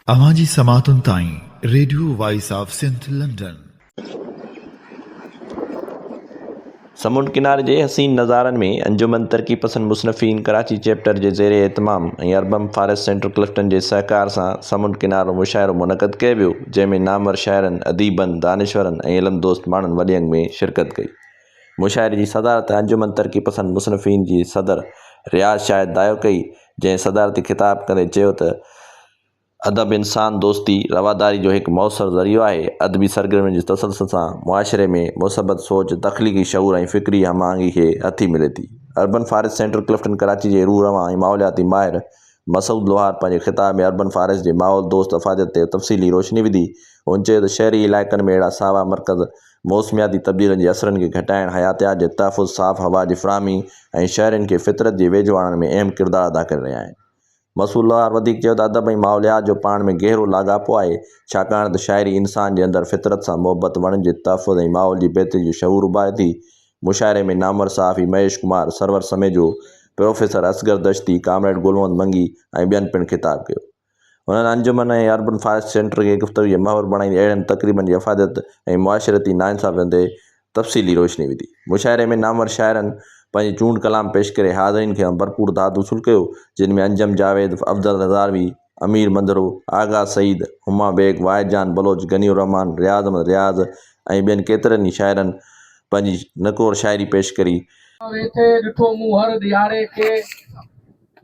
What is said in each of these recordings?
अवाजी समातुन ताई radio voice of Sindh London. समुंड किनारे जे हसीन नज़ारनि में अंजुमन तरक़ी पसंद मुसनफ़ीन कराची चैप्टर जे ज़ेरे एहतमाम ऐं अर्बन फॉरेस्ट सेंटर क्लिफ्टन जे सहकार सां समुंड किनारो मुशाइरो मुनक़द कयो वियो, जंहिंमें नामवर शाइरनि, अदीबनि, दानिशवरनि ऐं इल्म दोस्त माण्हुनि वॾे अंग में शिरकत कई। मुशाइरे जी सदारत अंजुमन तरक़ी पसंद मुसनफ़ीन जी सदर रियाज़ शाहिद दायो कई, जंहिं सदारती ख़िताब कंदे चयो त अदब इंसान दोस्ती रवादारी जो एक मौसर ज़रियो आहे। अदबी सरगर्मियुनि जे तसलसल सां मुआशरे में मुसबत सोच, तख्लीकी शऊर ऐं फ़िक्री हमआहंगी खे हथी मिले थी। Urban forest centre Clifton Karachi जे रूह रवां ऐं माहौलियाती माहिर मसूद लोहार पंहिंजे ख़िताब में अर्बन फॉरेस्ट जे माहौल दोस्त अफ़ादियत ते तफ़सीली रोशनी विधी। हुन चयो त शहरी इलाइक़नि में अहिड़ा सावा मर्कज़ मौसमियाती तब्दीलियुनि जे असरनि खे घटाइण, हयातियात जे तहफ़ुज़, साफ़ हवा जी फ़राहमी ऐं शहरनि खे फितरत जे वेझो आणण में अहम किरदारु अदा करे रहिया आहिनि। मसूद लोहार वधीक चयो त अदब ऐं माहौलियात जो पाण में गहरो लाॻापो आहे, छाकाणि त शाइरी इंसान जे अंदरि फितरत सां मोहबत, वणनि जे तहफ़ुज़ ऐं माहौल जी बहितरी जो शऊर उभारे थी। मुशाइरे में नामवर सहाफ़ी महेश कुमार, सरवर समेजो, प्रोफेसर असगर दश्ती, कामरेड गुलवंत मंगी ऐं ॿियनि पिणु ख़िताब कयो। हुननि अंजुमन ऐं अर्बन फॉरेस्ट सेंटर खे गुफ़्तगू जे महवर बणाईंदे अहिड़नि तक़रीबनि जी अफ़ादियत ऐं मुआशरती नाइंसाफ़ियनि ते तफ़सीली रोशनी विधी। मुशाइरे में नामवर शाइरनि पंहिंजी चूंड कलाम पेश करे हाज़रीन खे भरपूर दाद वसूल कयो, जिन में अंजम जावेद, अफ़ज़ल नज़ारवी, अमीर मंदरो, आगा सईद, हुमा बेग, वाहिद जान बलोच, गनीउर रहमान, रियाज़ अहमद रियाज़ ऐं ॿियनि केतिरनि ई शाइरनि पंहिंजी नकोर शाइरी पेश करी। वेठे ॾिठो मूं हर दियारे खे,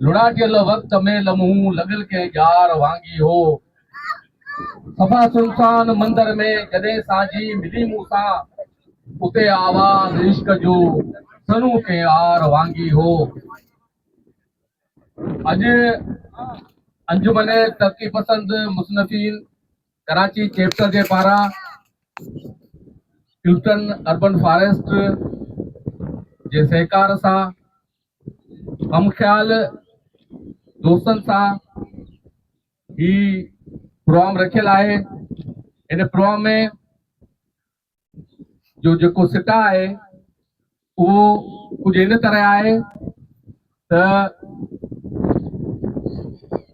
लुड़ाटियल वक़्त में लम्हूं लॻल के यार वांगी हो। सफ़ा सुनसान मंदर में जॾहिं साझी मिली मूंसां, उते आवाज़ इश्क जो सनू के यार वांगी हो। अॼु अंजुमन तरक़ी पसंद मुसनफ़ीन कराची चैप्टर जे पारां क्लिफ्टन अर्बन फॉरेस्ट जे सहकार सां हम ख़्याल दोस्तनि सां ही प्रोग्राम रखियल आहे। इन प्रोग्राम में जो जेको सिटा आहे उहो कुझु इन तरह आहे त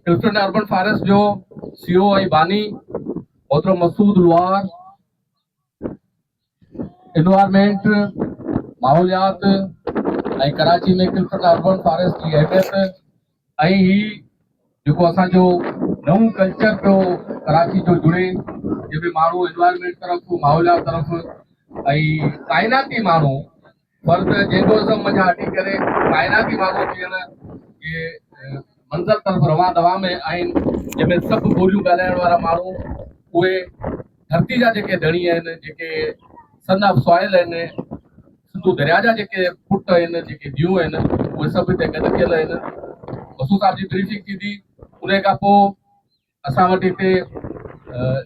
क्लिफ्टन अर्बन फॉरेस्ट जो सीओ ऐं बानी मोहतरम मसूद लोहार, एनवायरमेंट, माहौलियात ऐं कराची में क्लिफ्टन अर्बन फॉरेस्ट की अहमियत ऐं ही जेको असांजो नओं कल्चर पियो कराची जो जुड़े, जंहिंमें माण्हू एनवायरमेंट तरफ़, माहौलियात तरफ़ ऐं काइनाती माण्हू फर्द जेंडोज़म मञा हटी करे काइनाती माण्हू थियण जे मंज़र तरफ़ रवां दवा में आहिनि, जंहिंमें सभु ॿोलियूं ॻाल्हाइण वारा माण्हू उहे धरती जा जेके धणी आहिनि, जेके सन ऑफ सॉइल आहिनि, सिंधु दरिया जा जेके पुट आहिनि, जेके दियूं आहिनि, उहे सभु हिते गॾु थियल आहिनि। मसूद साहब जी ब्रीफिंग थींदी, उन खां पोइ असां वटि हिते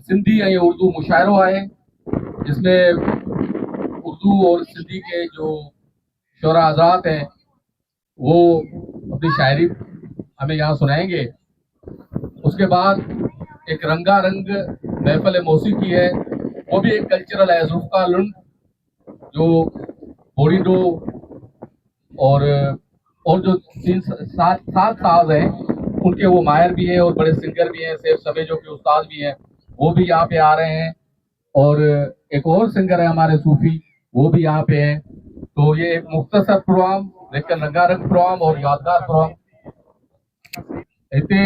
सिंधी ऐं उर्दू मुशाइरो आहे, जिसमें उर्दू और सिंधी के जो शोरा हज़रात हैं वो अपनी शायरी हमें यहाँ सुनाएंगे। उसके बाद एक रंगारंग महफिल मौसीकी है, वो भी एक कल्चरल है। जुल्फ़कार लुंड जो बोरीडो और जो सात साज हैं, उनके वो माहिर भी हैं और बड़े सिंगर भी हैं, सैफ समेजो के उस्ताद भी हैं, वो भी यहाँ पे आ रहे हैं। और एक और सिंगर है हमारे सूफी, वो भी यहाँ पे हैं। तो ये एक मुख्तसर प्रोग्राम, लेकिन रंगारंग प्रोग्राम और यादगार प्रोग्राम हिते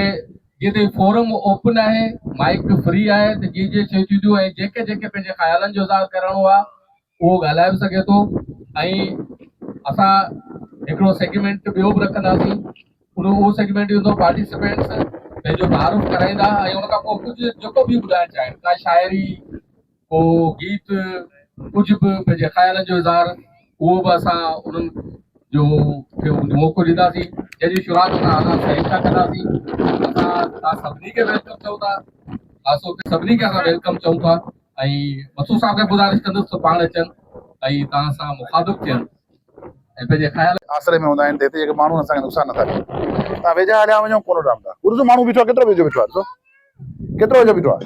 ये फोरम ओपन है, माइक फ्री है, तो जे चीजूं ऐं जेके जेके पंहिंजे ख़्यालनि जो इज़हार करणो आहे उहो ॻाल्हाए बि सघे थो। ऐं असां हिकिड़ो सेगमेंट ॿियो बि रखंदासीं, उहो सेगमेंट हूंदो पार्टिसिपेंट्स पंहिंजो तारुफ़ कराईंदा ऐं उन खां पोइ कुझु जेको बि ॿुधाइणु चाहिनि, का शाइरी, को गीत, कुझु बि पंहिंजे ख़्यालनि जो इज़हार, उहो बि असां उन्हनि जो मौक़ो ॾींदासीं, जंहिंजी शुरूआत असां सहीता कंदासीं। असां तव्हां सभिनी खे वेलकम चऊं था, ख़ासि तौर ते सभिनी खे असां वेलकम चऊं था ऐं मसूद साहब खे गुज़ारिश कंदुसि त पाण अचनि ऐं तव्हां सां मुखातिब थियनि ऐं पंहिंजे ख़्याल आसरे में हूंदा आहिनि, त हिते जेके माण्हू असांखे नुक़सान नथा ॾियनि। तव्हां वेझा हलिया वञो, कोन रहंदा। उर्दू माण्हू बीठो आहे, केतिरो वेझो बीठो आहे, ॾिसो केतिरो वेझो बीठो आहे,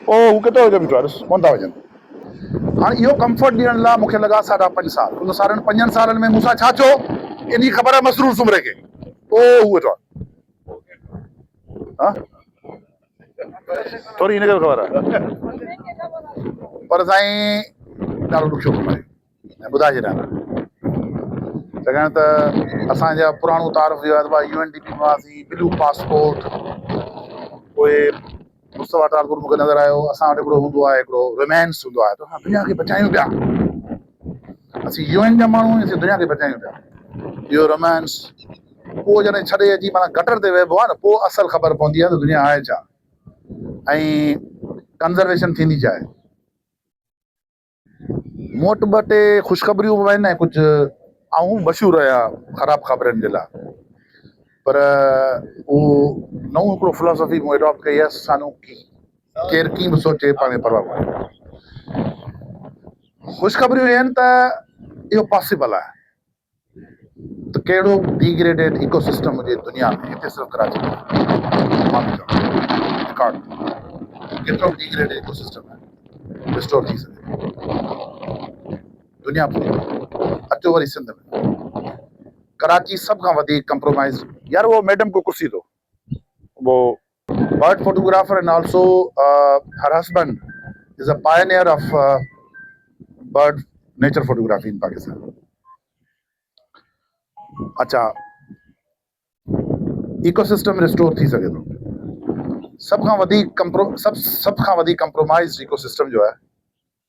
ओ हू केतिरो वेझो बीठो आहे, ॾिसो कोन था वञनि। हाणे इहो कंफर्ट ॾियण लाइ मूंखे लॻा 5.5 साल। उन सालनि 5 सालनि में मूंसां छा थियो, इन जी ख़बर आहे मसरूर सुमरे खे। ओ हू वेठो आहे, थोड़ी हिनखे ख़बर आहे पर साईं ॾाढो ॾुखियो कमु आहे ऐं ॿुधाए छॾियां छाकाणि त असांजा पुराणो तारफ़ जो आहे UNDP में हुआसीं ब्लू पासपोर्ट पोइ मुस्तफ़ा ठाकुर मूंखे नज़र आयो असां वटि हिकिड़ो हूंदो आहे हिकिड़ो रोमांस हूंदो आहे त असां दुनिया खे बचायूं पिया असीं UN जा माण्हू आहियूं असीं दुनिया खे बचायूं पिया इहो रोमांस पोइ जॾहिं छॾे अची माना गटर ते वेहिबो आहे न पोइ असल ख़बर पवंदी आहे त दुनिया आहे छा ऐं कंज़र्वेशन थींदी छा आहे मूं वटि ॿ टे ख़ुशख़बरियूं बि आहिनि ऐं कुझु आऊं मशहूरु आहियां ख़राबु ख़बरनि जे लाइ पर उहो नओं हिकिड़ो फिलोसॉफी मूं एडॉप्ट कई आहे सानो की केरु कीअं बि सोचे पाण में परवाह कोन्हे ख़ुशख़बरियूं इहे आहिनि त इहो पॉसिबल आहे त कहिड़ो डिग्रेडेड इकोसिस्टम हुजे दुनिया में हिते सिर्फ़ु कराची केतिरो डिग्रेडेड इकोसिस्टम आहे रिस्टोर थी सघे दुनिया पूरी अचो वरी सिंध में कराची सभ खां वधीक कंप्रोमाइज़ यार वो मैडम को कुर्सी दो वो bird photographer and also her husband is a Pioneer of bird nature photography इन पाकिस्तान अच्छा इकोसिस्टम रिस्टोर थी सके थो सभ खां वधीक कंप्रोमाइज़ इकोसिस्टम जो है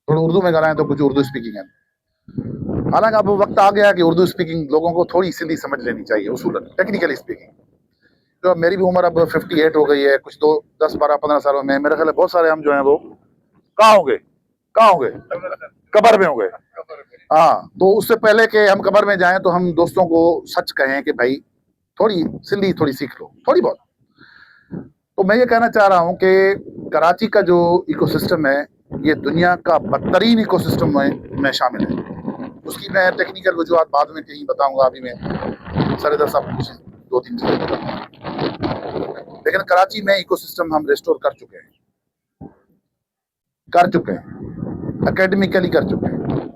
थोड़ा उर्दू में ॻाल्हाएं तो कुछ उर्दू स्पीकिंग है हालांकि अब वक्त आ गया कि उर्दू स्पीकिंग लोगों को थोड़ी सिंधी समझ लेनी चाहिए उसूलन टेक्निकली स्पीकिंग तो मेरी भी उम्र अब 58 हो गई है कुछ तो 10 12 15 सालों में मेरे ख्याल है बहुत सारे हम जो हैं वो कहाँ होंगे कब्र में होंगे हाँ तो उससे पहले कि हम कब्र में जाएं तो हम दोस्तों को सच कहें कि भाई थोड़ी सिंधी थोड़ी सीख लो थोड़ी बहुत तो मैं ये कहना चाह रहा हूँ कि कराची का जो इकोसिस्टम है ये दुनिया का बदतरीन इकोसिस्टम में शामिल है उसकी मैं टेक्निकल वजूहत बाद में कहीं बताऊंगा अभी मैं सरेदर साहब कुछ 2-3 चीजें बताऊंगा लेकिन कराची में इकोसिस्टम हम रिस्टोर कर चुके हैं एकेडमिकली कर चुके हैं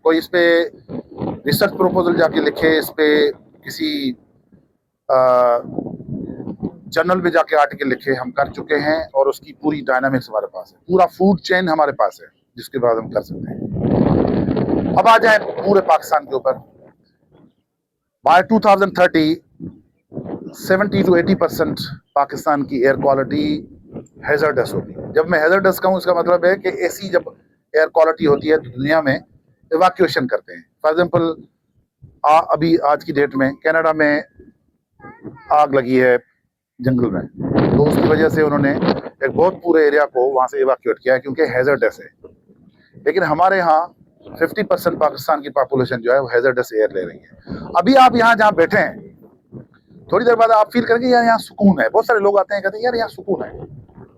कोई इस पे रिसर्च प्रपोजल जाके लिखे इस पे किसी जर्नल में जाके आर्टिकल लिखे हम कर चुके हैं और उसकी पूरी डायनामिक्स हमारे पास है पूरा फूड चेन हमारे पास है जिसके बाद हम कर सकते हैं अब आ जाए पूरे पाकिस्तान के ऊपर बाय 2030 70 to 80% पाकिस्तान की एयर क्वालिटी हैजर्डस होगी जब मैं हैजर्डस कहूँ इसका मतलब है कि ऐसी जब एयर क्वालिटी होती है तो दुनिया में इवैक्यूएशन करते हैं फॉर एग्जांपल अभी आज की डेट में कनाडा में आग लगी है जंगल में तो उसकी वजह से उन्होंने एक बहुत पूरे एरिया को वहाँ से इवैक्यूएट किया है क्योंकि हैजर्डस है लेकिन हमारे यहाँ 50% पाकिस्तान की पॉपुलेशन जो है वो हैजर्डस एयर ले रही है अभी आप यहाँ जहाँ बैठे हैं थोड़ी देर बाद आप फील करेंगे यार यहाँ सुकून है बहुत सारे लोग आते हैं कहते हैं यार यहाँ सुकून है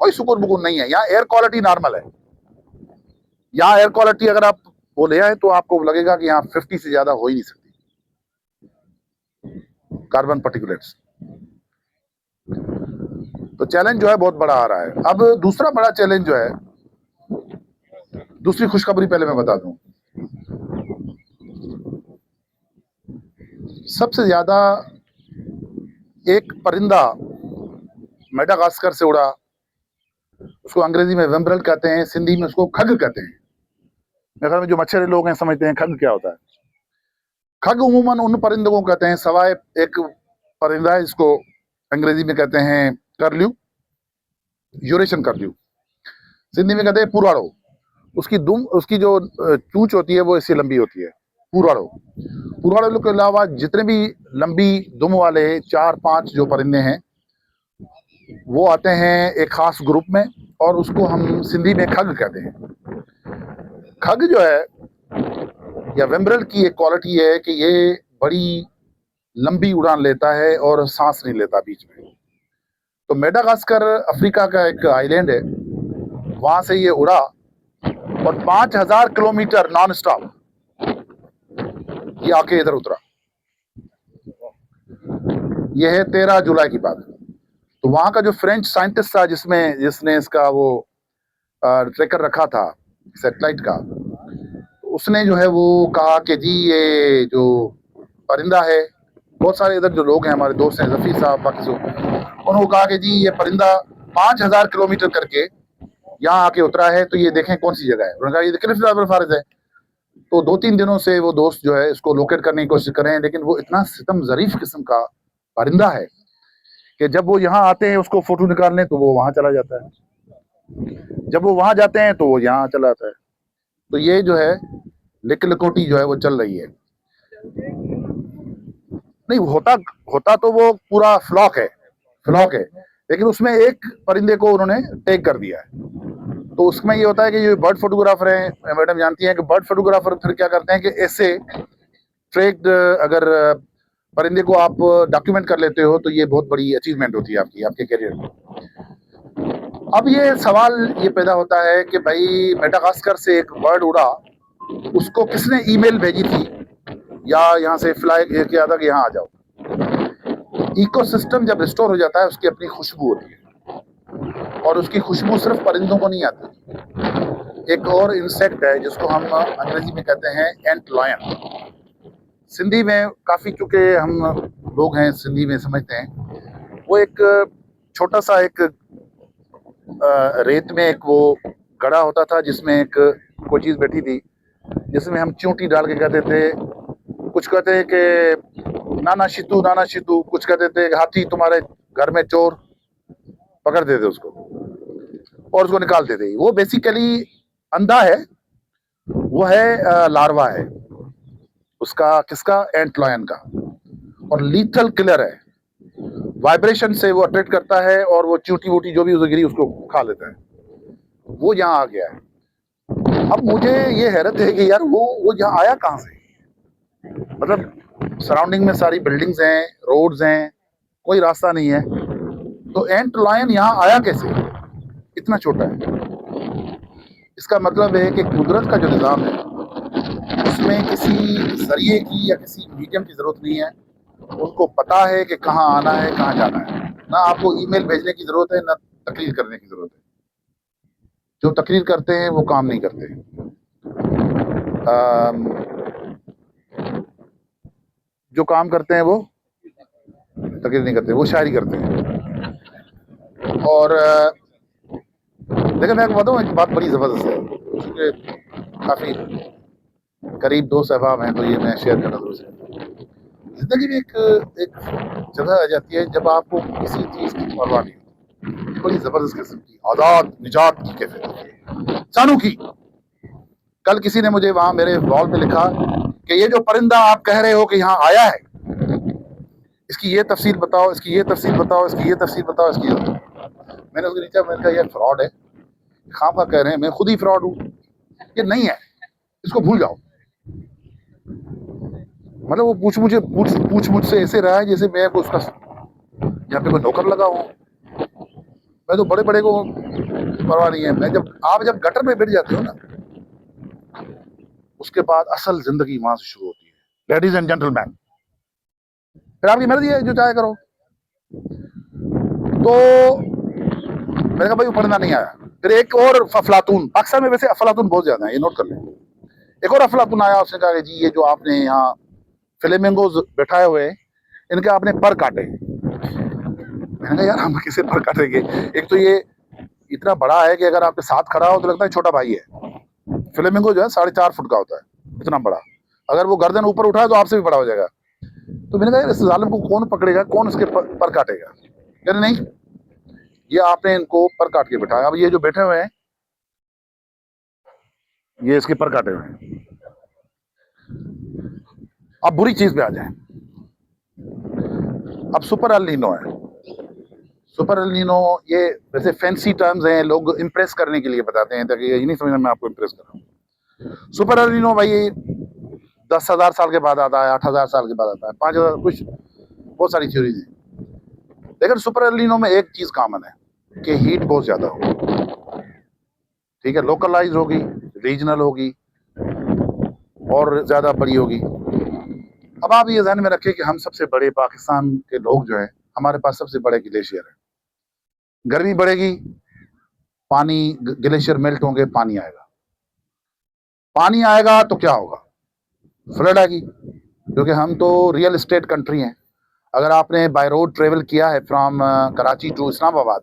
कोई सुकून बुकून नहीं है यहाँ एयर क्वालिटी नॉर्मल है यहाँ एयर क्वालिटी अगर आप वो ले आए तो आपको लगेगा कि यहाँ 50 से ज्यादा हो ही नहीं सकती कार्बन पार्टिकुलेट्स तो चैलेंज जो है बहुत बड़ा आ रहा है अब दूसरा बड़ा चैलेंज जो है दूसरी खुशखबरी पहले मैं बता दूं सबसे ज्यादा एक परिंदा मेडागास्कर से उड़ा उसको अंग्रेजी में वेम्ब्रल कहते हैं सिंधी में उसको खग कहते हैं मेरे ख्याल में जो मच्छरी लोग हैं समझते हैं खग क्या होता है खग उमूमन उन परिंदों को कहते हैं सवाए एक परिंदा है इसको अंग्रेजी में कहते हैं करल्यू यूरेशन करल्यू सिंधी में कहते हैं पुराड़ो उसकी जो चूंच होती है वो इससे लंबी होती है पुराड़ो के अलावा जितने भी लंबी दुम वाले 4-5 जो परिंदे हैं वो आते हैं एक खास ग्रुप में और उसको हम सिंधी में खग कहते हैं खग जो है या वेम्ब्रल की एक क्वालिटी है कि ये बड़ी लंबी उड़ान लेता है और सांस नहीं लेता बीच में तो मेडागास्कर अफ्रीका का एक आइलैंड है वहां से ये उड़ा और 5000 किलोमीटर नॉन स्टॉप ये आके इधर उतरा ये है 13 जुलाई की बात तो वहां का जो फ्रेंच साइंटिस्ट था जिसने इसका वो ट्रैकर रखा था सैटेलाइट का तो उसने जो है वो कहा कि जी ये जो परिंदा है बहुत सारे इधर जो लोग हैं हमारे दोस्त हैं जफीर साहब बाकी सब उन्होंने कहा कि जी ये परिंदा 5000 किलोमीटर करके यहाँ आके उतरा है। तो ये देखें कौन सी जगह है। उन्होंने कहा ये क्लिफ जबल फारिस है। तो 2-3 दिनों से वो दोस्त जो है इसको लोकेट करने की कोशिश कर रहे हैं, लेकिन वो इतना सितम ज़रीफ किस्म का परिंदा है कि जब वो यहाँ आते हैं उसको फोटो निकालने तो वो वहां चला जाता है, जब वो वहां जाते हैं तो वो यहाँ चला आता है। तो ये जो है लिकलिकोटी जो है वो चल रही है। नहीं होता तो वो पूरा फ्लॉक है, लेकिन उसमें एक परिंदे को उन्होंने टेक कर दिया है। तो उसमें ये होता है कि ये बर्ड फोटोग्राफर हैं, मैडम जानती हैं कि बर्ड फोटोग्राफर फिर क्या करते हैं कि ऐसे ट्रैक्ड अगर परिंदे को आप डॉक्यूमेंट कर लेते हो तो ये बहुत बड़ी अचीवमेंट होती है आपके करियर में। अब ये सवाल ये पैदा होता है कि भाई मेडागास्कर से एक बर्ड उड़ा, उसको किसने ईमेल भेजी थी या यहाँ से फ्लाई किया था कि यहाँ आ जाओ। इकोसिस्टम जब रिस्टोर हो जाता है उसकी अपनी खुशबू होती है, और उसकी खुशबू सिर्फ परिंदों को नहीं आती। एक और इंसेक्ट है जिसको हम अंग्रेजी में कहते हैं एंट लॉयन। सिंधी में काफ़ी, चूँकि हम लोग हैं सिंधी में समझते हैं, वो एक छोटा सा एक रेत में एक वो गड़ा होता था जिसमें एक कोई चीज़ बैठी थी, जिसमें हम चूंटी डाल के कहते थे, कुछ कहते हैं कि नाना शितू, कुछ कहते थे हाथी तुम्हारे घर में चोर, पकड़ देते उसको और उसको निकाल देते। वो बेसिकली अंधा है, वो है लार्वा है उसका, किसका, एंट लॉयन का, और लीथल किलर है। वाइब्रेशन से वो अट्रैक्ट करता है और वो चूटी वूटी जो भी उसे गिरी उसको खा लेता है। वो यहाँ आ गया है। अब मुझे ये हैरत है कि यार वो यहाँ आया कहाँ से। मतलब सराउंडिंग में सारी बिल्डिंग्स हैं, रोड्स हैं, कोई रास्ता नहीं है, तो एंट लॉयन यहाँ आया कैसे, इतना छोटा है। इसका मतलब है कि कुदरत का जो निज़ाम है उसमें किसी जरिए की या किसी मीडियम की ज़रूरत नहीं है। उनको पता है कि कहाँ आना है, कहाँ जाना है। ना आपको ईमेल भेजने की ज़रूरत है, ना तकरीर करने की ज़रूरत है। जो तकरीर करते हैं वो काम नहीं करते। जो काम करते हैं वो तकरीर नहीं करते, वो शायरी करते हैं। और देखिए मैं आपको बताऊँ, एक बात बड़ी ज़बरदस्त है, क्योंकि काफ़ी करीब दोस्त अहबाब हैं तो ये मैं शेयर करना ज़रूर है। ज़िंदगी में एक जगह आ जाती है जब आपको किसी चीज़ की परवाह नहीं होती। बड़ी ज़बरदस्त किस्म की आज़ाद निजात की कैफियत सानू की। कल किसी ने मुझे वहाँ मेरे वॉल पे लिखा कि ये जो परिंदा आप कह रहे हो कि यहाँ आया है, इसकी ये तफसील बताओ, इसकी ये तफसील बताओ, इसकी ये तफसील बताओ, इसकी। मैंने उसके नीचे मैंने कहा ये फ्रॉड है, खामखा कह रहे हैं, मैं खुद ही फ्रॉड हूँ, ये नहीं है, इसको भूल जाओ। मतलब वो पूछ मुझसे ऐसे रहा है जैसे मैं उसका यहाँ पे कोई नौकर लगा हूँ। मैं तो बड़े बड़े को परवाह नहीं है। मैं जब गटर में बैठ जाते हो ना, उसके बाद असल जिंदगी वहां से शुरू होती है। लेडीज एंड जेंटलमैन, फिर आपकी मर्जी है, जो चाहे करो। तो मैंने कहा भाई वो पढ़ना नहीं आया। फिर एक और अफलातून, पाकिस्तान में वैसे अफलातून बहुत ज्यादा है, ये नोट कर लें। एक और अफलातून आया, उसने कहा कि जी ये जो आपने यहाँ फ्लेमिंगोज बैठाए हुए, इनके आपने पर काटे। मैंने कहा यार हम किसे पर काटेंगे, एक तो ये इतना बड़ा है कि अगर आपके साथ खड़ा हो तो लगता है छोटा भाई है। फ्लेमिंगो जो है 4.5 फुट का होता है, इतना बड़ा। अगर वो गर्दन ऊपर उठाए तो आपसे भी बड़ा हो जाएगा। तो मैंने कहा यार इस जालिम को कौन पकड़ेगा, कौन इसके पर काटेगा। यार नहीं, ये आपने इनको पर काट के बिठाया। अब ये जो बैठे हुए हैं ये इसके पर काटे हुए हैं। अब बुरी चीज पे आ जाए, अब सुपर एल नीनो है। सुपर एल नीनो ये वैसे फैंसी टर्म्स हैं, लोग इंप्रेस करने के लिए बताते हैं, ताकि ये नहीं समझना मैं आपको इंप्रेस कर रहा हूँ। सुपर एल नीनो भाई 10,000 साल के बाद आता है, 8,000 साल के बाद आता है, 5,000, कुछ बहुत सारी थ्योरीज हैं। लेकिन सुपर एल नीनो में एक चीज कॉमन है कि हीट बहुत ज्यादा होगी। ठीक है, लोकलाइज होगी, रीजनल होगी और ज्यादा बड़ी होगी। अब आप ये ध्यान में रखें कि हम सबसे बड़े पाकिस्तान के लोग जो है, हमारे पास सबसे बड़े ग्लेशियर है। गर्मी बढ़ेगी, पानी, ग्लेशियर मेल्ट होंगे, पानी आएगा। पानी आएगा तो क्या होगा, फ्लड आएगी, क्योंकि हम तो रियल एस्टेट कंट्री हैं। अगर आपने बाय रोड ट्रेवल किया है फ्रॉम कराची टू इस्लामाबाद,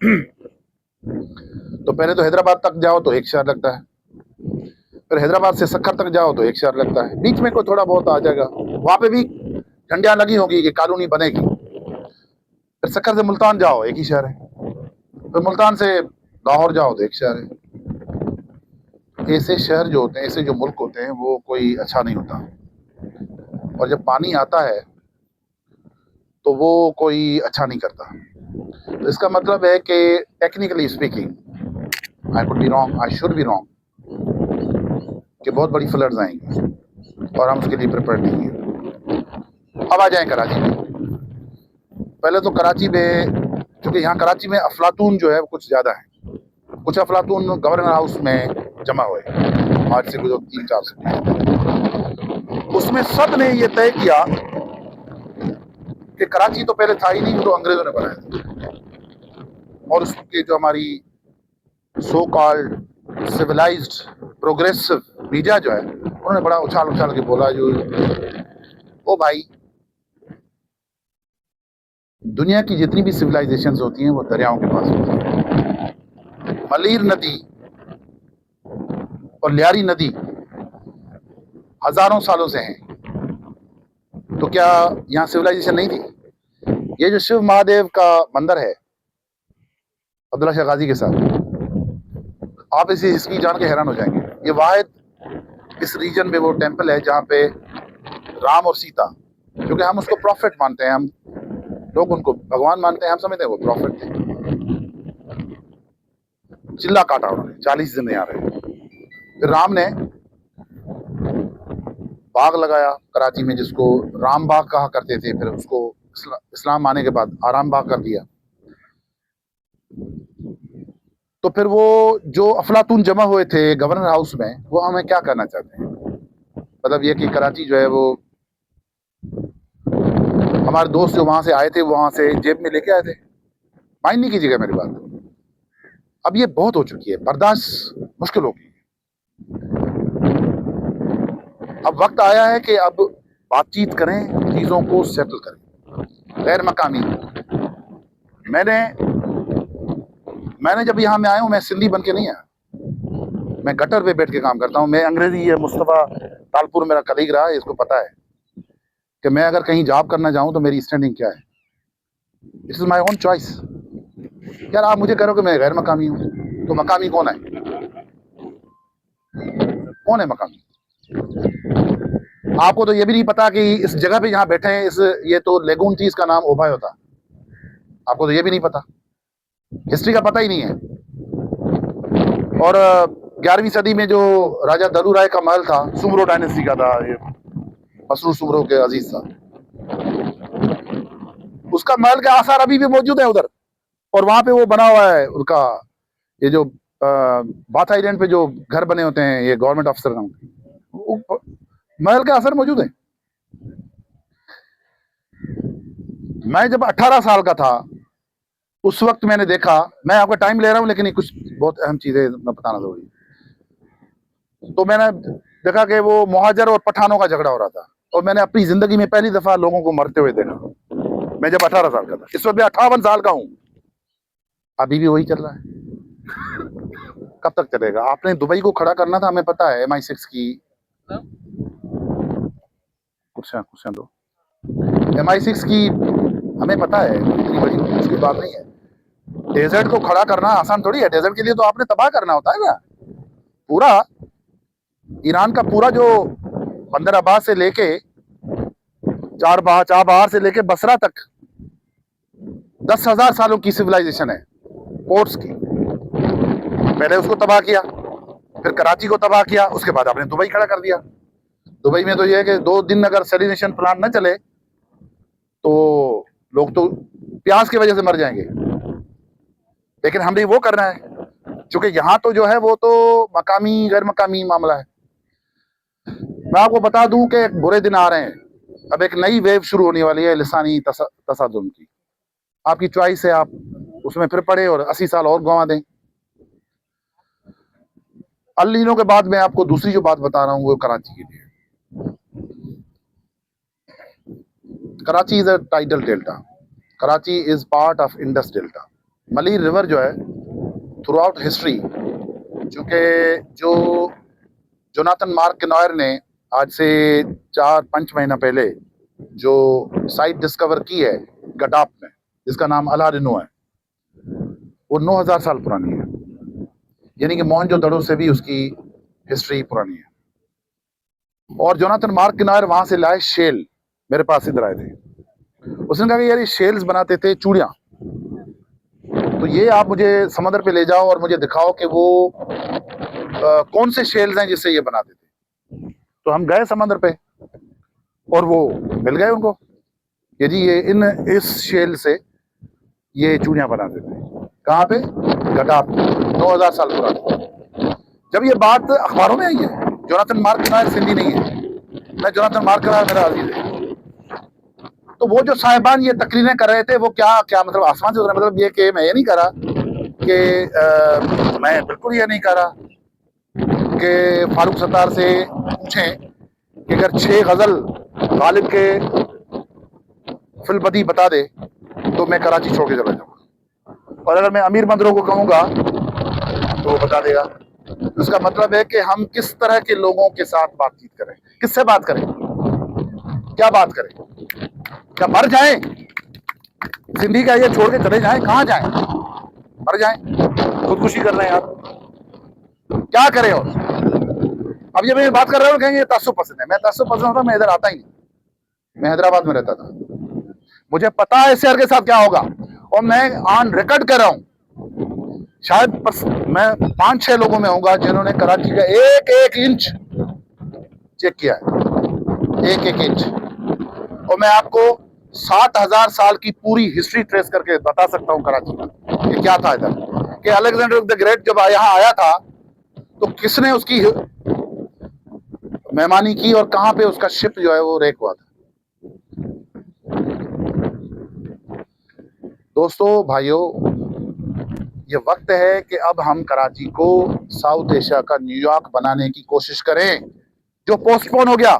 तो पहले तो हैदराबाद तक जाओ तो 1 शहर लगता है, फिर हैदराबाद से सक्खर तक जाओ तो 1 शहर लगता है, बीच में कोई थोड़ा बहुत आ जाएगा, वहां पे भी झंडियां लगी होगी कि कॉलोनी बनेगी। फिर सक्खर से मुल्तान जाओ 1 ही शहर है, फिर मुल्तान से लाहौर जाओ तो 1 शहर है। ऐसे शहर जो होते हैं, ऐसे जो मुल्क होते हैं, वो कोई अच्छा नहीं होता। और जब पानी आता है तो वो कोई अच्छा नहीं करता। तो इसका मतलब है कि technically speaking, I could be wrong, I should be wrong, कि बहुत बड़ी फ्लड्स आएंगी और हम उसके लिए प्रिपेयर नहीं है। अब आ जाएं कराची में। पहले तो कराची में, क्योंकि यहाँ कराची में अफलातून जो है वो कुछ ज़्यादा है, कुछ अफलातून गवर्नर हाउस में जमा हुए आज से कुछ 3-4 साल। उसमें सब ने ये तय किया कि कराची तो पहले था ही नहीं, वो तो अंग्रेजों ने बनाया था। और उसके जो हमारी so called civilised progressive media जो है, उन्होंने बड़ा उछाल उछाल के बोला, जो ओ भाई, दुनिया की जितनी भी सिविलाइजेशंस होती हैं वो दरियाओं के पास होती हैं। मलीर नदी और लियारी नदी हजारों सालों से हैं, तो क्या यहाँ सिविलाइजेशन नहीं थी? ये जो शिव महादेव का मंदिर है अब्दुल्ला शाह गाजी के साथ, आप इसी हिस्ट्री जान के हैरान हो जाएंगे। ये वाहिद इस रीजन में वो टेम्पल है जहाँ पे राम और सीता, क्योंकि हम उसको प्रॉफिट मानते हैं, हम लोग उनको भगवान मानते हैं, हम समझते हैं वो प्रॉफिट थे। चिल्ला काटा उन्होंने, 40 दिन यहाँ रहे। फिर राम ने बाग लगाया कराची में, जिसको राम बाग कहा करते थे, फिर उसको इस्लाम आने के बाद आराम बाग कर दिया। तो फिर वो जो अफलातून जमा हुए थे गवर्नर हाउस में, वो हमें क्या करना चाहते हैं? मतलब ये कि कराची जो है वो, हमारे दोस्त जो वहां से आए थे, वहां से जेब में लेके आए थे। माइंड नहीं कीजिएगा मेरी बात, अब ये बहुत हो चुकी है, बर्दाश्त मुश्किल हो गई। अब वक्त आया है कि अब बातचीत करें, चीजों को सेटल करें। गैर मकामी, मैंने जब यहाँ में आया हूँ, मैं सिंधी बन के नहीं आया, मैं गटर पे बैठ के काम करता हूँ। मैं अंग्रेजी, ये मुस्तफा तालपुर मेरा कलीग रहा है, इसको पता है कि मैं अगर कहीं जॉब करना चाहूँ तो मेरी स्टैंडिंग क्या है। It is my own choice. यार आप मुझे कहो कि मैं गैर मकामी हूँ, तो मकामी कौन है? कौन है मकामी? आपको तो ये भी नहीं पता कि इस जगह पे जहाँ बैठे हैं, ये तो लेगून थी, इसका नाम ओबाय होता। आपको तो ये भी नहीं पता, हिस्ट्री का पता ही नहीं है। और 11वीं सदी में जो राजा दलू राय का महल था, सुमरो डायनेस्टी का था, ये मसरूर सुमरो के अजीज था, उसका महल के आसार अभी भी मौजूद है उधर। और वहां पे वो बना हुआ है उनका, ये जो बाथ आइलैंड पे जो घर बने होते हैं, ये गवर्नमेंट ऑफिसर का, महल के असर मौजूद है। मैं जब 18 साल का था, उस वक्त मैंने देखा, मैं आपका टाइम ले रहा हूं लेकिन ये कुछ बहुत अहम चीजें मैं बताना जरूरी। तो मैंने देखा कि वो मुहाजिर और पठानों का झगड़ा हो रहा था, और मैंने अपनी जिंदगी में पहली दफा लोगों को मरते हुए देखा। मैं जब 18 साल का था, इस वक्त मैं 58 साल का हूं, अभी भी वही चल रहा है। कब तक चलेगा? आपने दुबई को खड़ा करना था, हमें पता है, MI6 की कुर्सियां दो, MI6 की हमें पता है, इतनी बड़ी मुश्किल बात नहीं है। डेजर्ट को खड़ा करना आसान थोड़ी है। डेजर्ट के लिए तो आपने तबाह करना होता है ना। पूरा ईरान का पूरा जो बंदर अब्बास से लेके चाबहार से लेके बसरा तक 10,000 सालों की सिविलाइजेशन है, पोर्ट्स की। पहले उसको तबाह किया, फिर कराची को तबाह किया, उसके बाद आपने दुबई खड़ा कर दिया। दुबई में तो यह है कि 2 दिन अगर सैलिनेशन प्लांट न चले तो लोग तो प्यास की वजह से मर जाएंगे। लेकिन हमने वो करना है, क्योंकि यहाँ तो जो है वो तो मकामी गैर मकामी मामला है। मैं आपको बता दूं कि बुरे दिन आ रहे हैं, अब एक नई वेव शुरू होने वाली है लिसानी तसादुम की। आपकी चॉइस है, आप उसमें फिर पड़े और 80 साल और गंवा दें। अल नीनो के बाद मैं आपको दूसरी जो बात बता रहा हूँ वो कराची के लिए। Karachi is a tidal delta, Karachi is part of Indus delta. Malir river जो है थ्रू आउट हिस्ट्री, चूँकि जो जोनाथन मार्क किनॉयर ने आज से 4-5 महीना पहले जो साइट डिस्कवर की है गडाप में, जिसका नाम अलारिनो है, वो 9000 साल पुरानी है। यानी कि मोहनजोदड़ो से भी उसकी हिस्ट्री पुरानी है। और जोनाथन मार्क किनॉयर वहां से लाए शेल, मेरे पास इधर आए थे। उसने कहा कि यार ये शेल्स बनाते थे चूड़ियां, तो ये आप मुझे समुद्र पे ले जाओ और मुझे दिखाओ कि वो कौन से शेल्स हैं जिससे ये बनाते थे। तो हम गए समुद्र पे और वो मिल गए उनको कि जी ये इस शेल से ये चूड़ियां बनाते थे। कहाँ पे? गडाप, 9000 साल पुरानी। जब ये बात अखबारों में आई है, जोनाथन मार्क किनॉयर सिंधी नहीं है, मैं जोनाथन मार्क किनॉयर मेरा अजीज है, तो वो जो साहिबान ये तकरीरें कर रहे थे वो क्या मतलब आसमान से उतरे? मतलब ये कि मैं ये नहीं कह रहा कि मैं बिल्कुल ये नहीं कह रहा कि फारूक सत्तार से पूछें कि अगर 6 गजल गालिब के फिलबदी बता दे तो मैं कराची छोड़ के चला जाऊंगा, और अगर मैं अमीर मंदरों को कहूंगा तो वो बता देगा। उसका मतलब है कि हम किस तरह के लोगों के साथ बातचीत करें, किससे बात करें, क्या बात करें, क्या मर जाएं? जिंदगी का ये छोड़ के चले जाएं? कहाँ जाएं? मर जाएं? खुदकुशी कर रहे हैं आप, क्या करें? और अब ये मैं बात कर रहा हूँ, कहेंगे तासुब पसंद है। मैं तासुब पसंद होता मैं इधर आता ही नहीं, मैं हैदराबाद में रहता था, मुझे पता है शहर के साथ क्या होगा। और मैं ऑन रिकॉर्ड कर रहा हूं, शायद मैं 5-6 लोगों में होऊंगा जिन्होंने कराची का एक इंच चेक किया है, एक इंच। और मैं आपको 7000 साल की पूरी हिस्ट्री ट्रेस करके बता सकता हूं कराची का कि क्या था इधर, कि अलेक्जेंडर द ग्रेट जब यहाँ आया था तो किसने उसकी मेहमानी की और कहां पे उसका शिप जो है वो रेक हुआ था। दोस्तों, भाइयों, ये वक्त है कि अब हम कराची को साउथ एशिया का न्यूयॉर्क बनाने की कोशिश करें, जो पोस्टपोन हो गया।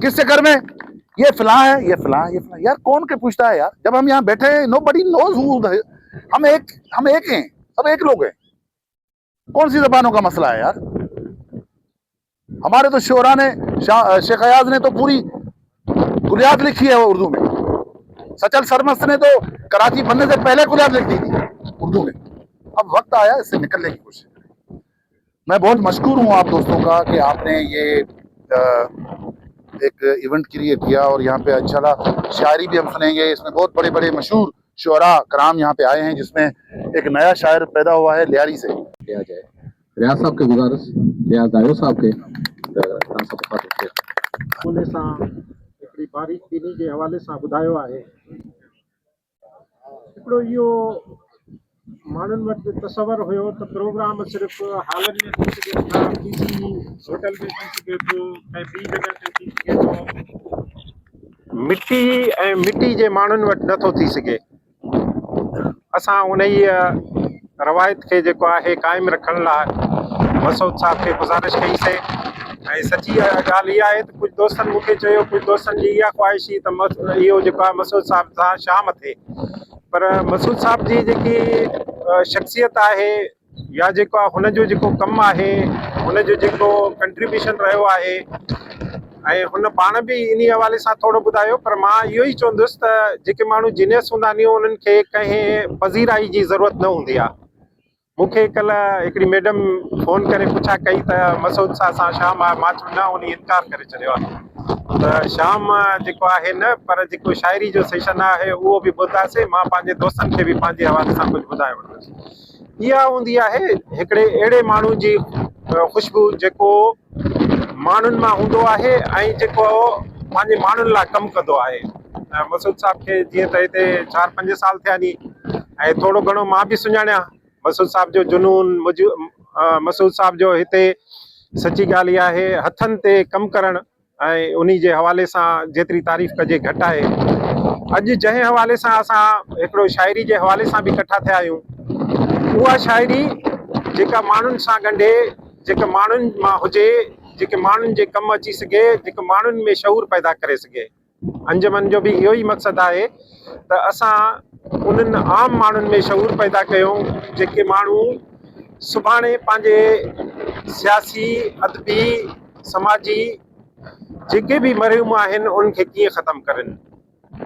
किस चक्कर में? ये फलां है, ये फलां, ये फलां। यार कौन के पूछता है यार? जब हम यहाँ बैठे हैं, नोबडी नोज हू, हम एक हैं, सब एक लोग हैं। कौन सी जबानों का मसला है यार? हमारे तो शोरा ने, शेख अयाज ने तो पूरी कुलियात लिखी है वो उर्दू में। सचल सरमस्त ने तो कराची बनने से पहले कुलियात लिख दी थी उर्दू में। अब वक्त आया इससे निकलने की कोशिश करें। मैं बहुत मशकूर हूँ आप दोस्तों का कि आपने ये एक इवेंट क्रिएट किया, और यहाँ पे इंशाल्लाह शायरी भी हम सुनेंगे। इसमें बहुत बड़े बड़े मशहूर शुअरा कराम यहाँ पे आए हैं, जिसमें एक नया शायर पैदा हुआ है लियारी से। किया जाए रियाज साहब के गुजारिश, रियाज दायो साहब के उन सां हिकिड़ी बारीक बीनी जे हवाले सां ॿुधायो आहे। हिकिड़ो इहो माण्हुनि वटि तसवर हुयो त प्रोग्राम सिर्फ़ु हॉलनि में थी सघे था, पीजी होटल में थी सघे थो, ऐं ॿी जॻह ते थी सघे थो, मिटी ऐं मिटी जे माण्हुनि वटि नथो थी सघे। असां उन ई रवायत खे जेको आहे क़ाइमु रखण लाइ मसूद साहब खे गुज़ारिश कईसीं। ऐं सची ॻाल्हि इहा आहे त कुझु दोस्तनि मूंखे चयो, कुझु दोस्तनि जी इहा ख़्वाहिश हुई त इहो जेको आहे मसूद साहब सां शाम थिए, पर मसूद साहब जी जेकी शख़्सियत आहे या जेको आहे हुनजो जेको कमु आहे, हुनजो जेको कंट्रीब्यूशन रहियो आहे, ऐं हुन पाण बि इन हवाले सां थोरो ॿुधायो। पर मां इहो ई चवंदुसि त जेके माण्हू जीनियस हूंदा आहिनि उन्हनि खे कंहिं पज़ीराई जी ज़रूरत न हूंदी आहे। मूंखे कल्ह हिकिड़ी मैडम फ़ोन करे पुछा कई त मसूद साहब सां शाम आहे, मां चयो न, उन इनकार करे छॾियो आहे। त शाम जेको आहे न, पर जेको शाइरी जो सेशन आहे उहो बि ॿुधासीं। मां पंहिंजे दोस्तनि खे बि पंहिंजे हवाले सां कुझु ॿुधाए वठंदुसि। इहा हूंदी आहे हिकिड़े अहिड़े माण्हू जी ख़ुशबू जेको माण्हुनि मां हूंदो आहे ऐं जेको पंहिंजे माण्हुनि लाइ कमु कंदो आहे। मसूद साहब खे जीअं त हिते 4-5 साल थिया नी, ऐं थोरो घणो मां बि सुञाणिया मसूद साहब जो जुनून। मसूद साहब जो हिते सची ॻाल्हि इहा आहे, हथनि ते कमु करणु ऐं उन जे हवाले सां जेतिरी तारीफ़ कजे घटि आहे। अॼु जंहिं हवाले सां असां हिकिड़ो शाइरी जे हवाले सां बि इकट्ठा थिया आहियूं, उहा शाइरी जेका माण्हुनि सां ॻंढे, जेका माण्हुनि मां हुजे, जेके माण्हुनि जे कमु अची सघे, जेके माण्हुनि में शऊर पैदा करे सघे। अंजुमन जो भी इहो ई मक़सदु आहे त असां उन्हनि आम माण्हुनि में शऊर पैदा कयूं जेके माण्हू सुभाणे पंहिंजे सियासी अदबी समाजी जेके भी मरहूम आहिनि उनखे कीअं ख़तमु करनि।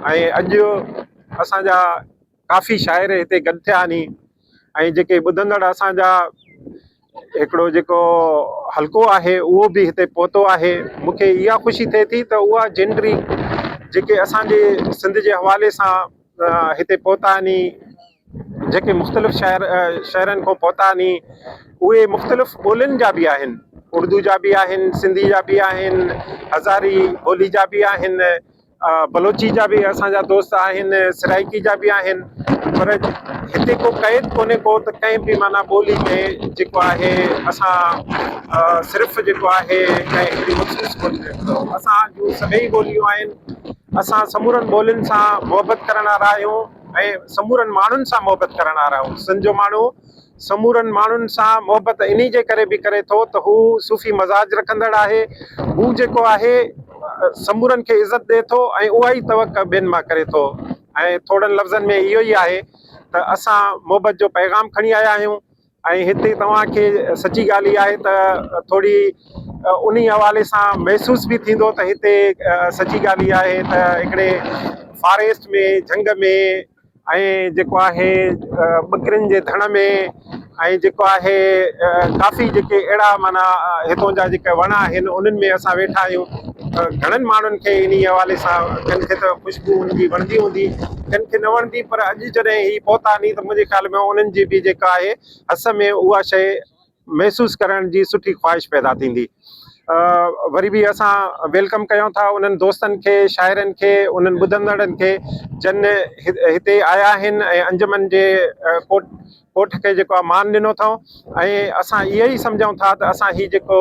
ऐं अॼु असांजा काफ़ी शाइर हिते गॾु थिया नी ऐं जेके ॿुधंदड़ असांजा हिकिड़ो जेको हल्को आहे उहो बि हिते पहुतो आहे। मूंखे इहा ख़ुशी थिए थी त उहा जेंडरी जेके असांजे सिंध जे हवाले सां हिते पहुता नी जेके मुख़्तलिफ़ शहरनि खां पहुता नी उहे मुख़्तलिफ़ ॿोलियुनि जा बि आहिनि, उर्दू जा बि आहिनि, सिंधी जा बि आहिनि, हज़ारी ॿोली जा बि आहिनि, बलोची जा बि असांजा दोस्त आहिनि, सराइकी जा बि आहिनि। पर हिते को क़ैद कोन्हे को त कंहिं बि माना ॿोली में जेको आहे असां सिर्फ़ु जेको आहे कंहिं हिकिड़ी मख़सूस कोन्हे रखंदो। असां जूं सभई ॿोलियूं आहिनि, असां समूरनि ॿोलियुनि सां मुहबत करण वारा आहियूं ऐं समूरनि माण्हुनि सां मुहबत करण वारा आहियूं। सिंध जो माण्हू समूरनि माण्हुनि सां मुहबत इन जे करे बि करे थो त हू सूफ़ी मज़ाज रखंदड़ आहे, हू जेको आहे समूरनि खे इज़त ॾिए थो ऐं उहा ई तवक़ा ॿियनि मां करे थो। ऐं थोड़नि लफ़्ज़नि में इहो ई आहे त असां मुहबत जो पैगाम खणी आया आहियूं ऐं हिते तव्हांखे सची ॻाल्हि इहा आहे त थोरी उन हवाले सां महसूस बि थींदो त हिते सची ॻाल्हि इहा आहे त हिकिड़े फॉरेस्ट में झंग में ऐं जेको आहे ॿकरियुनि जे धण में ऐं जेको आहे काफ़ी जेके अहिड़ा माना हितां जा जेके वण आहिनि उन्हनि में असां वेठा आहियूं। घणनि माण्हुनि खे इन हवाले सां कंहिं खे त ख़ुशबू उनजी वणंदी हूंदी, कंहिं खे न वणंदी, पर अॼु जॾहिं ही पहुता नी त मुंहिंजे ख़्याल में उन्हनि जी बि जेका आहे हस में उहा शइ महसूसु करण जी सुठी ख़्वाहिश पैदा थींदी। वरी बि असां वेलकम कयूं था उन्हनि दोस्तनि खे, शाइरनि खे, उन्हनि ॿुधंदड़नि खे जिन हिते आया आहिनि ऐं अंजुमन जे कोठ खे जेको आहे मान ॾिनो अथऊं। ऐं असां इहो ई सम्झूं था त असां ही जेको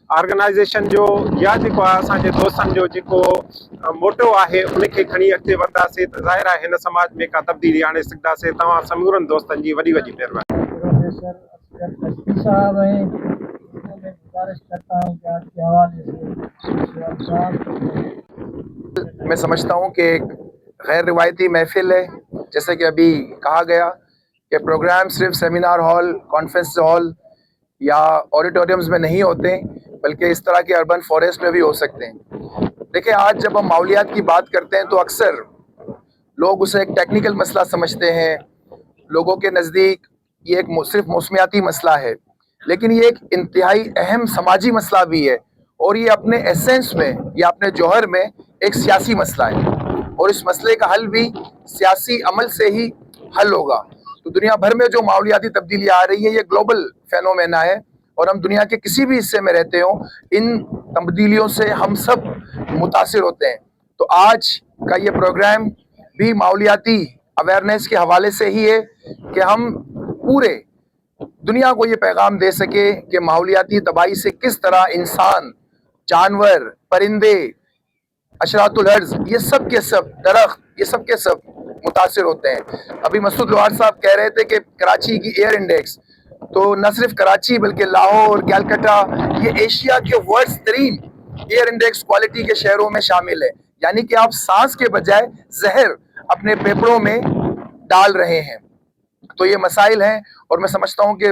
ऑर्गेनाइज़ेशन जो या जेको आहे असांजे दोस्तनि जो जेको मोटो आहे उनखे खणी अॻिते वधंदासीं त ज़ाहिर आहे हिन समाज में का तब्दीली आणे सघंदासीं। तव्हां समूरनि दोस्तनि जी वॾी वॾी महिरबानी। प्रोफेसर साहब हैं, मैं गुजारिश करता हूँ कि आपके हवाले से मैं समझता हूँ कि एक गैर रिवायती महफिल है। जैसे कि अभी कहा गया कि प्रोग्राम सिर्फ सेमिनार हॉल, कॉन्फ्रेंस हॉल या ऑडिटोरियम्स में नहीं होते, बल्कि इस तरह के अर्बन फॉरेस्ट में भी हो सकते हैं। देखिए, आज जब हम माहौलियात की बात करते हैं तो अक्सर लोग उसे एक टेक्निकल मसला समझते हैं। लोगों के नज़दीक ये एक सिर्फ मौसमियाती मसला है, लेकिन ये एक इंतहाई अहम समाजी मसला भी है और ये अपने एसेंस में या अपने जौहर में एक सियासी मसला है और इस मसले का हल भी सियासी अमल से ही हल होगा। तो दुनिया भर में जो माहौलियाती तब्दीली आ रही है ये ग्लोबल फेनोमेना है और हम दुनिया के किसी भी हिस्से में रहते हो इन तब्दीलियों से हम सब मुतासिर होते हैं। तो आज का ये प्रोग्राम भी माहौलियाती अवेयरनेस के हवाले से ही है कि हम पूरे दुनिया को ये पैगाम दे सके कि माहौलियाती तबाही से किस तरह इंसान, जानवर, परिंदे, अशरातुल अर्ज़, ये सब के सब दरख्त, ये सब के सब मुतासिर होते हैं। अभी मसूद लोहार साहब कह रहे थे कि कराची की एयर इंडेक्स, तो न सिर्फ कराची बल्कि लाहौर, कैलकाटा, ये एशिया के वर्स्ट तरीन एयर इंडेक्स क्वालिटी के शहरों में शामिल है। यानी कि आप सांस के बजाय जहर अपने फेफड़ों में डाल रहे हैं। तो ये मसाइल हैं और मैं समझता हूँ कि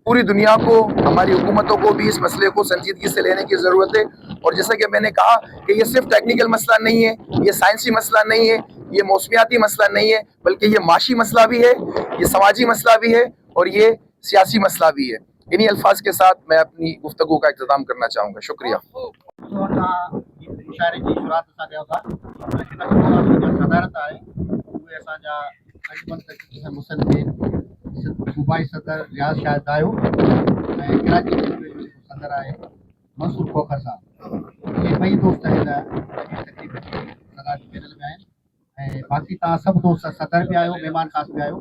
पूरी दुनिया को, हमारी हुकूमतों को भी इस मसले को संजीदगी से लेने की ज़रूरत है। और जैसे कि मैंने कहा कि ये सिर्फ टेक्निकल मसला नहीं है, ये साइंसी मसला नहीं है, ये मौसमियाती मसला नहीं है, बल्कि ये माशी मसला भी है, ये समाजी मसला भी है और ये सियासी मसला भी है। इन्हीं अल्फाज के साथ मैं अपनी गुफ्तगू का इख्तिताम करना चाहूँगा। शुक्रिया। सूबाई सदर रियाज़ शाहिद आयो ऐं कराची सदर आहे मंसूर खोखर साहब। ये ॿई दोस्त तकरीबन सदा पैनल में आहिनि ऐं बाक़ी तव्हां सभु दोस्त सदर बि आहियो, महिमान ख़ास बि आहियो,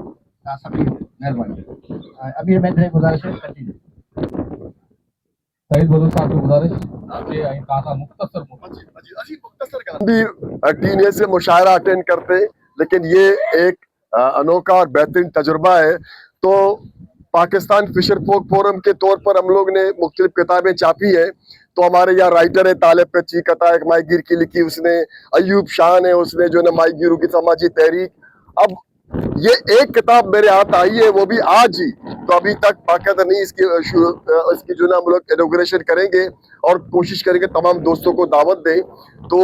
तव्हां सभी महिरबानी। अभी मैं गुज़ारिश है कंटिन्यू। सईद बदल साहब की गुजारिश आपसे आई कहा मुख्तसर टीन ए से मुशायरा अटेंड करते, लेकिन ये एक अनोखा और बेहतरीन तजुर्बा है। तो पाकिस्तान फिशर फोक फोरम के तौर पर हम लोग ने मुख्तलिफ किताबें छापी है, तो तो हमारे यहाँ राइटर है तालिब पे चीकता, एक माहीगीर की लिखी उसने, अयूब शान है उसने जो है माहीगीरों की समाजी तहरीक। अब ये एक किताब मेरे हाथ आई है वो भी आज ही, तो अभी तक बाकायदा नहीं इसकी जो ना हम लोग इनॉग्रेशन करेंगे और कोशिश करेंगे तमाम दोस्तों को दावत दें। तो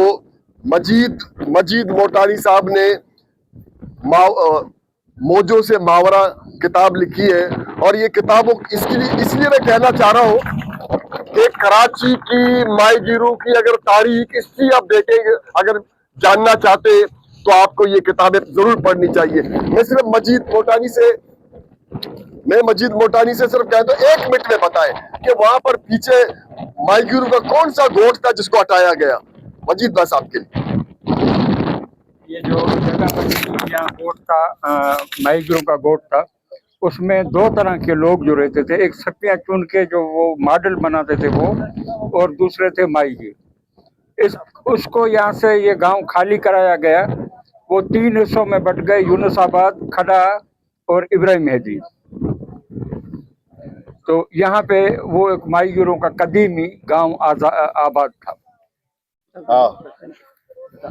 मजीद मोटानी साहब ने मोजो से मावरा किताब लिखी है, और ये किताबों इसलिए मैं कहना चाह रहा हूँ कि कराची की माहीगीरों की अगर तारीख हिस्ट्री आप देखेंगे, अगर जानना चाहते तो आपको ये किताबें जरूर पढ़नी चाहिए। मैं मजीद मोटानी से सिर्फ कहता हूं 1 मिनट में बताएं कि वहां पर पीछे माहीगीरों का कौन सा गोट था जिसको हटाया गया। मजीद बस आपके लिए ये जो जगह बनी यहाँ गोट था, माहीगीरों का गोट था, उसमें 2 तरह के लोग जो रहते थे, एक सपिया चुन के जो वो मॉडल बनाते थे वो, और दूसरे थे माहीगीर। उसको यहाँ से ये गांव खाली कराया गया, वो 3 हिस्सों में बट गए, यूनुसाबाद, खड़ा और इब्राहिम हैजी। तो यहाँ पे वो एक माहीगीरों का कदीमी गांव आबाद था।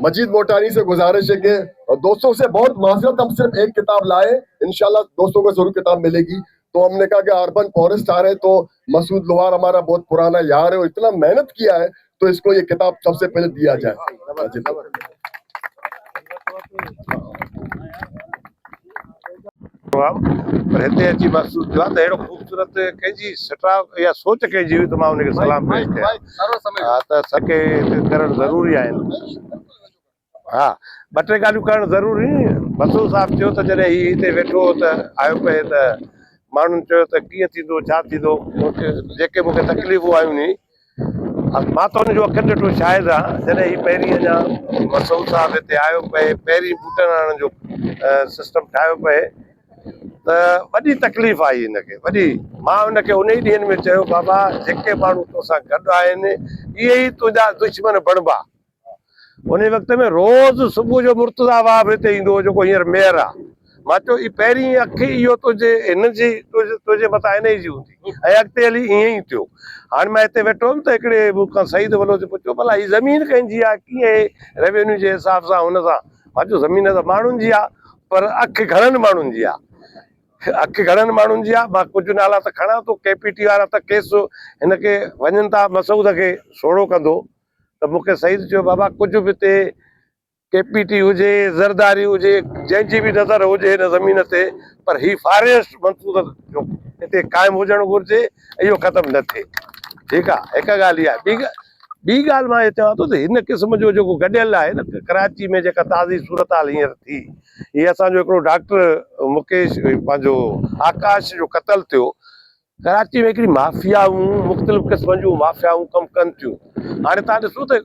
मजीद मोटानी से गुजारिश है कि दोस्तों से बहुत माजरत, हम सिर्फ एक किताब लाए, इंशाल्लाह दोस्तों को जरूर किताब मिलेगी। तो हमने कहा कि अर्बन फॉरेस्ट आ रहे हैं, तो मसूद लोहार हमारा बहुत पुराना यार है और इतना मेहनत किया है, तो इसको ये किताब सबसे पहले दिया जाए। पर हिते अची महसूस थियो आहे त अहिड़ो ख़ूबसूरत कंहिंजी सटा या सोच कंहिंजी हुई त मां उनखे सलाम पेश कयां। हा, त सके करणु ज़रूरी आहिनि। हा, 2-3 ॻाल्हियूं करणु ज़रूरी। मसूद साहिबु चयो त जॾहिं हीउ हिते वेठो त आयो पए त माण्हुनि चयो त कीअं थींदो, छा थींदो, जेके मूंखे तकलीफ़ूं आयूं नी, मां त हुनजो अखियुनि ॾिठो शायदि आहे। जॾहिं हीउ पहिरीं अञा मसूद साहिबु हिते आयो पए, पहिरीं बूटनि हणण जो सिस्टम ठाहियो पए, त वॾी तकलीफ़ आई हिनखे, वॾी। मां हुनखे उन ई ॾींहंनि में चयो, बाबा जेके माण्हू तोसां गॾु आहिनि इहे ई तुंहिंजा दुश्मन बणिबा। उन वक़्त में रोज़ सुबुह जो मुर्तज़ा वाहब हिते ईंदो हो, जेको हींअर मेयर आहे। मां चयो ई पहिरीं अखि इहो तुंहिंजे मथां हिन ई जी हूंदी, ऐं अॻिते हली ईअं ई थियो। हाणे मां हिते वेठो हुअमि त हिकिड़े मूंखां सईद बलोच पुछियो, भला हीअ ज़मीन कंहिंजी आहे, कीअं रेवेन्यू जे हिसाब सां हुन सां? मां चयो ज़मीन त माण्हुनि जी आहे, पर अखि घणनि माण्हुनि जी आहे, अखि घणनि माण्हुनि जी आहे। मां कुझु नाला त खणां थो, KPT वारा त केस हिनखे वञनि था मसूद खे सोढ़ो कंदो, त मूंखे सईद चयो, बाबा कुझु बि हिते KPT हुजे, ज़रदारी हुजे, जंहिंजी बि नज़र हुजे हिन ज़मीन ते, पर ही फॉरेस्ट मसूद जो हिते क़ाइमु हुजणु घुरिजे, इहो ख़तमु न थिए। ठीकु आहे, हिकु ॻाल्हि इहा आहे। ॿी ॻाल्हि मां चवां थो त हिन क़िस्म जो जेको गॾियल आहे न कराची में, जेका ताज़ी सूरत हाल हींअर थी, हीअ असांजो हिकिड़ो डॉक्टर मुकेश पंहिंजो आकाश जो क़तल थियो। कराची में हिकिड़ी माफ़ियाऊं, मुख़्तलिफ़ क़िस्मनि जूं माफ़ियाऊं कमु कनि थियूं। हाणे तव्हां ॾिसो त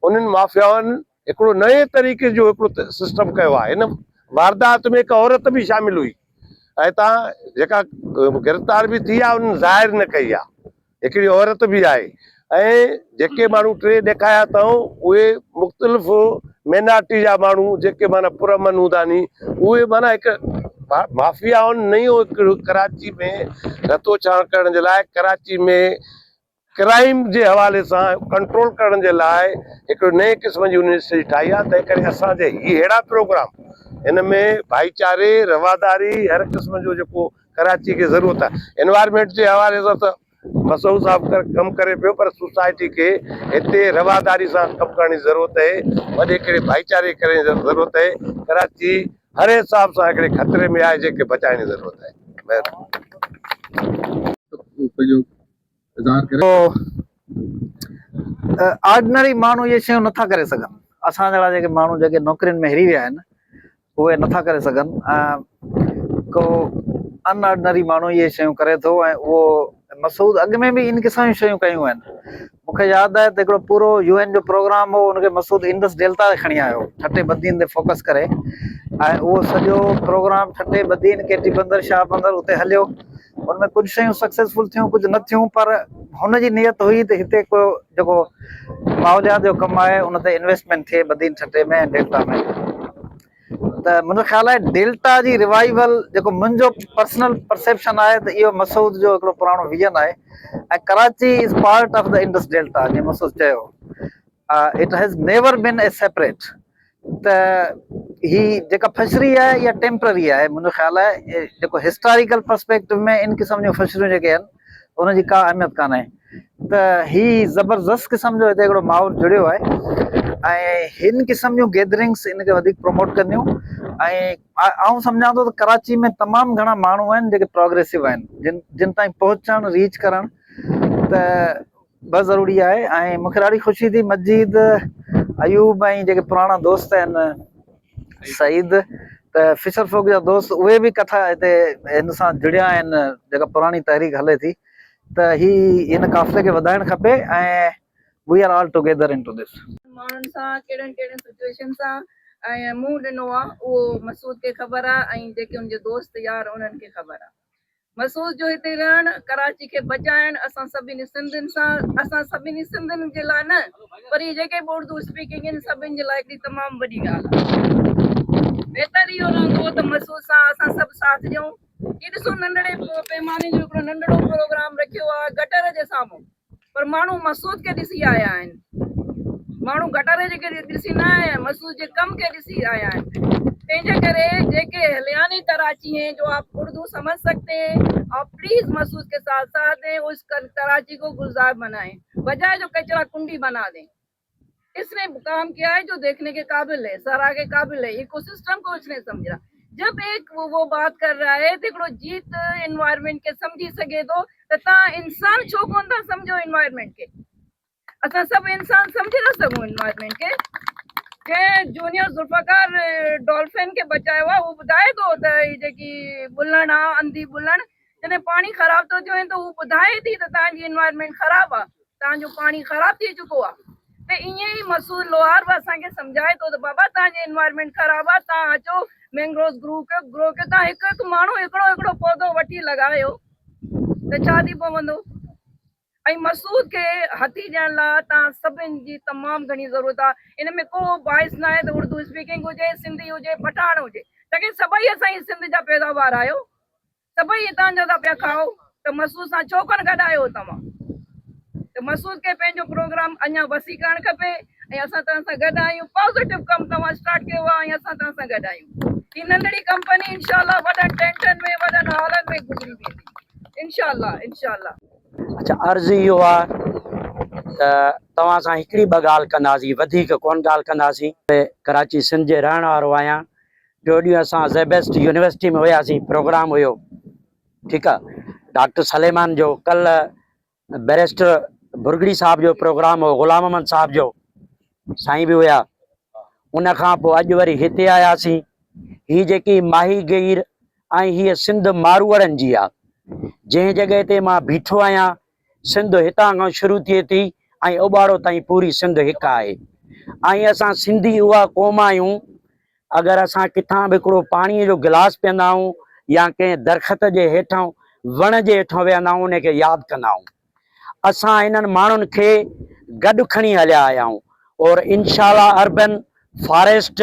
उन्हनि माफ़ियाउनि हिकिड़ो नए तरीक़े जो हिकिड़ो सिस्टम कयो आहे। हिन वारदात में हिकु औरत बि शामिल हुई, ऐं तव्हां जेका गिरफ़्तार बि थी आहे उन्हनि ज़ाहिर न कई आहे, हिकिड़ी औरत बि आहे। ऐं जेके माण्हू 3 ॾेखारिया अथऊं उहे मुख़्तलिफ़ माइनॉरिटी जा माण्हू, जेके माना पुरमन हूंदा नी, उहे माना हिकु माफ़ियाउनि नयो हिकिड़ो कराची में रतो छाण करण जे लाइ, कराची में क्राइम जे हवाले सां कंट्रोल करण जे लाइ हिकिड़ो नए क़िस्म जी यूनिवर्सिटी ठाही आहे। तंहिं करे असांजे अहिड़ा प्रोग्राम, हिन में भाईचारे, रवादारी, हर क़िस्म जो जेको कराची खे ज़रूरत आहे। एनवायरमेंट जे हवाले सां त मसूद साहिबु कमु करे पियो, पर सोसाइटी खे हिते रवादारी सां कमु करण जी ज़रूरत आहे, वॾे हिकिड़े भाईचारे करण जी ज़रूरत आहे। कराची हर हिसाब सां हिकिड़े ख़तरे में आहे, जेके बचाइण जी ज़रूरत आहे। ऑर्डिनरी माण्हू इहे शयूं नथा करे सघनि। असां जहिड़ा जेके माण्हू जेके नौकरियुनि में हिरी विया आहिनि उहे नथा करे सघनि। को अनऑर्डिनरी माण्हू इहे शयूं करे थो, ऐं उहो मसूद अॻु में बि इन क़िस्म जूं शयूं कयूं आहिनि। मूंखे यादि आहे त हिकिड़ो पूरो UN जो प्रोग्राम हो, उनखे मसूद इंडस डेल्टा ते खणी आयो, ठटे बदीन ते फोकस करे, ऐं उहो सॼो प्रोग्राम ठटे बदीन, केटी बंदर, शाह बंदर उते हलियो। उनमें कुझु शयूं सक्सेसफुल थियूं, कुझु न थियूं, पर हुनजी नियत हुई त हिते को जेको माहौलियात जो कमु आहे उन ते इन्वेस्टमेंट थिए बदीन ठटे में ऐं डेल्टा में। त मुंहिंजो ख़्याल आहे डेल्टा जी रिवाइवल जेको मुंहिंजो पर्सनल परसेप्शन आहे त इहो मसूद जो हिकिड़ो पुराणो विजन आहे ऐं Karachi is part of the Indus delta जीअं मसूद चयो it has never been A separate त ही जेका फिशरी आहे इहा टेम्पररी आहे मुंहिंजो ख़्याल आहे जेको हिस्टोरिकल पर्सपेक्टिव में इन क़िस्म जूं फिशरियूं जेके आहिनि उनजी का अहमियत कान्हे त ही ज़बरदस्त क़िस्म जो हिते हिकिड़ो माहौल जुड़ियो आहे ऐं हिन क़िस्म जूं गैदरिंग्स इनखे वधीक प्रमोट कंदियूं ऐं आउं सम्झां थो त कराची में तमामु घणा माण्हू आहिनि जेके प्रोग्रेसिव आहिनि जिन ताईं पहुचणु रीच करणु त बस ज़रूरी आहे ऐं मूंखे ॾाढी ख़ुशी थी मजीद अयूब ऐं जेके पुराणा दोस्त आहिनि सईद त फिशर फोक जा दोस्त उहे बि कथा हिते हिन सां जुड़िया आहिनि जेका पुराणी तहरीक हले थी त ही इन काफ़िले खे वधाइणु खपे ऐं we are all together into this माण्हुनि सां कहिड़ियुनि सिचुएशन सां ऐं मुंहुं ॾिनो आहे उहो मसूद खे ख़बर आहे ऐं जेके उनजे दोस्त यार उन्हनि खे ख़बर आहे मसूद जो हिते रहणु कराची खे बचाइणु असां सभिनी सिंधियुनि जे लाइ न पर इहे जेके बि उर्दू स्पीकिंग आहिनि सभिनि जे लाइ हिकिड़ी तमामु वॾी ॻाल्हि आहे बहितर इहो रहंदो त मसूद सां असां सभु साथ ॾियूं ही ॾिसो नंढड़े पैमाने जो हिकिड़ो नंढड़ो प्रोग्राम रखियो आहे गटर जे साम्हूं पर माण्हू मसूद खे ॾिसी आया आहिनि माण्हू गटर जे ॾिसी न आया आहिनि मसूद जे कम खे ॾिसी आया आहिनि तंहिंजे करे जेके हलियानी कराची हैं जो आप उर्दू समझ सकते हैं आप प्लीज मसूद के साथ साथ दें उस कराची को गुलजार बनाएं बजाय जो कचरा कुंडी बना दें इसने काम किया है जो देखने के काबिल है सराह के काबिल है इकोसिस्टम को उसने समझा जब एक वो बात कर रहा है तो जीत एनवायरमेंट के समझी सके तो इंसान छो कोन था समझो एनवायरमेंट के असां सब इंसान समझी न सकूं एनवायरमेंट के जूनियर जुल्फकार डॉल्फिन के बचायो आहे उहो ॿुधाए थो त जेकी बुलण आहे अंधी बुलण जॾहिं पाणी ख़राब थो थिए त उहो ॿुधाए थी त तव्हांजी एनवायरमेंट ख़राबु आहे तव्हांजो पाणी ख़राब थी चुको आहे त ईअं ई मसूद लोहार बि असांखे सम्झाए थो त बाबा तव्हांजी एनवायरमेंट ख़राबु आहे तव्हां अचो मैंग्रोव ग्रो कयो तव्हां हिकु माण्हू हिकिड़ो पौधो वठी लॻायो त छा थी पवंदो ऐं मसूद खे हथी ॾियण लाइ तव्हां सभिनि जी तमामु घणी ज़रूरत आहे इन में को बाइस न आहे त उर्दू स्पीकिंग हुजे सिंधी हुजे पठाण हुजे तव्हांखे सभई असांजी सिंध जा पैदावार आहियो सभई हितां जा था पिया खाओ त मसूद सां छो कोन गॾायो तव्हां त मसूद खे पंहिंजो प्रोग्राम अञा वसी करणु खपे ऐं असां तव्हां सां गॾु आहियूं पॉज़िटिव कमु तव्हां स्टार्ट कयो आहे ऐं असां तव्हां सां गॾु आहियूं ही नंढड़ी कंपनी इनशाला वॾनि टेंटनि में वॾनि हॉलनि में गुज़री वेंदी इनशाला अच्छा अर्ज़ इहो आहे त तव्हां सां हिकिड़ी ॿ ॻाल्हि कंदासीं वधीक कोन ॻाल्हि कंदासीं कराची सिंध जे रहण वारो आहियां टियों ॾींहुं असां ज़ेबेस्ट यूनिवर्सिटी में हुयासीं प्रोग्राम हुयो ठीकु आहे डॉक्टर सलेमान जो कल्ह बैरिस्टर बुरगड़ी साहब जो प्रोग्राम हो ग़ुलाम अहमद साहब जो साईं बि हुया उन खां पोइ अॼु वरी हिते आयासीं ही जेकी माहीगीर ऐं हीअ सिंध मारूअड़नि जी आहे जंहिं जॻह ते मां बीठो आहियां सिंध हितां खां शुरू थिए थी ऐं ओॿारो ताईं पूरी सिंध हिकु आहे ऐं असां सिंधी उहा क़ौम आहियूं अगरि असां किथां बि हिकिड़ो पाणीअ जो गिलास पीअंदा आहियूं या कंहिं दरख़्त जे हेठां वण जे हेठां वेहंदा आहियूं उनखे यादि कंदा आहियूं असां इन्हनि माण्हुनि खे गॾु खणी हलिया आया आहियूं और इंशाअल्लाह अर्बन फॉरेस्ट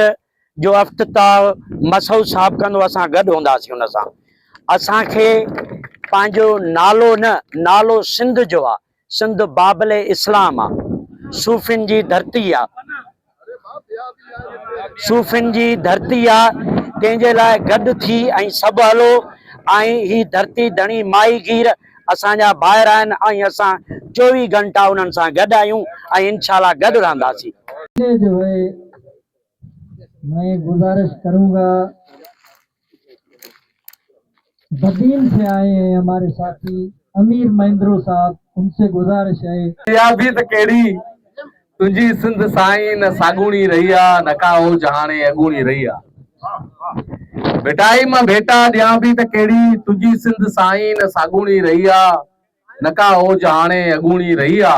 जो अफ़्तिताह मसूद साहब कंदो असां गॾु हूंदासीं हुन सां असांखे पंहिंजो नालो न नालो सिंध जो आहे सिंध बाबल इस्लाम आहे सूफ़िन जी धरती आहे सूफ़िन जी धरती आहे तंहिंजे लाइ गॾु थी ऐं सभु हलो ऐं ही धरती धणी माहीगीर असांजा ॿाहिरि आहिनि ऐं असां 24 घंटा उन्हनि सां गॾु आहियूं ऐं इंशाअल्लाह गॾु रहंदासीं जो है मैं गुजारिश करूंगा बदीन से आए हैं हमारे साथी अमीर महेंद्रो साहब उनसे गुजारिश है भी तो केड़ी तुझी सिंध साईं न सागुणी रहिया न का हो जहाने अगुणी रहिया बेटाई मां बेटा दिया भी तो केड़ी तुझी सिंध साईं न सागुणी रहिया न का हो जहाने अगुणी रहिया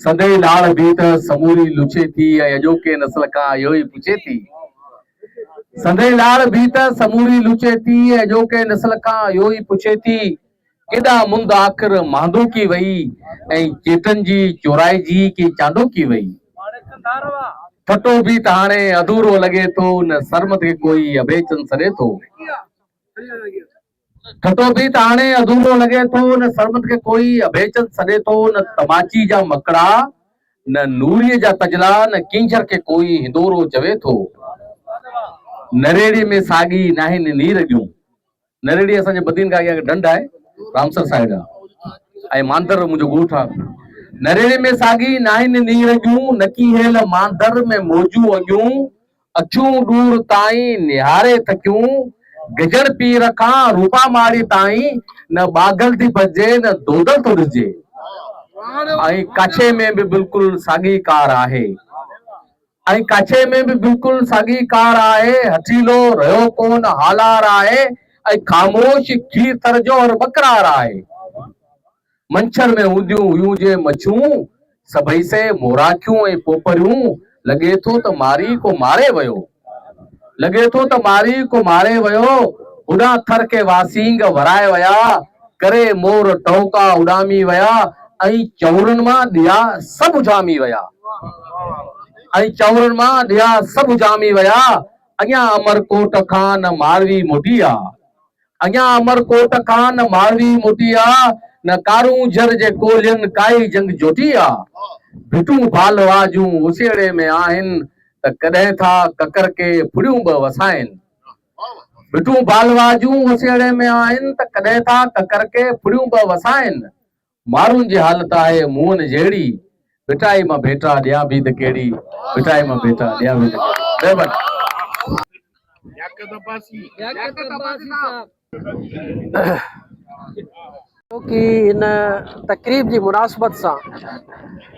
सदैव लाल भी तो समूरी लुचे थी अजोके नस्ल का यो ही पूछे थी सदैव लाल भी तो समूरी लुचे थी अजोके नस्ल का यो ही पूछे थी केॾा मुंद आख़िर मांदो की वई ऐं चेतन जी चोराई जी की चांडो की वई ठटो भी ताणे अधूरो लगे तो न सरमत के कोई अभेचन सरे तो। ठटो भी ताणे अधूरो लगे तो न सरमत के कोई अभेचन सरे तो। न तमाची जा मकड़ा न नूरीअ जा तजला न किंचर के कोई हिंदोरो चवे थो। नरेड़ी में सागी नाहिन नीरगियूं। नरेड़ी असांजे बदीन खां अॻियां ढंढ आहे रामसर साइड आहे ऐं मांदर मुंहिंजो ॻोठ आहे। नरेड़े में सागी नाहिन नीरगियूं नकी हेल मांदर में मौजू अॻियूं। अछूं दूर ताईं निहारे थकियूं गजर पी रखां रूपा माड़ी ताईं न बागल थी भजे न दोदल थो ॾिजे। ऐं काछे में भी बिल्कुल सागी कार आहे। ऐं काछे में भी बिल्कुल सागी कार आहे। हथीलो रहियो कोन हालार आहे ऐं ख़ामोश खीर तर जो और बकरार आहे। मंछर में हूंदियूं हुयूं जे मछूं सभई से मोराखियूं ऐं पोपरियूं। लगे थो त मारी को मारे वयो। लगे थो त मारी को मारे वयो। उड़ा थर के वासींग वराए वया करे मोर टौका उड़ामी वया ऐं चौरन मां दिया सब उजामी वया। ऐं चौरन मां दिया सब उजामी वया। अञा अमरकोट खां न मारवी मोटिया। अञा अमरकोट खां न मारवी मोटिया न कारूं जर जे कोलियन काई जंग जोटिया। भिटूं भालवाजूं उसेड़े में आहिनि त कॾहिं था ककर के फुड़ियूं ब वसाइनि। भिटूं भालवाजूं उसेड़े में आहिनि त कॾहिं था ककर के फुड़ियूं ब वसाइनि। माण्हुनि जी हालत आहे मुंहनि जहिड़ी पिटाई मां भेटा ॾियां बि त कहिड़ी। पिटाई मां भेटा ॾियां बि त कि इन तकरीब जी मुनासिबत सां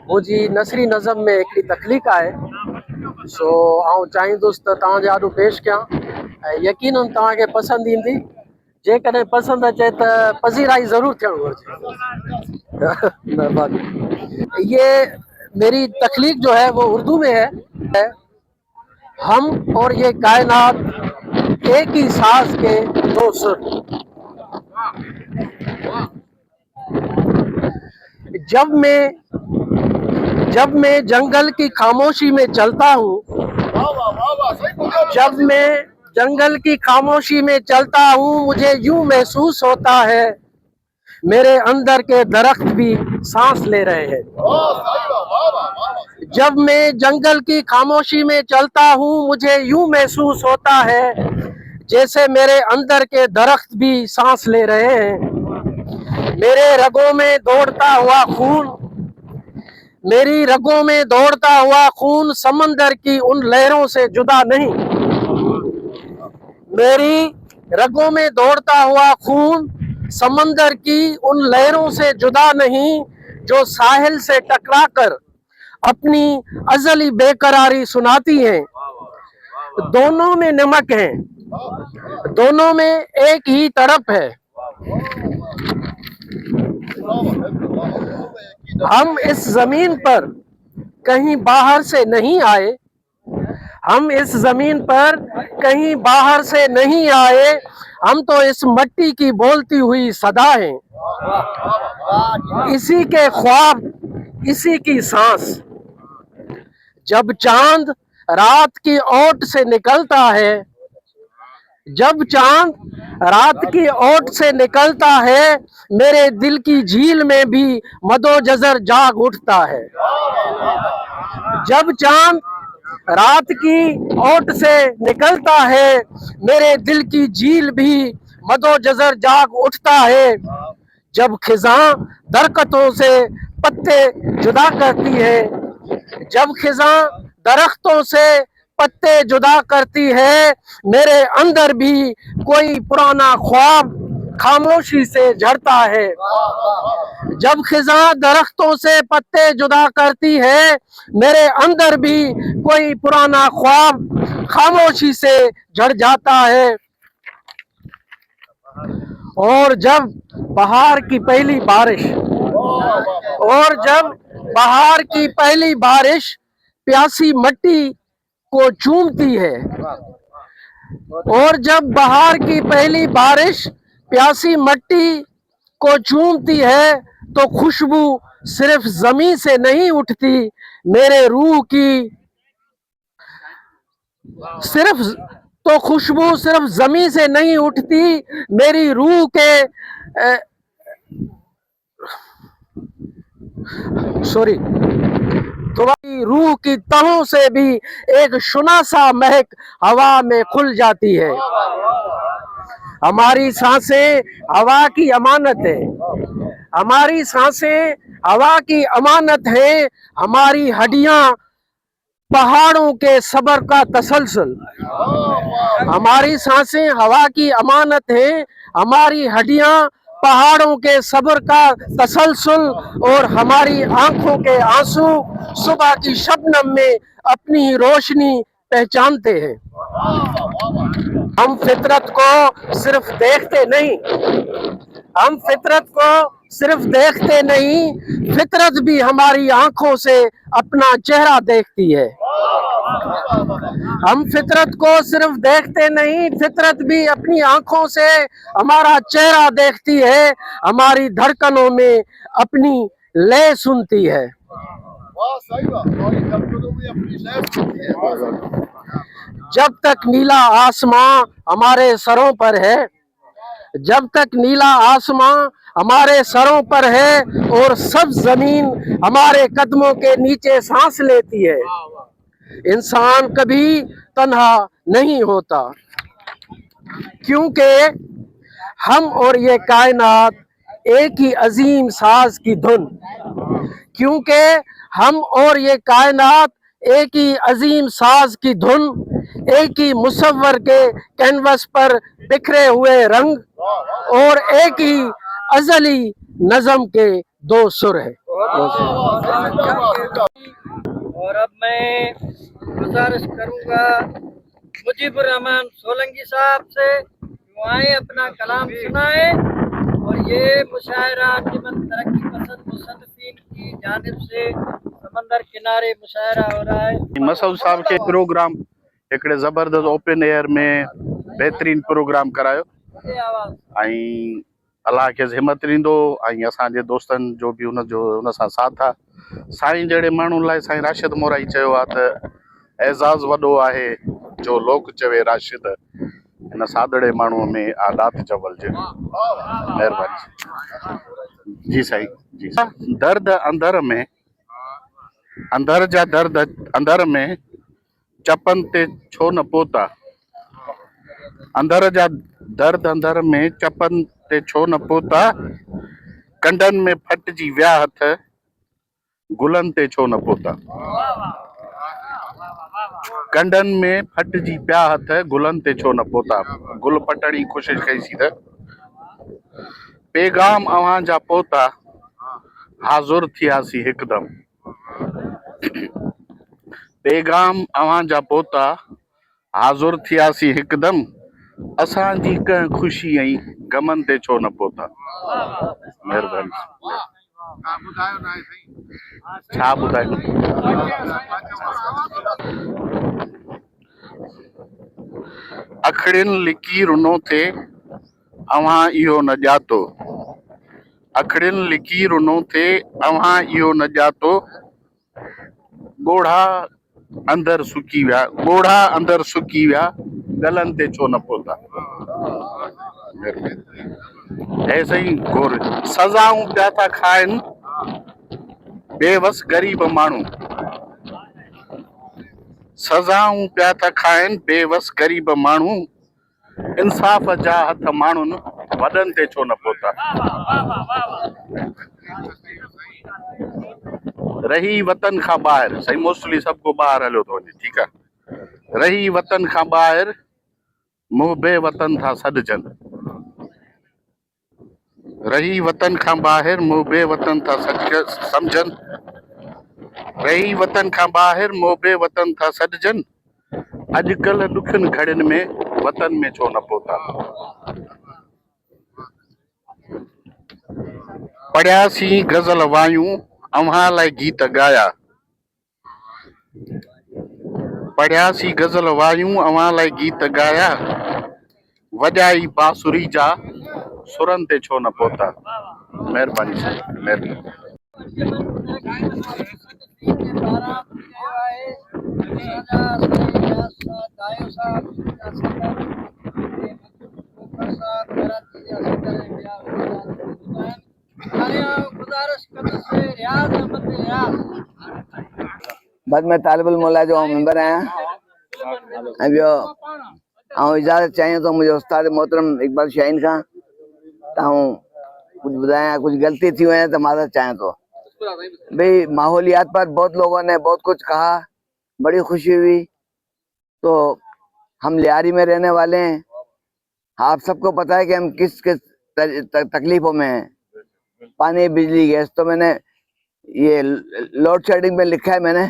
मुंहिंजी नसरी नज़म में हिकिड़ी तख़लीक़ आहे। सो आउं चाहींदुसि त तव्हांजे आॾो पेश कयां ऐं यकीनन तव्हांखे पसंदि ईंदी। जेकॾहिं पसंदि अचे त पज़ीराई ज़रूरु थियणु घुरिजे। महिरबानी। ये मेरी तख़लीक़ जो है वो उर्दू में है। हम और ये कायनात एक ही साज के दो सुर। जब मैं जंगल की खामोशी में चलता हूँ। जब मैं जंगल की खामोशी में चलता हूँ मुझे यूं महसूस होता है मेरे अंदर के दरख्त भी सांस ले रहे हैं। जब मैं जंगल की खामोशी में चलता हूँ मुझे यूं महसूस होता है जैसे मेरे अंदर के दरख्त भी सांस ले रहे हैं। मेरे रगों में दौड़ता हुआ खून, मेरी रगों में दौड़ता हुआ खून समंदर की उन लहरों से जुदा नहीं। मेरी रगों में दौड़ता हुआ खून समंदर की उन लहरों से जुदा नहीं जो साहिल से टकराकर अपनी अजली बेकरारी सुनाती हैं। दोनों में नमक है, दोनों में एक ही तड़प है। हम इस जमीन पर कहीं बाहर से नहीं आए। हम इस जमीन पर कहीं बाहर से नहीं आए। हम तो इस मट्टी की बोलती हुई सदा हैं। इसी के ख्वाब, इसी की सांस। जब चांद रात की ओट से निकलता है, जब चांद रात की ओट से निकलता है मेरे दिल की झील में भी मदोजज़र जाग उठता है। जब चांद रात की ओट से निकलता है मेरे दिल की झील भी मदोजज़र जाग उठता है। जब खिज़ां दरख्तों से पत्ते जुदा करती है, जब खिज़ां दरख्तों से पत्ते जुदा करती है मेरे अंदर भी कोई पुराना ख्वाब खामोशी से झड़ता है। जब खिज़ां दरख्तों से पत्ते जुदा करती है मेरे अंदर भी कोई पुराना ख्वाब खामोशी से झड़ जाता है। और जब बहार की पहली बारिश, और जब बहार की पहली बारिश प्यासी मट्टी को चूमती है, और जब बहार की पहली बारिश प्यासी मट्टी को चूमती है तो खुशबू सिर्फ जमीन से नहीं उठती मेरे रूह की सिर्फ तो खुशबू सिर्फ जमीन से नहीं उठती, मेरी रूह के सॉरी तुम्हारी रूह की तहों से भी एक शुनासा महक हवा में खुल जाती है। हमारी सांसें हवा की अमानत है, हमारी सांसें हवा की अमानत है, हमारी हड्डियां पहाड़ों के सबर का तसलसल। हमारी सांसें हवा की अमानत है, हमारी हड्डियां पहाड़ों के सब्र का तसलसल, और हमारी आंखों के आंसू सुबह की शबनम में अपनी ही रोशनी पहचानते हैं। हम फितरत को सिर्फ देखते नहीं, हम फितरत को सिर्फ देखते नहीं, फितरत भी हमारी आंखों से अपना चेहरा देखती है। हम फितरत को सिर्फ देखते नहीं, फितरत भी अपनी आंखों से हमारा चेहरा देखती है, हमारी धड़कनों में अपनी लय सुनती है। जब तक नीला आसमां हमारे सरों पर है, जब तक नीला आसमां हमारे सरों पर है और सब जमीन हमारे कदमों के नीचे सांस लेती है, इंसान कभी तन्हा नहीं होता, क्योंकि हम और ये कायनात एक ही अजीम साज की धुन, क्योंकि हम और ये कायनात एक ही अजीम साज की धुन, एक ही मुसव्वर के कैनवस पर बिखरे हुए रंग और एक ही अजली नज़म के दो सुर है। और अब मैं गुजारिश करूंगा मुजीबुर रहमान सोलंकी साहब से वो आए अपना कलाम सुनाए, और ये मुशायरा अंजुमन तरक्की पसंद मुसन्निफीन की जानिब से समंदर किनारे मुशायरा हो रहा है। मसूद साहब के प्रोग्राम हिकिड़े ज़बरदस्त ओपन एयर में बेहतरीन प्रोग्राम करायो, ऐं अलाह खे हिमत ॾींदो, ऐं असांजे दोस्तनि जो बि हुन सां साथ आहे। साईं जहिड़े माण्हुनि लाइ साईं राशिद मोराई चयो आहे त एज़ाज़ वॾो आहे जो लोक चवे राशिद, हिन सादड़े माण्हूअ में आदात चवलजे। महिरबानी जी साईं जी। दर्द अंदर में, अंदर जा दर्द अंदर में, चपन ते छो न पोता, अंदर जा दर्द अंदर में, चपन ते छो न पोता, कंडन में फटजी विया हथ, गुलन ते छो न पोता, कंडन में फटजी पिया हथ, गुलन ते छो न पोता। गुल पटण जी कोशिश कईसीं त पैगाम अव्हां जा पोता, हाज़ुर थियासीं हिकदम, पैगाम अव्हां जा पोता, हाज़ुर थियासीं हिकदम, असांजी कंहिं ख़ुशी ऐं गमन ते छो न पोता। महिरबानी। छा ॿुधायूं? अखड़ियुनि लिकीरुनो थे अव्हां इहो न ॼातो, अखड़ियुनि लिकीरुनो थे अव्हां इहो न ॼातो, ॻोढ़ा अंदर सुकी विया, ॻोढ़ा अंदर सुकी विया, गलन ते छो न पोता। ऐसे ही गोर सजाऊं पिया था खाइनि बेवस गरीब माण्हू, सजाऊं पिया था खाइनि बेवस गरीब माण्हू, इंसाफ़ जा हथ माण्हुनि वॾनि ते छो न पोता। रही वतन खां ॿाहिरि, सही मोस्टली सबको ॿाहिरि हलियो थो वञे, ठीकु आहे। रही वतन खां ॿाहिरि मुंहिंबे वतन था सॾजनि, रही वतन खां ॿाहिरि मुंहिंबे वतन था सम्झनि, रही वतन खां ॿाहिरि मुंहिंबे वतन था सॾजनि, अॼुकल्ह ॾुखियुनि घड़ियुनि में वतन में छो न पोता। पढ़ियासीं गज़ल वायूं अव्हां लाइ गीत ॻाया, पढ़ियासीं गज़ल वायूं अव्हां लाइ गीत ॻाया, वॼाई बांसुरी जा सुरनि ते छो न पोता। महिरबानी साईं, महिरबानी। आराम कयो आहे असांजा साईं दायो साहब जा सदर खोखर साहब कराची जा सदर ऐं ॿिया हाणे गुज़ारिश कंदुसि रियाज़ अहमद रियाज़। बस मैं तालिबुल मौला जो मेंबर आहियां ऐं ॿियो ऐं इजाज़त चाहियां तो मुझे उस्ताद मोहतरम इकबाल शाहीन खां तव्हां कुछ ॿुधायां कुछ गलती थी हुई है तो माज़रत चाहियां तो। भाई माहौलियात पर बहुत लोगों ने बहुत कुछ कहा, बड़ी खुशी हुई। तो हम लियारी में रहने वाले हैं, आप सबको पता है कि हम किस किस तकलीफों में हैं, पानी बिजली गैस। तो मैंने ये लोड शेडिंग में लिखा है, मैंने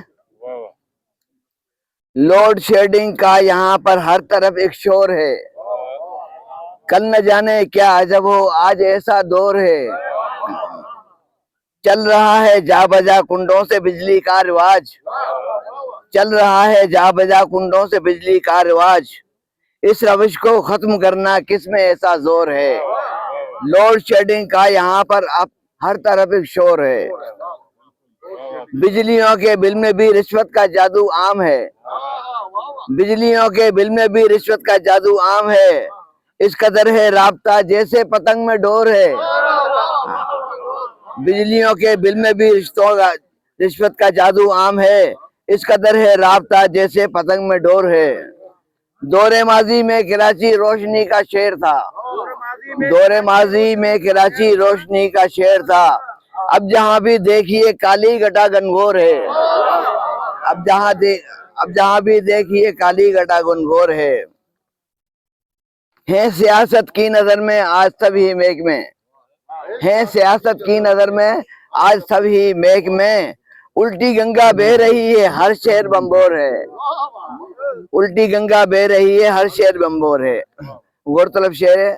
लोड शेडिंग का यहाँ पर हर तरफ एक शोर है, कल न जाने क्या अजब हो आज ऐसा दौर है, चल रहा है जा बजा कुंडों से बिजली का रिवाज, चल रहा है जा बजा कुंडों से बिजली का रिवाज, इस रविश को खत्म करना किस में ऐसा जोर है, लोड शेडिंग का यहाँ पर अब हर तरफ एक शोर है, बिजलियों के बिल में भी रिश्वत का जादू आम है, बिजलियों के बिल में भी रिश्वत का जादू आम है, इस कदर है राब्ता जैसे पतंग में डोर है, बिजलियों के बिल में भी रिश्वत का जादू आम है, इस कदर है राब्ता जैसे पतंग में डोर है। दौरे माजी में कराची रोशनी का शहर था, दौरे माजी में कराची रोशनी का शहर था, अब जहाँ भी देखिए काली घटा घनघोर है, अब जहाँ भी देखिए काली घटा घनघोर है सियासत की नजर में आज सभी मेघ में, है सियासत की नजर में आज सभी मेघ में, उल्टी गंगा बह रही है हर शहर बम्बोर है, उल्टी गंगा बह रही है हर शहर बम्बोर है। गौरतलब शेर है,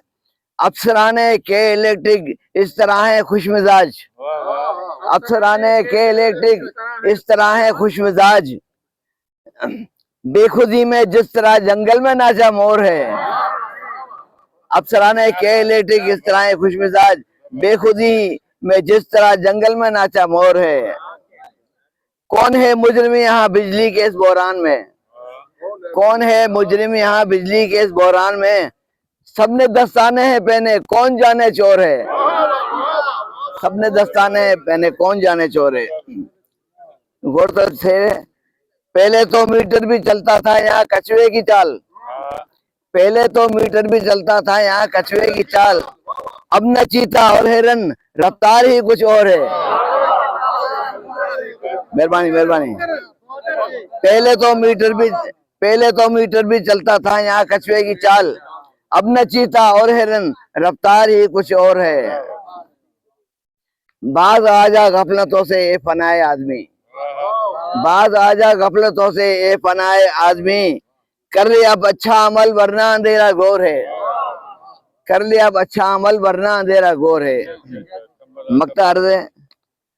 अफसराने के इलेक्ट्रिक इस तरह है खुश मिजाज, अफसराने के इलेक्ट्रिक इस तरह है खुश मिजाज, बेखुदी में जिस तरह जंगल में नाचा मोर है, अफसराने के इलेक्ट्रिक इस तरह है खुश मिजाज, बेखुदी में जिस तरह जंगल में नाचा मोर है। कौन है मुजरिम यहाँ बिजली के इस बहरान में, कौन है मुजरिम यहाँ बिजली के इस बहरान में, सबने दस्ताने हैं पहने कौन जाने चोर है, सबने दस्ताने पहने कौन जाने चोर है। गौरतलब से पहले तो मीटर भी चलता था यहाँ कछुए की चाल, पहले तो मीटर भी चलता था यहाँ कछुए की चाल, अब न चीता और हिरन रफ्तार ही कुछ और है। मेहरबानी मेहरबानी। पहले तो मीटर भी चलता था यहाँ कछुए की चाल, अब न चीता और हिरन रफ्तार ही कुछ और है। बाज आजा गफलतों से ए फनाए आदमी, बाज आजा गफलतों से ए फनाए आदमी, कर ले अब अच्छा अमल वरना अंधेरा घोर है, कर ले अब अच्छा अमल वरना अंधेरा घोर है। मक्ता अर्ज़ है,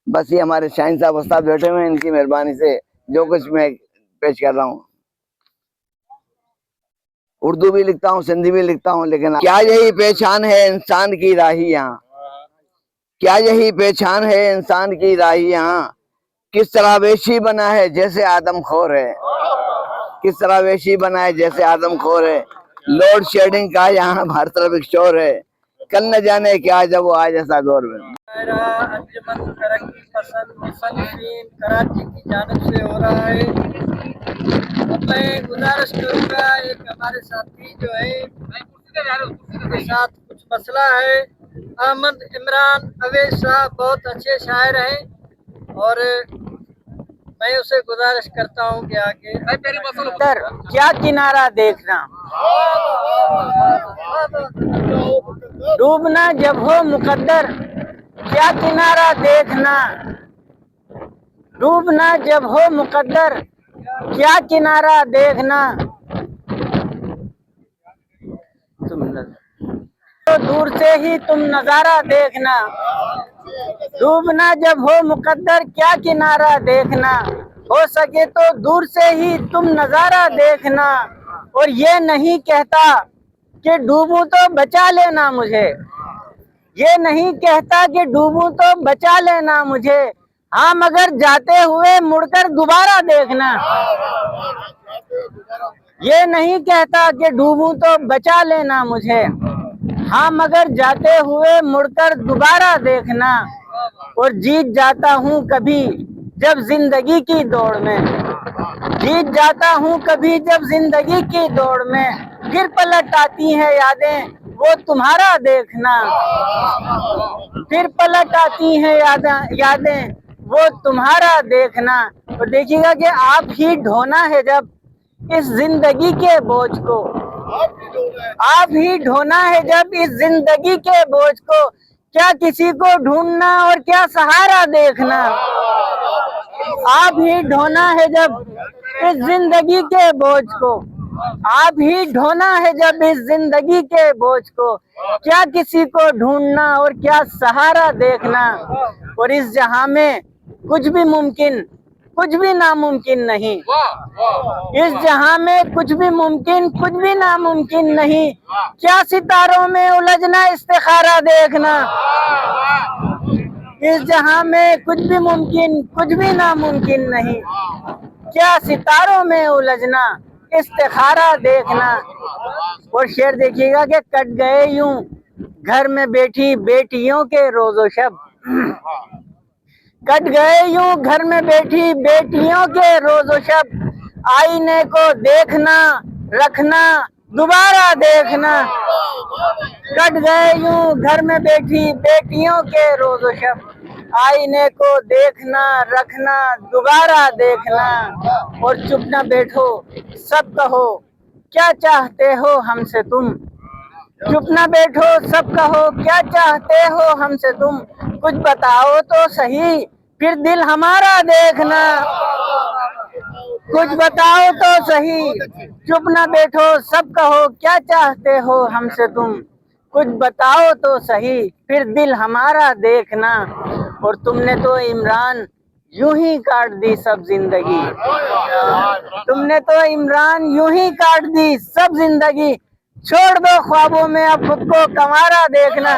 बस ये हमारे शाहीन साहब उस्ताद बैठे हुए हैं, इनकी मेहरबानी से जो कुछ मैं पेश कर रहा हूँ। उर्दू भी लिखता हूँ, सिंधी भी लिखता हूँ, लेकिन क्या यही पहचान है इंसान की राही यहाँ, क्या यही पहचान है इंसान की राही यहाँ, किस तरह वेशी बना है जैसे आदमखोर है, किस तरह वेशी बना है जैसे आदमखोर है। लोड शेडिंग का यहाँ हर तरफ एक शोर है, कल न जाने क्या जब वो आज ऐसा दौर में। अंजुमन तरक्की पसंद मुसन्निफीन कराची की जानिब से हो रहा है। मैं गुजारिश करूँगा, एक हमारे साथी जो है उनके साथ कुछ मसला है। अहमद इमरान अवैस साहब बहुत अच्छे शायर हैं और मैं उसे गुजारिश करता हूँ कि आगे क्या किनारा देखना, डूबना जब हो मुकद्दर क्या किनारा देखना, डूबना जब हो मुकद्दर क्या किनारा देखना, तो दूर से ही तुम नजारा देखना, डूबना जब हो मुकद्दर क्या किनारा देखना, हो सके तो दूर से ही तुम नजारा देखना, और ये नहीं कहता कि डूबूं तो बचा लेना मुझे, ये नहीं कहता कि डूबूं तो बचा लेना मुझे, हाँ मगर जाते हुए मुड़कर दोबारा देखना। ये नहीं कहता कि डूबूं तो बचा लेना मुझे, हाँ मगर जाते हुए मुड़कर दोबारा देखना। और जीत जाता हूँ कभी जब जिंदगी की दौड़ में, जीत जाता हूँ कभी जब जिंदगी की दौड़ में, फिर पलट आती है यादें वो तुम्हारा देखना। फिर पलट आती है यादें वो तुम्हारा देखना। और देखिएगा कि आप ही ढोना है जब इस जिंदगी के बोझ को, आप ही ढोना है जब इस जिंदगी के बोझ को, क्या किसी को ढूंढना और क्या सहारा देखना। आप ही ढोना है जब इस जिंदगी के बोझ को, आप ही ढोना है जब इस जिंदगी के बोझ को, क्या किसी को ढूंढना और क्या सहारा देखना। और इस जहां में कुछ भी मुमकिन, कुछ भी नामुमकिन नहीं। इस जहां में कुछ भी मुमकिन, कुछ भी नामुमकिन नहीं। क्या सितारों में उलझना इस्तिखारा देखना। इस जहां में कुछ भी मुमकिन, कुछ भी नामुमकिन नहीं। क्या सितारों में उलझना इस्तिखारा देखना। और शेर देखिएगा कि कट गए यूं घर में बैठी बेटियों के रोजो शब, कट गए यूं घर में बैठी बेटियों के रोजो शब, आईने को देखना रखना दोबारा देखना। कट गए यूं घर में बैठी बेटियों के रोजो शब, आईने को देखना रखना दोबारा देखना। और चुप ना बैठो सब कहो क्या चाहते हो हमसे तुम, चुप ना बैठो सब कहो क्या चाहते हो हमसे तुम, कुछ बताओ तो सही फिर दिल हमारा देखना। कुछ बताओ तो सही, चुप ना बैठो सब कहो क्या चाहते हो हमसे तुम, कुछ बताओ तो सही फिर दिल हमारा देखना। और तुमने तो इमरान यूं ही काट दी सब जिंदगी, तुमने तो इमरान यूं ही काट दी सब जिंदगी, छोड़ दो ख्वाबों में अब खुद को कंवारा देखना।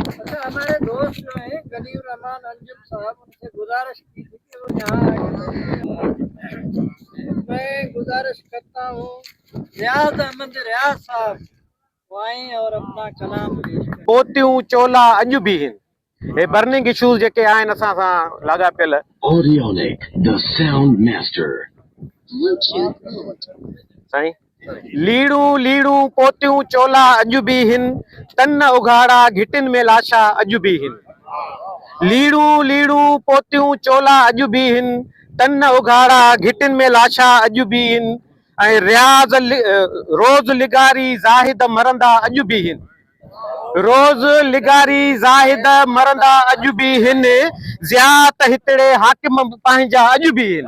अच्छा, हमारे दोस्त जो है गलीब रहमान अंजुम साहब, उनसे गुजारिश की थी कि वो यहाँ आए। मैं गुजारिश करता हूँ रियाज अहमद रियाज साहब वो आए और अपना कलाम पेश करें। पोतियूं चोला अॼु बि आहिनि, हे बर्निंग इशूज़ जेके आहिनि असां सां लाॻापियल। Audionic, the sound master. Sai लीड़ू लीड़ू पोतियूं चोला अॼु बि हिन, तन उघाड़ा घिटिन में लाशा अॼु बि हिन। लीड़ू लीड़ू पोतियूं चोला अॼु बि हिन, तन उघाड़ा घिटिन में लाशा अॼु बि हिन। ऐं रियाज़ रोज़ लिगारी ज़ाहिद मरंदा अॼु बि हिन, रोज़ लिगारी ज़ाहिद मरंदा अॼु बि हिन। ज़ियात हितड़े हाकिम पंहिंजा अॼु बि हिन,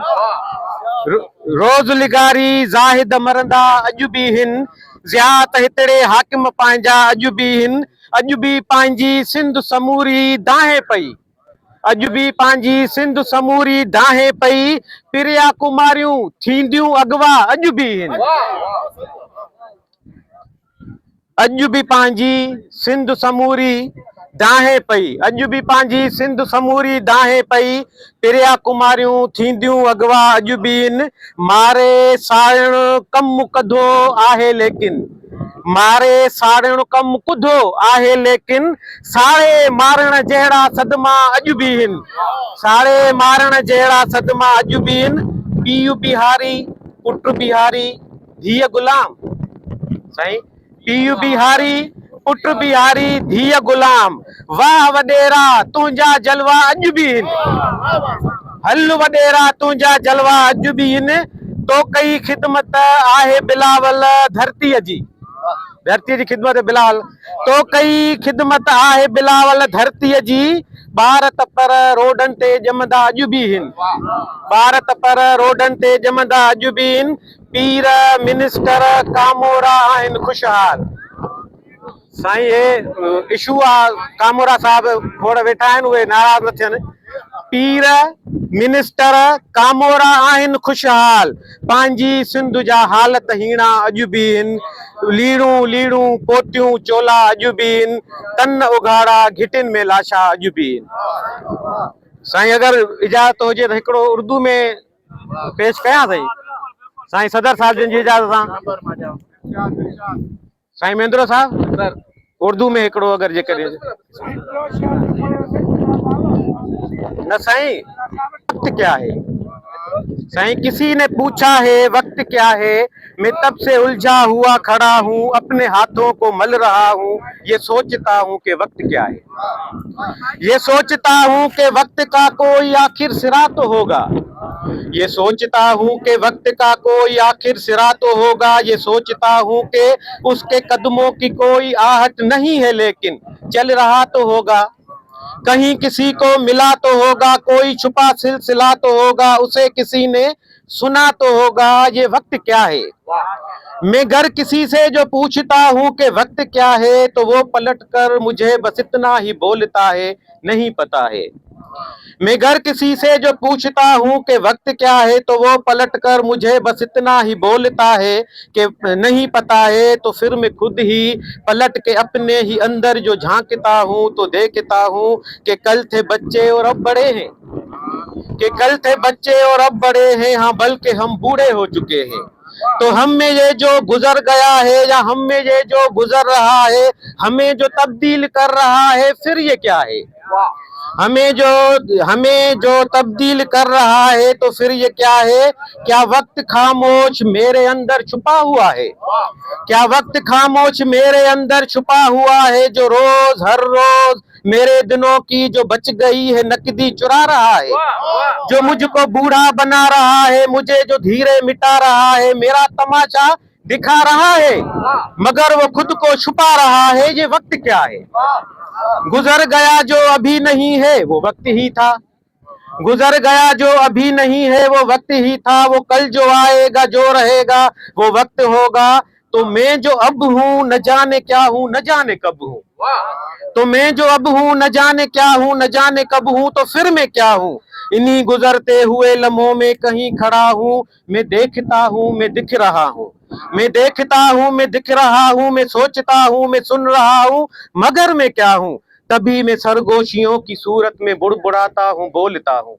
रोज़ लिगारी ज़ाहिद मरंदा अॼु बि हिन। ज़ियात हितड़े हाकिम पंहिंजा अॼु बि हिन। अॼु बि पंहिंजी सिंध समूरी दाहे पई, अॼु बि पंहिंजी सिंध समूरी दाहे पई। पिरिया कुमारियूं थींदियूं अगवा अॼु बि हिन, अॼु बि पंहिंजी सिंध समूरी दाहे पई, अॼु बि पंहिंजी सिंध समूरी दाहे पई। पिरिया कुमारियूं थींदियूं अगवा अॼु बि हिन। मारे साड़ण कम कधो आहे लेकिन, मारे साड़ण कम कुधो आहे लेकिन, साड़े मारण जहिड़ा सदमा अॼु बि हिन, साड़े मारण जहिड़ा सदमा अॼु बि हिन। पीउ बिहारी पुट बिहारी धीअ गुलाम, साईं पीउ बिहारी पुट बिहारी धीअ गुलाम, वाह वडेरा तुंहिंजा जलवा अॼु बि हिन। हल वडेरा तुंहिंजा जलवा अॼु बि हिन। तो कई ख़िदमत आहे बिलावल धरतीअ जी, धरतीअ जी ख़िदमत बिलावल, तो कई ख़िदमत आहे बिलावल धरतीअ जी। भारत पर रोडनि ते ॼमंदा अॼु बि हिन, भारत पर रोडनि ते ॼमंदा अॼु बि हिन। पीर मिनिस्टर कामोरा आहिनि ख़ुशहाल, साईं हे इशू आहे कामोरा साहब खोड़ वेठा आहिनि, उहे नाराज़ न थियनि। पीर मिनिस्टर कामोरा आहिनि खुशहाल, पंहिंजी सिंध जा हालत हीणा अॼु बि आहिनि, लीड़ूं लीड़ूं पोटियूं चोला अॼु बि आहिनि, तन उघाड़ा घिटिन में लाशा अॼु बि आहिनि। साईं अगर इजाज़त हुजे तो हिकिड़ो उर्दू में पेश कयां साईं, साईं सदर साहब जी इजाज़त सां। साईं महेंद्र साहब उर्दू में हिकिड़ो अगर जेकर न साईं, वक्त क्या है साईं, किसी ने पूछा है वक्त क्या है, मैं तब से उलझा हुआ खड़ा हूँ, अपने हाथों को मल रहा हूँ, ये सोचता हूँ कि वक्त क्या है, ये सोचता हूँ कि वक्त का कोई आखिर सिरा तो होगा, ये सोचता हूँ कि वक्त का कोई आखिर सिरा तो होगा, ये सोचता हूँ कि उसके कदमों की कोई आहट नहीं है, लेकिन चल रहा तो होगा, कहीं किसी को मिला तो होगा, कोई छुपा सिलसिला तो होगा, उसे किसी ने सुना तो होगा, ये वक्त क्या है। मैं घर किसी से जो पूछता हूँ कि वक्त क्या है, तो वो पलट कर मुझे बस इतना ही बोलता है, नहीं पता है। मैं घर किसी से जो पूछता हूँ कि वक्त क्या है, तो वो पलट कर मुझे बस इतना ही बोलता है कि नहीं पता है। तो फिर मैं खुद ही पलट के अपने ही अंदर जो झांकता हूँ, तो देखता हूँ कि कल थे बच्चे और अब बड़े हैं, कि कल थे बच्चे और अब बड़े हैं, हाँ बल्कि हम बूढ़े हो चुके हैं। तो हम में ये जो गुजर गया है, या हम में ये जो गुजर रहा है, हमें जो तब्दील कर रहा है, फिर ये क्या है। हमें जो तब्दील कर रहा है, तो फिर ये क्या है। क्या वक्त खामोश मेरे अंदर छुपा हुआ है, क्या वक्त खामोश मेरे अंदर छुपा हुआ है, जो रोज हर रोज मेरे दिनों की जो बच गई है नकदी चुरा रहा है, जो मुझको बूढ़ा बना रहा है, मुझे जो धीरे मिटा रहा है, मेरा तमाशा दिखा रहा है, मगर वो खुद को छुपा रहा है। ये वक्त क्या है। गुजर गया जो अभी नहीं है, वो वक्त ही था, गुजर गया जो अभी नहीं है, वो वक्त ही था, वो कल जो आएगा जो रहेगा वो वक्त होगा। तो मैं जो अब हूँ न जाने क्या हूँ, न जाने कब हूँ, तो मैं जो अब हूँ न जाने क्या हूँ, न जाने कब हूँ, तो फिर मैं क्या हूँ। इन्हीं गुजरते हुए लम्हों में कहीं खड़ा हूँ, मैं देखता हूँ, मैं दिख रहा हूँ, मैं देखता हूँ, मैं दिख रहा हूँ, मैं सोचता हूँ, मैं सुन रहा हूँ, मगर मैं क्या हूँ। तभी मैं सरगोशियों की सूरत में बुड़बुड़ाता हूँ, बोलता हूँ,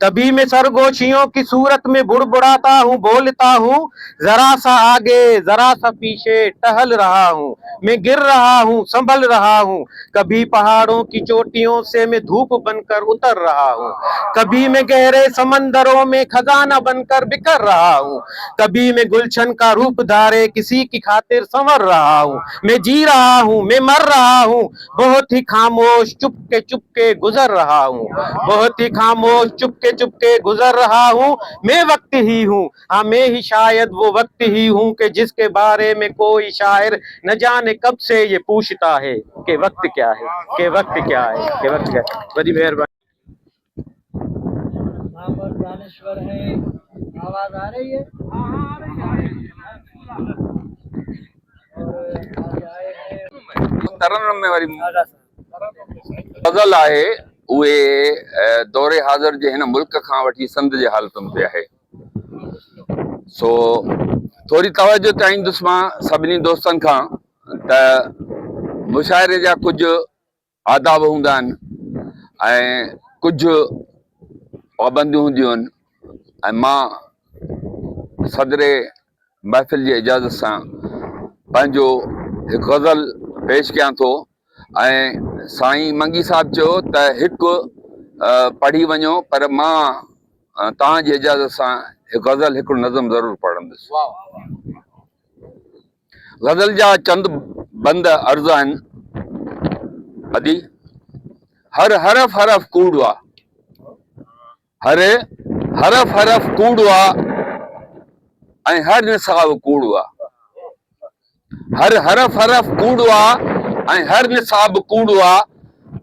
तभी मैं सरगोशियों की सूरत में बुड़बुड़ाता हूँ, बोलता हूँ। जरा सा आगे जरा सा पीछे टहल रहा हूँ, मैं गिर रहा हूँ, संभल रहा हूँ। कभी पहाड़ों की चोटियों से मैं धूप बनकर उतर रहा हूँ, कभी मैं गहरे समंदरों में खजाना बनकर बिखर रहा हूँ, कभी मैं गुलशन का रूप धारे किसी की खातिर संवर रहा हूँ। मैं जी रहा हूँ, मैं मर रहा हूँ, बहुत ही खामोश चुपके गुजर रहा हूँ, बहुत ही खामोश चुपके गुजर रहा हूँ। मैं वक्त ही हूँ, हाँ मैं ही शायद वो वक्त ही हूँ कि जिसके बारे में कोई शायर न जाने कब से ये पूछता है कि वक्त क्या है, कि वक्त क्या है, कि वक्त क्या है। बड़ी मेहरबानी। दानेश्वर है, आवाज आ रही है। तरन्नुम में वारी गज़ल आहे, उहे दौरे हाज़िर जे हिन मुल्क खां वठी संद जे हालतुनि ते आहे। सो थोरी तवजो चाहींदुसि मां सभिनी दोस्तनि खां त मुशाइरे जा कुझु आदाब हूंदा आहिनि ऐं कुझु पाबंदियूं हूंदियूं आहिनि, ऐं मां सदरे महफ़िल जी इजाज़त सां पंहिंजो हिकु गज़ल पेश कयां थो। ऐं साईं मंगी साहब चयो त हिकु पढ़ी वञो, पर मां तव्हांजी इजाज़त सां हिकु गज़ल हिकिड़ो नज़म ज़रूरु पढ़ंदुसि। गज़ल जा चंद बंद अर्ज़ आहिनि। अदी हर हरफ हरफ कूड़ आ, हर हरफ हरफ कूड़ आ ऐं हर निसाब कूड़ आ, हर हरफ हरफ कूड़ आ ऐं हर निसाब कूड़ आ,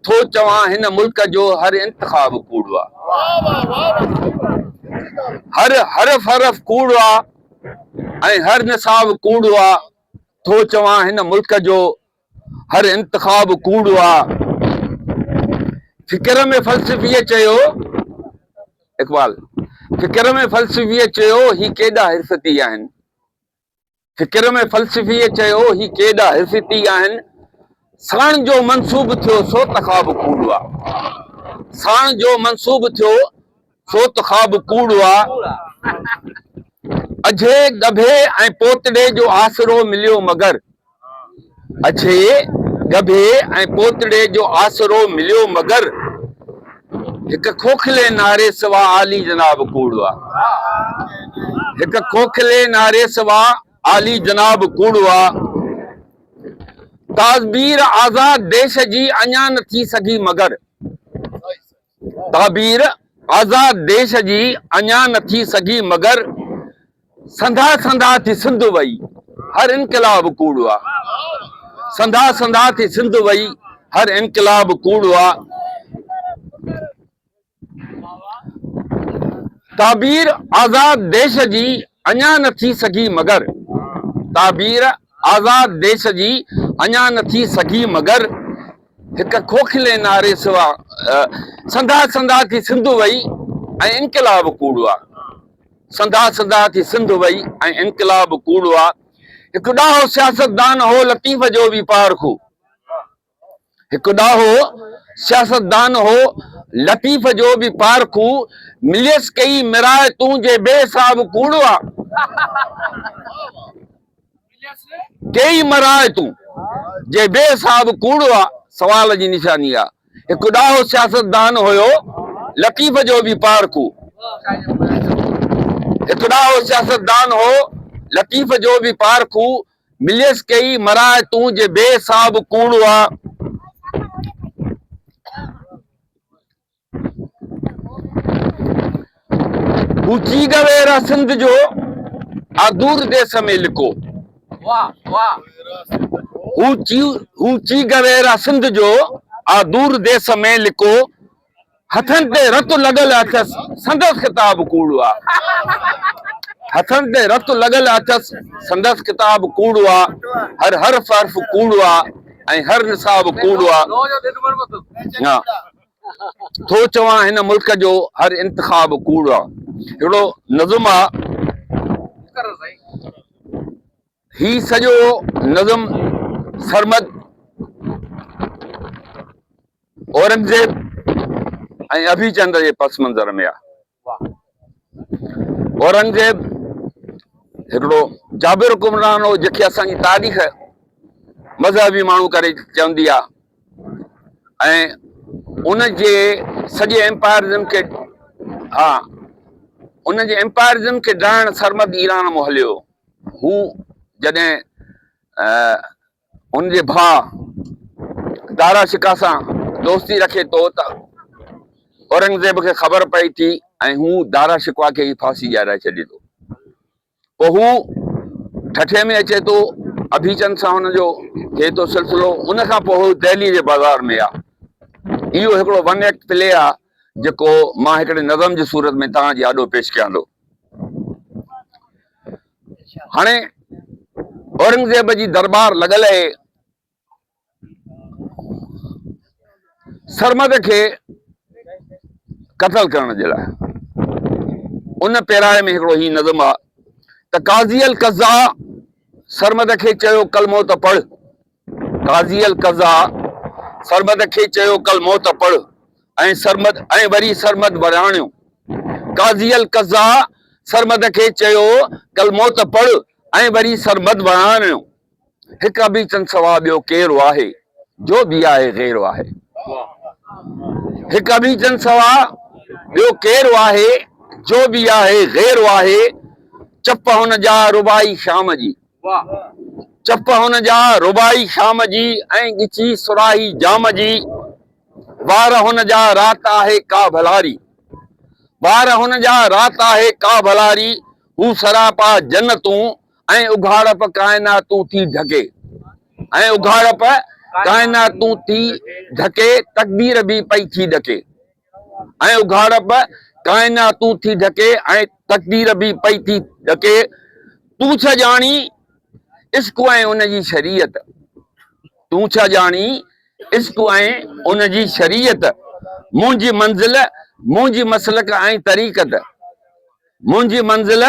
थो चवां हिन मुल्क जो हर इंतखाब कूड़ आ। हर हरफ हरफ कूड़ आ ऐं हर निसाब कूड़ आ, थो चवां हिन मुल्क जो हर इंतखाब कूड़ आ। फिक्र में फ़लसफ़ीअ चयो इकबाल फिक्र में फ़लसफ़ी चयो ही केॾा हिरफती आहिनि फिक्र में फ़लसफ़ी चयो ही केॾा हिरफती आहिनि साण जो मंसूब थियो सो त ख़्वाब कूड़ आहे साण जो मंसूब थियो सो त ख़्वाब कूड़ आहे अझे गभे ऐं पोतड़े जो आसरो मिलियो मगर अझे गभे ऐं पोतड़े जो आसरो मिलियो मगर हिक खोखले नारे सवा आली जनाब कूड़ आहे हिक खोखले नारे सवा आली जनाब कूड़ आहे ताबीर आज़ाद देश जी अञा न थी सघी मगर ताबीर आज़ाद देश जी अञा न थी सघी मगर संधा संधा थी सिंध वई हर इनकलाब कूड़ आहे संधा संधा थी सिंध वई हर इनकलाब कूड़ आहे ताबीर आज़ाद देश जी अञा न थी सघी मगर ताबीर आज़ाद देश जी अञा न थी सघी मगर हिक खोखले नारे सिवा संधा संधा थी सिंध वई ऐं इनकलाब कूड़ आहे संधा संधा थी सिंध वई ऐं इनकलाब कूड़ आहे हिकु ॾाहो सियासतदान हो लतीफ़ जो बि पारखू हिकु ॾाहो सियासतदान हो लतीफ़ जो बि पारखू मिलियसि कई मिराए तूं जे बेसाब कूड़ आहे कई मराए तूं जे बेसाब कूड़ आहे सवाल जी निशानी आहे हिकु ॾाहो सियासतदान हुयो लतीफ़ जो बि पारखू हिकु ॾाहो सियासतदान हो लतीफ़ जो बि पारखू मिलियसि कई मराए तूं जे बेसाब कूड़ आहे ऊंची गवेरा सिंध जो आदूर देश में लिखो ऊंची गवेरा सिंध जो आदूर देश में लिखो हथन ते रत लगल अथस संदस किताब कूड़ आहे हथन ते रत लगल अथस संदस किताब कूड़ आहे हर हर फर्फ कूड़ आहे ऐं हर निसाब कूड़ आहे हां थो चवां हिन मुल्क जो हर इंतखाब कूड़ आहे हिकिड़ो नज़म आहे ही सॼो नज़म सरमद औरंगज़ेब ऐं अभिचंद जे पस मंज़र में आहे औरंगज़ेब हिकिड़ो जाबिर हुकुमरान हो जंहिंखे असांजी तारीख़ मज़हबी माण्हू करे चवंदी आहे ऐं उनजे सॼे एम्पायरिज़म खे हा उनजे एम्पायरिज़म खे ॾाइण सरमद ईरान मां हलियो हू जॾहिं उनजे भाउ दारा शिका सां दोस्ती रखे थो त औरंगज़ेब खे ख़बर पई थी ऐं हू दारा शिकवा खे ई फांसी ॾियाराए छॾे थो पोइ हू ठठे में अचे थो अभिचंद सां हुनजो थिए थो सिलसिलो उन खां पोइ हू दिल्ली जे बाज़ार में आहे इहो हिकिड़ो वन एक्ट प्ले आहे जेको मां हिकिड़े नज़म जी सूरत में तव्हांजे आॾो पेश कयां थो हाणे औरंगज़ेब जी दरबार लॻल आहे सरमद खे क़त्ल करण जे लाइ उन पेराए में हिकिड़ो ही नज़म आहे त काज़ी अल क़ज़ा सरमद खे चयो कलमो त पढ़ काज़ी अल क़ज़ा सरमद खे चयो कलमो त पढ़ ऐं सरमद ऐं वरी सरमद बराणियो काज़ी अल क़ज़ा सरमद खे चयो कलमो त पढ़ ऐं वरी सरमद बराणियो हिकु अभिचंद सवा ॿियो केरु आहे जो बि आहे ग़ैर आहे हिकु अभिचंद सवा ॿियो केरु आहे जो बि आहे ग़ैर आहे चप हुन जा रुबाई शाम जी चप हुन जा रुबाई शाम जी ऐं ॻिची सुराही जाम जी वार हुन जा रात आहे का भलारी वार हुन जा रात आहे का भलारी हू सरापा जन्नतूं ऐं उघाड़प काइनातूं थी ढके ऐं उघाड़प काइनातूं थी ढके तकदीर बि पई थी ढके ऐं उघाड़प काइनातूं थी ढके ऐं तकदीर बि पई थी ढके तूं छा ॼाणी इश्क ऐं उनजी शरीयत तूं छा ॼाणी इश्क ऐं उनजी शरीयत मुंहिंजी मंज़िल मुंहिंजी मसलक ऐं तरीक़त, मुंहिंजी मंज़िल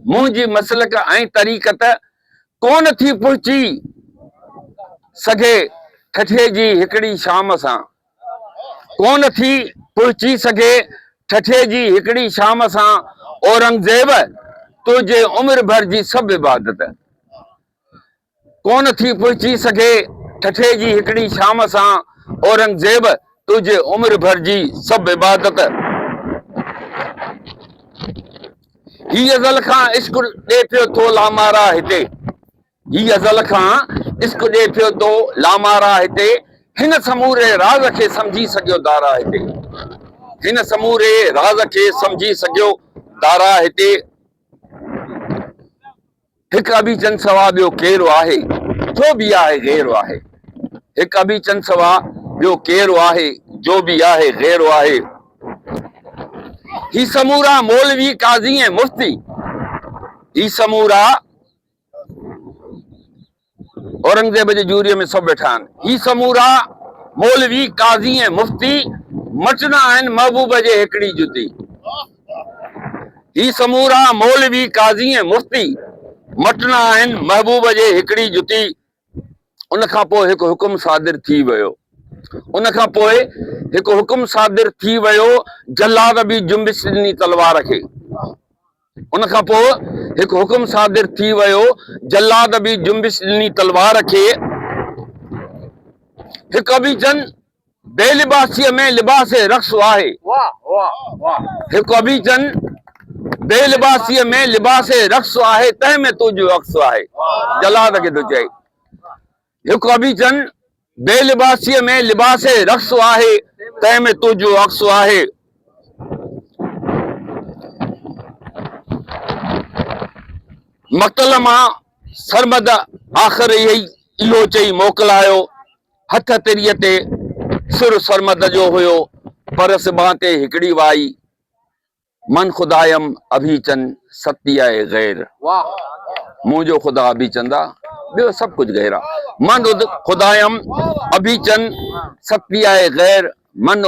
मुंहिंजी मसलक ऐं तरीक़त कोन थी पहुची सघे ठठे जी हिकिड़ी शाम सां, कोन थी पहुची सघे ठठे जी हिकिड़ी शाम सां। औरंगज़ेब तुंहिंजे उम्र भर जी सभु इबादत कोन थी पहुची सघे ठठे जी हिकिड़ी शाम सां। औरंगज़ेब तुंहिंजे उम्र भर जी सभु इबादत। ही अज़ल खां इश्क ॾे पियो थो लामारा हिते, ही अज़ल खां इश्क ॾे पियो थो लामारा हिते। हिन समूरे राज़ खे सम्झी सघियो दारा हिते, हिन समूरे राज़ खे सम्झी सघियो दारा हिते। हिकु अभिचंद सवा ॿियो केरु आहे, जो बि आहे ग़ैर आहे। हिकु अभिचंद सवा ॿियो केरु आहे, जो बि आहे ग़ैर आहे। ही समूरा मौलवी काज़ी ऐं मुफ्ती, ही समूरा औरंगज़ेब जे जूरीअ में सभु वेठा आहिनि। ही समूरा मौलवी काज़ी ऐं मुफ्ती मटना आहिनि महबूब जे हिकिड़ी जुती। ही समूरा मौलवी काज़ी ऐं मुफ्ती मटना आहिनि महबूब जे हिकिड़ी जुती। उन खां पोइ हिकु हुकुम सादिर थी वियो, उन खां पोइ हिकु हुकुम सादिर थी वियो, जल्लाद बि जुंबिश ॾिनी तलवार खे। उन खां पोइ हिकु हुकुम सादिर थी वियो, जल्लाद बि जुंबिश ॾिनी तलवार खे। हिकु अभिचंद बेलिबासीअ में लिबास रक्स आहे, हिकु अभिचंद बेलिबासीअ में लिबास रक्स आहे, तंहिं में तुंहिंजो अक्स आहे। जल्लाद खे थो चए, हिकु अभिचंद बेलिबासीअ में लिबास रक्स आहे, तंहिं में तुंहिंजो अक्स आहे। मक़तल मां सरमद आख़िर इहो चई मोकिलायो, हथ तिरीअ ते सुर सरमद जो हुयो, पर सिबां ते हिकिड़ी वाई। मन खुदायम अभिचंद सती आहे ग़ैर, मुंहिंजो ख़ुदा अभिचंद आहे, ॿियो सभु कुझु ग़ैर आहे। मन खुदायम अभिचंद सती आहे ग़ैर, मन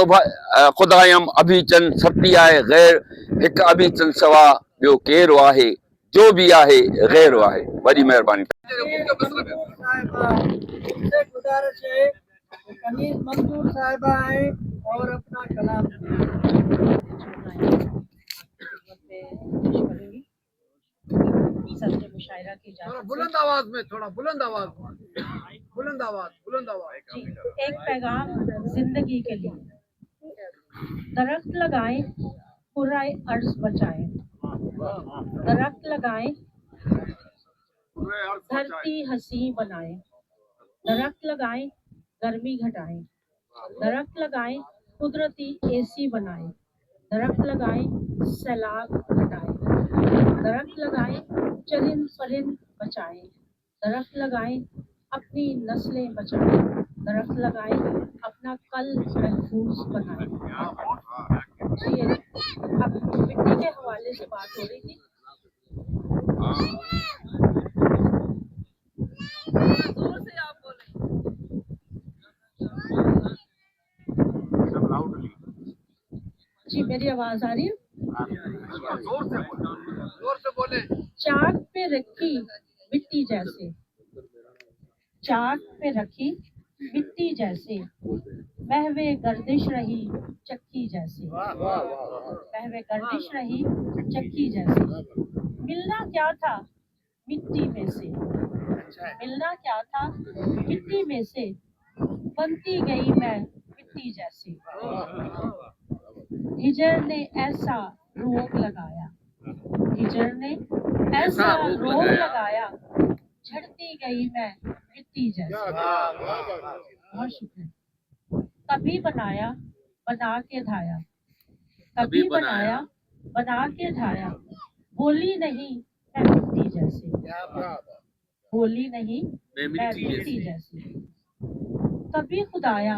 खुदायम अभिचंद सती आहे ग़ैर। हिकु अभिचंद सवा ॿियो केरु आहे, जो भी आहे ग़ैर आहे। बड़ी मेहरबानी। गुजारिश है कनीज़ मंजूर साहिबा है और अपना कलाम सदर मुशायरा की जाती बुलंद आवाज में, थोड़ा बुलंद आवाज, बुलंद आवाज, बुलंद आवाज। एक पैगाम जिंदगी के लिए। दरख्त लगाएं, पुराए अर्ज बचाएं, दरख्त लगाएं, धरती हंसी बनाएं, दरख्त लगाएं, गर्मी घटाएं, दरख्त लगाएं, कुदरती एसी बनाएं, दरख्त लगाएं, सैलाब घटाएं, दरख्त लगाएं, चरिंद परिंद बचाएं, दरख्त लगाएं, अपनी नस्लें बचाएं, दरख्त लगाएं, अपना कल महफूज बनाएं। जी, अब मिट्टी के हवाले से बात हो रही थी। जोर से आप बोलें। जी, मेरी आवाज आ रही है? जोर से बोले। चाक पे रखी मिट्टी जैसे, चाक पे रखी मिट्टी जैसे, महवे गर्दिश रही चक्की जैसे, महवे गर्दिश रही चक्की जैसे। मिलना क्या था मिट्टी में से, मिलना क्या था मिट्टी में से, बनती गई मैं मिट्टी जैसे। हिजर ने ऐसा रोग लगाया, हिजर ने ऐसा रोग लगाया, झड़ती गई मैं मिट्टी जैसे। बहुत शुक्रिया। कभी बनाया बना के धाया, कभी बनाया बना के धाया, बोली नहीं मैं मिट्टी जैसे, बोली नहीं मैं मिट्टी जैसे। कभी खुदाया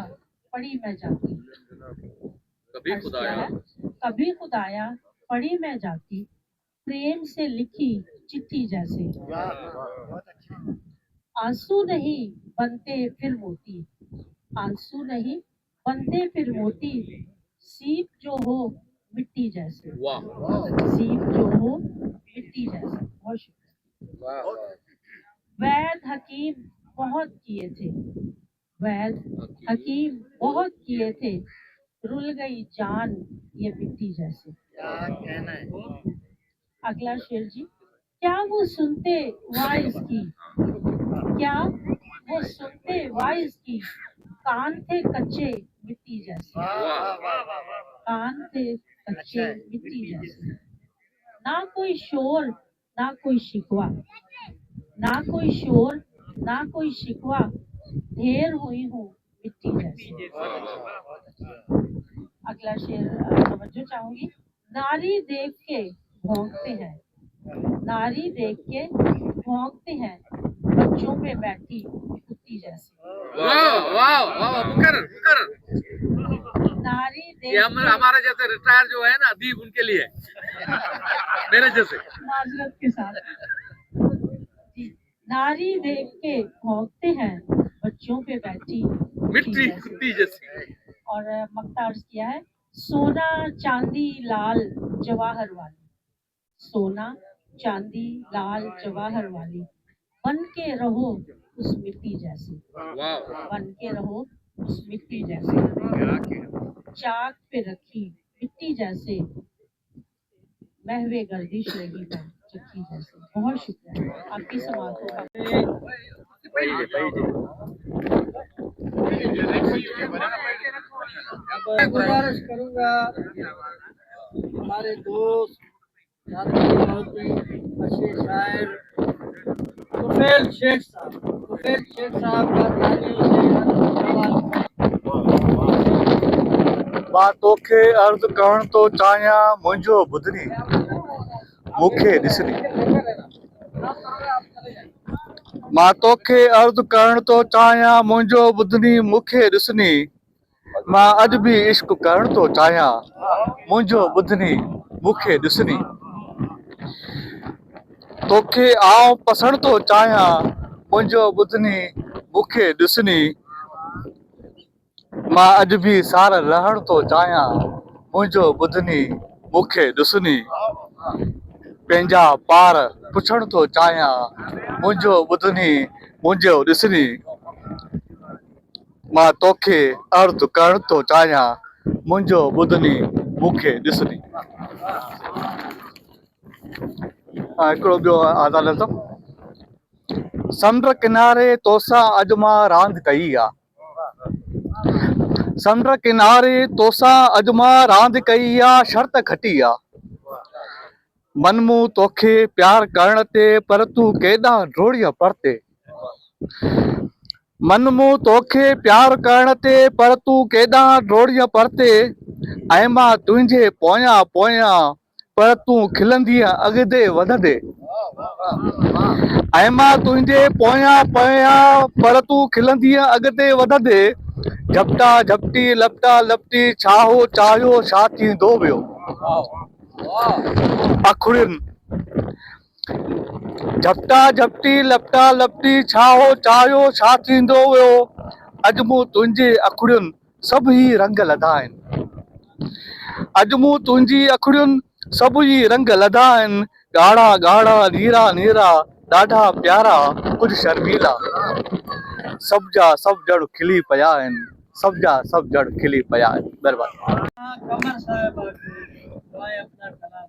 पड़ी मैं जाती, कभी खुदाया पड़ी मैं जाती, प्रेम से लिखी चिट्ठी जैसे। आंसू नहीं बनते फिर मोती, आंसू नहीं बनते फिर मोती, सीप जो हो मिट्टी जैसे, सीप जो हो मिट्टी जैसे। बहुत शुक्रिया। वैद हकीम बहुत किए थे, वैद हकीम बहुत किए थे, रुल गई जान ये मिट्टी जैसे। क्या कहना है? अगला शेर जी। क्या वो सुनते वाइज की, क्या वो सुनते वाइज की, कान थे कच्चे मिट्टी जैसे, कान थे कच्चे मिट्टी जैसे। ना कोई शोर ना कोई शिकवा, ना कोई शोर ना कोई शिकवा, ढेर हुई हूँ मिट्टी जैसे। अगला शेर तवज्जो चाहूंगी। नारी देख के भौंकते हैं, नारी देख के भौंकते हैं, बच्चों पे बैठी कुत्ती जैसी। नारी देख के हमारे जैसे रिटायर जो है ना दीप उनके लिए मेरे जैसे माजरत के साथ जी। नारी देख के भौंकते हैं, बच्चों पे बैठी मिट्टी कुत्ती जैसी। और मक्ता अर्ज किया है। सोना चांदी लाल जवाहर वाली, सोना चांदी लाल जवाहर वाली, बन के रहो उस मिट्टी जैसी, बन के रहो उस मिट्टी जैसी। चाक पे रखी मिट्टी जैसे, महवे गर्दिश रही है चिट्ठी जैसे। बहुत शुक्रिया आपकी समातों का। मैं गुजारिश करूंगा हमारे दोस्त साथी बहुत ही अच्छे शायर तुफैल शेख साहब का तालियों से सवाल। मां तोखे अर्ज़ करण तो चाहियां मुंहिंजो ॿुधनी मूंखे ॾिसणी। मां तोखे अर्ज़ करण तो चाहियां मुंहिंजो ॿुधनी मूंखे ॾिसणी। मां अॼु बि इश्क करण तो चाहियां मुंहिंजो ॿुधनी मूंखे ॾिसणी। तोखे आउं पसंदि तो चाहियां मुंहिंजो ॿुधनी मूंखे ॾिसणी। मां अॼु बि सार रहण तो चाहियां मुंहिंजो ॿुधनी मूंखे ॾिसणी। पंहिंजा पार पुछण तो चाहियां मुंहिंजो ॿुधनी मुंहिंजो ॾिसणी। मां तोखे अर्ज़ करण तो चाहियां मुंहिंजो ॿुधनी मूंखे ॾिसणी। हिकिड़ो ॿियो आज़ाद नज़म। समुंड किनारे तोसां अॼु मां रांदि कई आहे, समुंड किनारे तोसां अॼु मां रांदि कई आहे, शर्त खटी आहे। मन मूं तोखे प्यार करण ते पर तूं केॾां डोड़ीअ परते। मन मूं तोखे प्यार करण ते पर तूं केॾां डोड़ीअ परते। ऐं मां तुंहिंजे पोयां पोयां पर तूं खिलंदीअ अॻिते वधंदे। ऐं मां तुंहिंजे पोयां पोयां पर तूं खिलंदीअ अॻिते वधंदे। झपटा झपटी लपटा लपटी छा हो चाहियो छा थींदो वियो। अखड़ियुनि झपटा झपटी लपटा लपटी छा हो चाहियो छा थींदो वियो। अॼु मूं तुंहिंजे अखड़ियुनि सभु ई रंग लधा आहिनि। अॼु मूं तुंहिंजी अखड़ियुनि सभु ई रंग लधा आहिनि। ॻाढ़ा ॻाढ़ा नीरा नीरा ॾाढा प्यारा कुझु शर्मीला। सभु जा सभु ॼण खिली पिया आहिनि, सभु जा सभु ॼण खिली पिया आहिनि। महिरबानी। कमर साहब अपना कलाम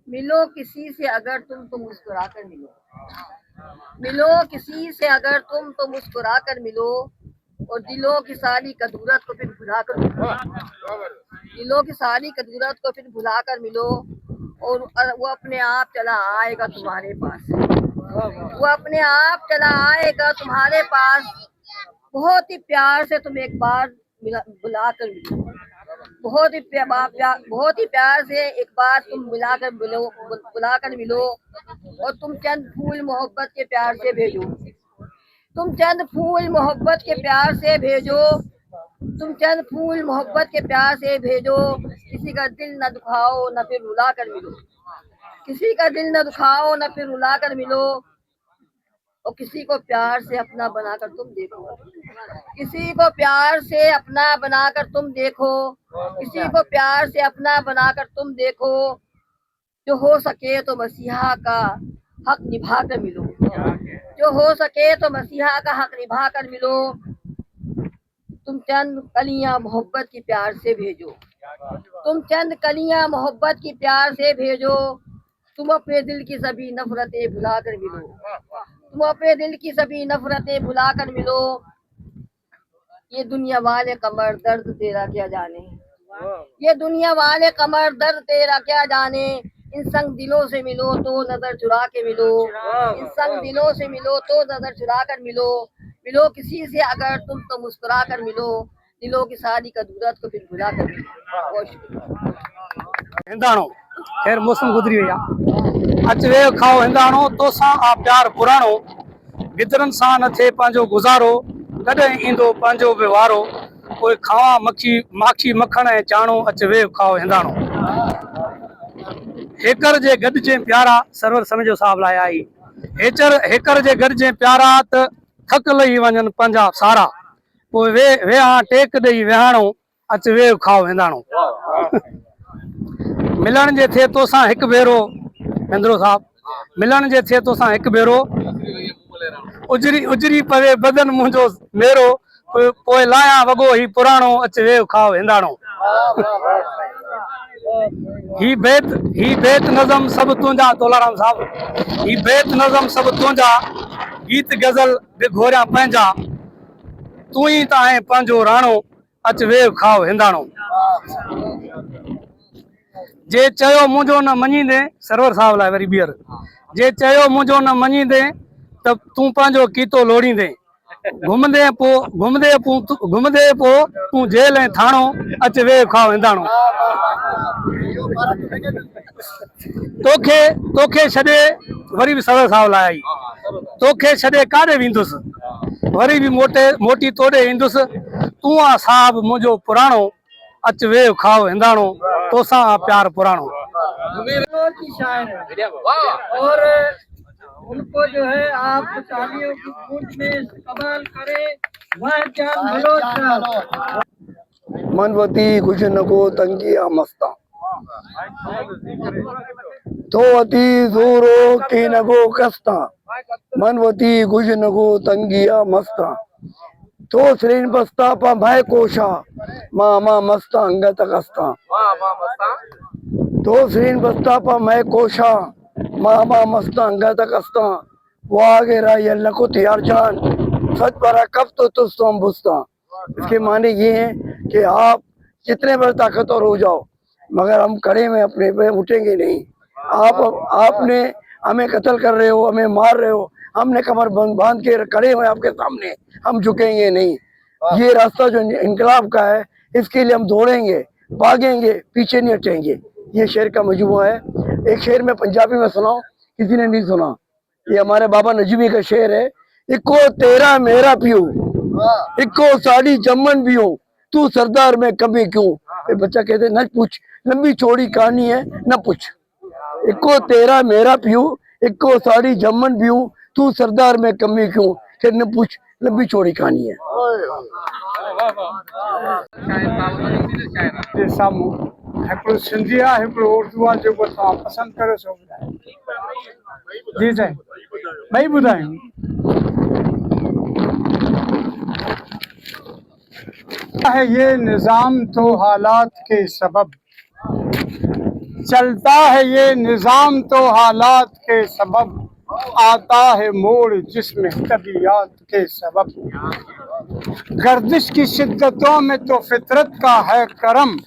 मिलो किसी से अगर तुम तो मुस्कुरा कर मिलो, मिलो किसी से अगर तुम तो मुस्कुरा कर मिलो, और दिलों की सारी कदूरत को फिर भुला कर मिलो, दिलों की सारी कदूरत को फिर भुला कर मिलो। और वो अपने आप चला आएगा तुम्हारे पास, वो अपने आप चला आएगा तुम्हारे पास। बहुत ही प्यार से तुम एक बार बुला कर मिलो, बहुत ही प्यार से एक बार तुम बुला कर मिलो। और तुम चंद फूल मोहब्बत के प्यार से भेजो, तुम चंद फूल मोहब्बत के प्यार से भेजो, तुम चंद फूल मोहब्बत के प्यार से भेजो। किसी का दिल न दुखाओ न फिर रुला कर मिलो, किसी का दिल न दुखाओ न फिर रुला कर मिलो। और किसी को प्यार से अपना बनाकर तुम देखो, किसी को प्यार से अपना बनाकर तुम देखो, किसी को प्यार से अपना बनाकर तुम देखो, जो हो सके तो मसीहा का हक निभा कर मिलो, जो हो सके तो मसीहा का हक निभा कर मिलो। तुम चंद कलियां मोहब्बत की प्यार से भेजो, तुम चंद कलियां मोहब्बत की प्यार से भेजो। तुम अपने दिल की सभी नफरतें भुला कर मिलो, तुम अपने दिल की सभी नफरतें भुला कर मिलो। ये दुनिया वाले कमर दर्द तेरा क्या जाने, ये दुनिया वाले कमर दर्द तेरा क्या जाने। इन संग दिलों से मिलो तो नजर चुरा के मिलो, इन संग दिलों से मिलो तो नजर चुरा कर मिलो। मिलो किसी से अगर तुम तो मुस्कुरा कर मिलो, दिलों की सारी कदूरत को फिर भुला कर मिलो। हिंदाणो खैर मौसम गुजरी वया अच वे खाओ हिंदाणो तोसा आ प्यार पुराणो, गिदरन सा न थे पांजो गुजारो, कदे इंदो पांजो व्यवहारो, कोई खावा माखी मखण ऐं चाणो, अच वे खाओ हिंदाणो। हेकर जे गद जे प्यारा सरवर समझो साहब लाए आई, हेकर जे गद जे प्यारा त थक लही वञन पंजा सारा, पोइ वे हाँ टेक ॾेई विहाणो, अच वे खाओ हिंदाणो। मिलण जे थे तोसां हिकु भेरो महेंद्रो साहब, मिलण जे थे तोसां हिकु भेरो, उजरी उजरी पवे बदन मुंहिंजो मेरो, पोइ लाया वॻो ही पुराणो, अच वे खाओ हिंदाणो। ही बेत नज़म सब तुंहिंजा तोलाराम साहब, ही बेत नज़म सब तुंहिंजा, गीत गज़ल बि घोरिया पंहिंजा, तूं ही त आहे पंहिंजो राणो, अच वे खाओ हिंदाणो। जे चयो मुंहिंजो न मञींदे, सरवर साहब लाइ वरी ॿीहर, जे चयो मुंहिंजो न मञींदे त तूं पंहिंजो कीतो लोड़ींदे, घुमंदे पो तूं जेल ऐं थाणो, अच वे खाओ हिंदाणो। तोखे छॾे वरी बि सरवर साहब लाइ आई, तोखे छॾे काॾे वेंदुसि, वरी बि मोटी तोॾे ईंदुसि, तूं आ साहब मुंहिंजो पुराणो, अच वे खाओ हिंदाणो, तोसां आ प्यार पुराणो। की शायर है और उनको जो है आप तालियों की गूंज में इस्तेमाल करें, वह जान बलोच मनवती कुछ न को तंगिया मस्ता, तो अति जोरो के न को कस्ता, मनवती कुछ न को तंगिया मस्ता, तो श्रेण बस्ता पा भाई कोशा, मामा मस्ता अंगत कस्ता, तो श्रेण बस्ता पा मैं कोशा, मामा मस्ता अंगत कस्ता, वागे राय को तैयार जान, सच पर कब तो तुम बुस्ता। इसके माने ये हैं कि आप जितने बार ताकतवर हो जाओ, मगर हम कड़े में अपने पे उठेंगे नहीं। आपने हमें कत्ल कर रहे हो, हमें मार रहे हो, हमने कमर बांध के खड़े हुए आपके सामने, हम झुकेंगे नहीं। ये रास्ता जो इनकलाब का है, इसके लिए हम दौड़ेंगे, भागेंगे, पीछे नहीं हटेंगे। ये शेर का मजमूआ है। एक शेर में पंजाबी में सुनाओ, किसी ने नहीं सुना, ये हमारे बाबा नजमी का शेर है। इको तेरा मेरा पियो, इको साड़ी जमन भी हो, तू सरदार में कमी क्यों। बच्चा कहते न पूछ, लंबी चौड़ी कहानी है, न पूछ। इको तेरा मेरा पियो, इको साड़ी जमन भी हो, तू सरदार में कमी क्यों, फिर न पूछ, लंबी चौड़ी कहानी है। हिकिड़ो सिंधी आहे, हिकिड़ो उर्दू आहे, जेको तव्हां पसंदि करे सो ॿुधायो। जी साईं, ॿई ॿुधायूं। है ये निज़ाम तो हालात के सबब, चलता है ये निज़ाम तो हालात के सबब, आता है मोड़ जिसमें तबीयत के सबब, गर्दिश की शिद्दतों में तो फितरत का है करम,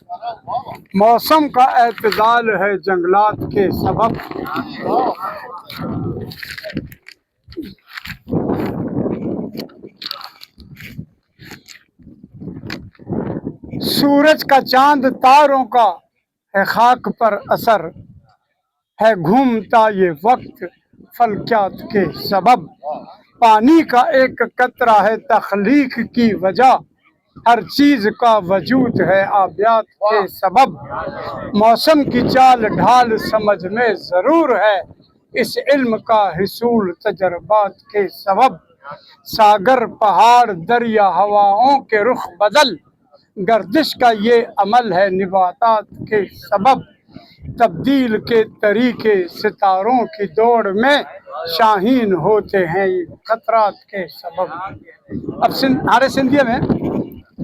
मौसम का एतदाल है जंगलात के सबब। सूरज का चांद तारों का है खाक पर असर, है घूमता ये वक्त फलक्यात के सबब, पानी का एक कतरा है तख्लीक की वजह, हर चीज का वजूद है आबियात के सबब, मौसम की चाल ढाल समझ में जरूर है, इस इल्म का हिसूल तजर्बात के सबब, सागर पहाड़ दरिया हवाओं के रुख बदल, गर्दिश का ये अमल है निबातात के सबब, तब्दील के तरीके सितारों की दौड़ में शाहीन होते हैं ये खतरात के सबब। अब हमारे सिंधिया में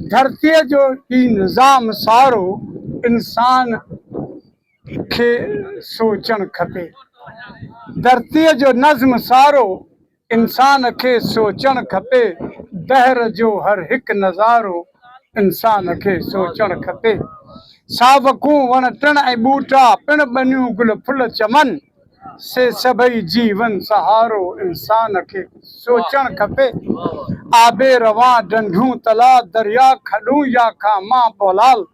धरती जो की निज़ाम सारो इंसान के सोचण खपे, धरती जो नज़्म सारो इंसान के सोचण खपे, दहर जो हर हिक नज़ारो इंसान के सोचण खपे। सावकूं वण टिण ऐं ॿूटा पिण बनियूं गुल फुल चमन, से सभई जीवन सहारो इंसान के सोचण खपे। आबे रवां डंढूं तला दरिया खॾूं या खां बोलाल,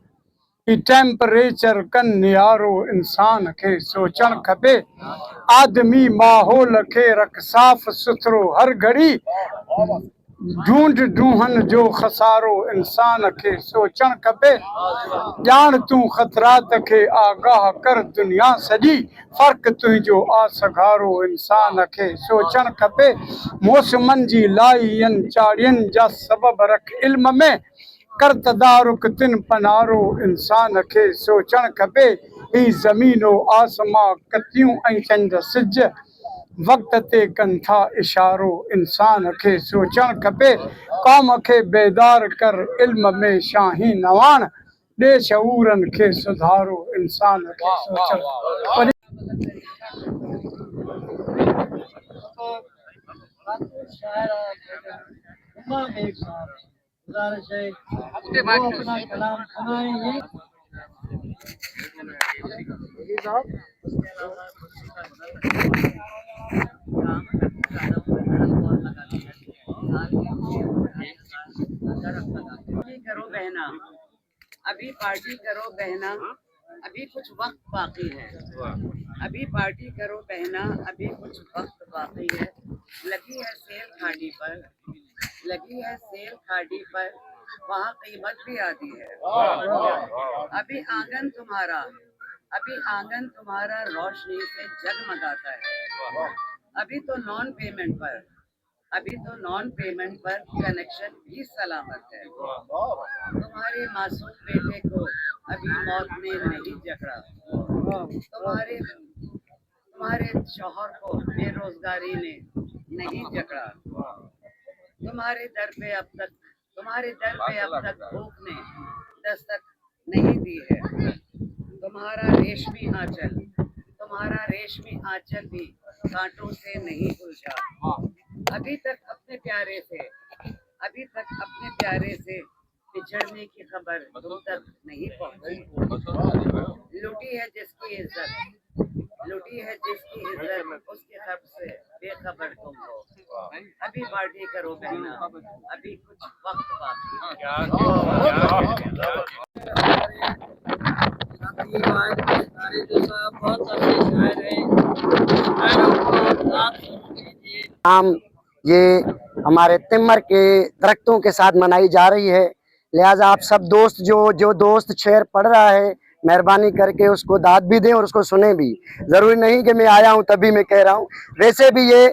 ही टेम्परेचर कन नियारो इंसान के सोचण खपे। आदमी माहौल के रख साफ़ सुथरो हर घड़ी, ढूंढ ढूंहन जो खसारो इंसान के सोचण खपे। ॼाण तूं ख़तरात के आगाह कर दुनिया सॼी, फ़र्क़ तुंहिंजो आसगारो इंसान के सोचण खपे। मौसमनि जी लाइयनि चाड़ियनि जा सबब रख इल्म में, कर तदारुक तिन पनारो इंसान के सोचण खपे। ही ज़मीनो आसमां कतियूं ऐं चंड सिज, वक़्त ते कनि था इशारो इंसान के सोचण खपे। क़ौम के बेदार कर इल्म में शाही नवाण, ॾे शऊरनि के सुधारो इंसान के सोचण खपे। गुजारिश है वो अपना कलाम सुनाएंगे। करो बहना, अभी पार्टी करो बहना, अभी कुछ वक्त बाकी है। अभी पार्टी करो बहना, अभी कुछ वक्त बाकी है। लगी है सेल खाड़ी पर, लगी है सेल खाड़ी पर, वहाँ कीमत भी आती है। अभी आंगन तुम्हारा, अभी आंगन तुम्हारा रोशनी से जगमगाता है। अभी तो नॉन पेमेंट पर, अभी तो नॉन पेमेंट पर कनेक्शन भी सलामत है। तुम्हारे मासूम बेटे को अभी मौत ने नहीं जकड़ा, तुम्हारे शौहर को बेरोजगारी ने नहीं जकड़ा। तुम्हारे दर पे अब तक भूख ने दस्तक नहीं दी है। तुम्हारा रेशमी आंचल भी कांटों से नहीं उलझा। अभी तक अपने प्यारे से बिछड़ने की खबर तुम तक नहीं पहुंची। लूटी है जिसकी इज्जत उसके खब से बेखबर तुम हो। अभी पार्टी करो बहना, अभी कुछ वक्त बाकी आम ये हमारे तिमर के दरख्तों के साथ मनाई जा रही है। लिहाजा आप सब दोस्त जो दोस्त शेर पढ़ रहा है, मेहरबानी करके उसको दाद भी दें और उसको सुने भी। ज़रूरी नहीं कि मैं आया हूँ तभी मैं कह रहा हूँ। वैसे भी ये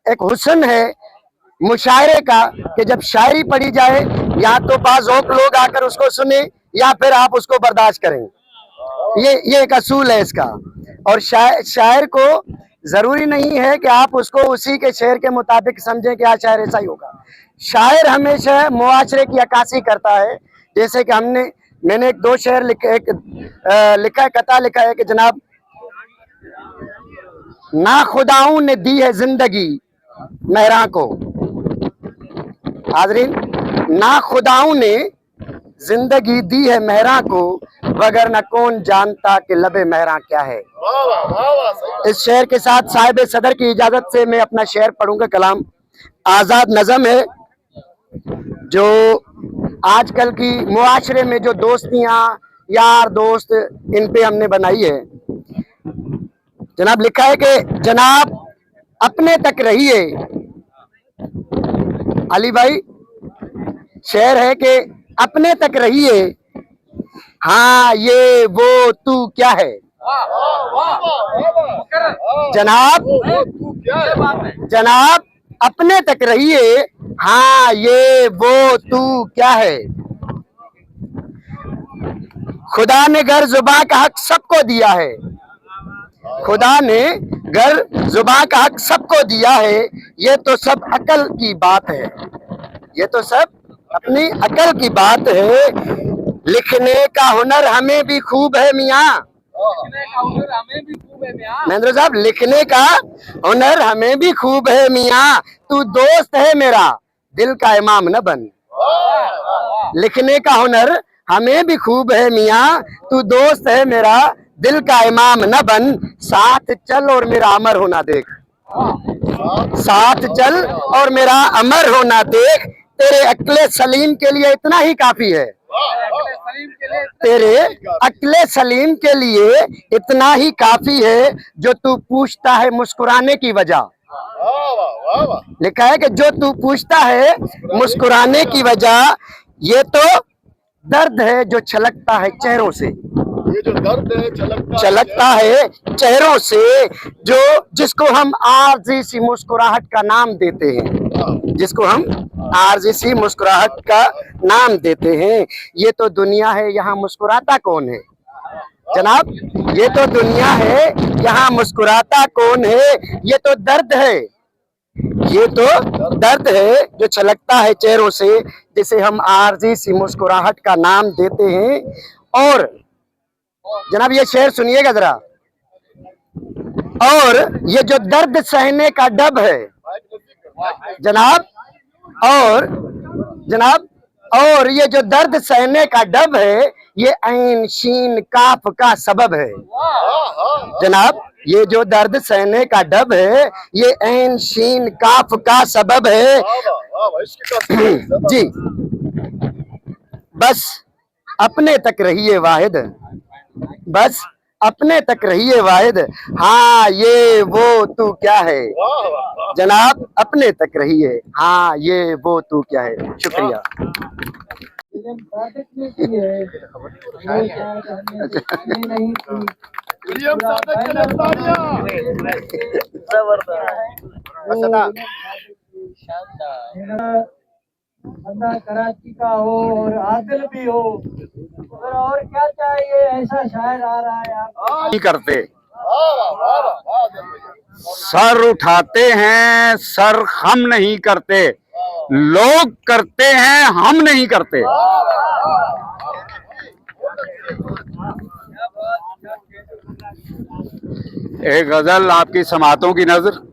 एक हुस्न है मुशायरे का कि जब शायरी पढ़ी जाए या तो बाज़ौक़ लोग आकर उसको सुने या फिर आप उसको बर्दाश्त करें। ये एक असूल है इसका। और शायर को ज़रूरी नहीं है कि आप उसको उसी के शेर के मुताबिक समझें कि आज शायर ऐसा ही होगा। शायर हमेशा मुआशरे की अक्कासी करता है। जैसे कि मैंने एक दो शेर लिखा है, कथा लिखा है कि जनाब, ना खुदाओं ने दी है जिंदगी मेहरा को, हाज़रीन, ना खुदाओं ने जिंदगी दी है मेहरा को, वगर न कौन जानता कि लबे मेहरा क्या है। इस शेर के साथ साहिब सदर की इजाजत से मैं अपना शेर पढ़ूंगा। कलाम आजाद नज़म है जो आजकल की मुआशरे में जो दोस्तियां, यार दोस्त, इन पे हमने बनाई है। जनाब लिखा है कि जनाब अपने तक रहिए, अली भाई शेर है कि अपने तक रहिए, हाँ ये वो तू क्या है। जनाब जनाब अपने तक रहिए, हाँ ये वो तू क्या है। खुदा ने घर जुबान का हक सबको दिया है, खुदा ने घर जुबान का हक सबको दिया है। ये तो सब अकल की बात है, ये तो सब अपनी अकल की बात है। लिखने का हुनर हमें भी खूब है मियाँ, महेंद्र साहब लिखने का हुनर हमें भी खूब है मियाँ। तू दोस्त है मेरा दिल का इमाम न बन। लिखने का हुनर हमें भी खूब है मियाँ, तू दोस्त है मेरा दिल का इमाम न बन। साथ चल और मेरा अमर होना देख, साथ चल और मेरा अमर होना देख। तेरे अक्ले सलीम के लिए इतना ही काफी है, तेरे अक्ले सलीम के लिए इतना ही काफी है। जो तू पूछता है मुस्कुराने की वजह, लिखा है कि जो तू पूछता है मुस्कुराने की वजह, ये तो दर्द है जो छलकता है चेहरों से। ये जो दर्द है छलकता है चेहरों से, जो जिसको हम आरजी सी मुस्कुराहट का नाम देते हैं, जिसको हम आरजी सी मुस्कुराहट का नाम देते हैं। ये तो दुनिया है यहाँ मुस्कुराता कौन है जनाब, ये तो दुनिया है यहाँ मुस्कुराता कौन है। ये तो दर्द है, ये तो दर्द है जो छलकता है चेहरों से, जिसे हम आरजी सी मुस्कुराहट का नाम देते हैं। और जनाब ये शेर सुनिएगा जरा। और ये जो दर्द सहने का डब है जनाब, और जनाब और ये जो दर्द सहने का डब है, ये ऐन शीन काफ का सबब है जनाब। ये जो दर्द सहने का डब है, ये ऐन शीन काफ का सबब है। जी बस अपने तक रहिए वाहिद, बस अपने तक रहिए वाहिद। हाँ ये वो तू क्या है जनाब, अपने तक रहिए, हाँ ये वो तू क्या है। शुक्रिया। बंदा कराची का हो और आदिल भी हो, और क्या चाहिए। ऐसा शायर आ रहा है आप नहीं करते, सर उठाते हैं सर हम नहीं करते, लोग करते हैं हम नहीं करते। एक गजल आपकी समातों की नजर।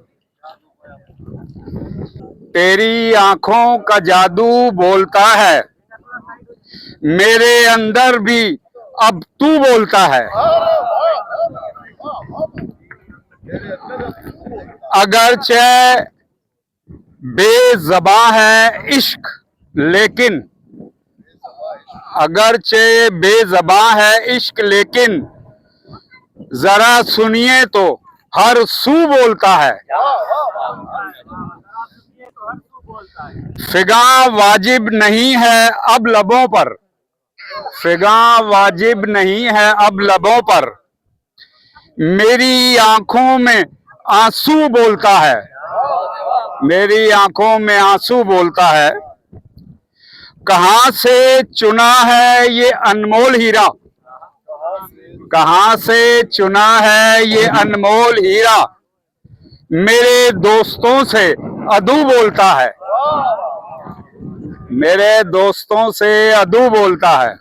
तेरी आंखों का जादू बोलता है, मेरे अंदर भी अब तू बोलता है। अगरचे बेज़बां है इश्क लेकिन, अगरचे बेज़बां है इश्क लेकिन, जरा सुनिए तो हर सू बोलता है। फिगा वाजिब नहीं है अब लबों पर, फिगा वाजिब नहीं है अब लबों पर, मेरी आंखों में आंसू बोलता है, मेरी आंखों में आंसू बोलता है। कहां से चुना है ये अनमोल हीरा, कहां से चुना है ये अनमोल हीरा, मेरे दोस्तों से अदू बोलता है, मेरे दोस्तों से अदू बोलता है।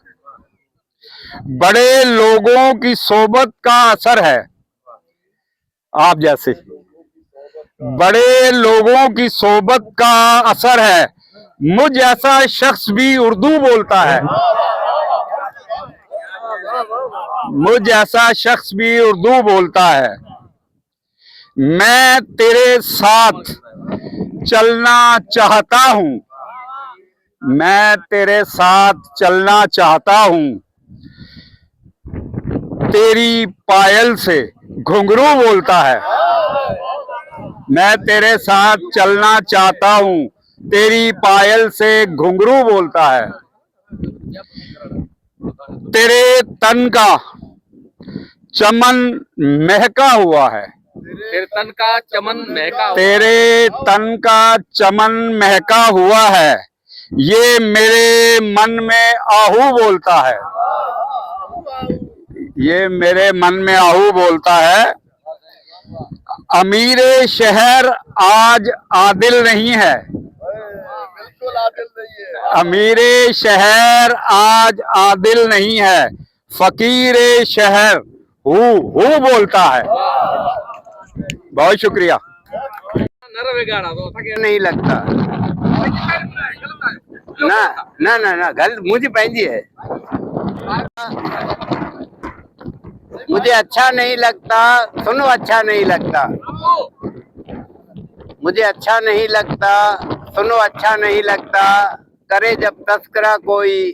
बड़े लोगों की सोबत का असर है, आप जैसे बड़े लोगों की सोबत का असर है, मुझ ऐसा शख्स भी उर्दू बोलता है, मुझ ऐसा शख्स भी उर्दू बोलता है। मैं तेरे साथ चलना चाहता हूँ, मैं तेरे साथ चलना चाहता हूँ, तेरी पायल से घुंघरू बोलता है, मैं तेरे साथ चलना चाहता हूँ, तेरी पायल से घुंघरू बोलता है। तेरे तन का चमन महका हुआ है, तेरे तन का चमन महका हुआ, तेरे तन का चमन महका हुआ है, ये मेरे मन में आहू बोलता है, ये मेरे मन में आहू बोलता है। अमीरे शहर आज आदिल नहीं है, अमीरे शहर आज आदिल नहीं है, फकीरे शहर हू बोलता है। बहुत शुक्रिया। नहीं लगता ना ना ना ना गलत मुझे पैंजी है, मुझे अच्छा नहीं लगता, सुनो अच्छा नहीं लगता, मुझे अच्छा नहीं लगता, सुनो अच्छा नहीं लगता, करे जब तस्करा कोई,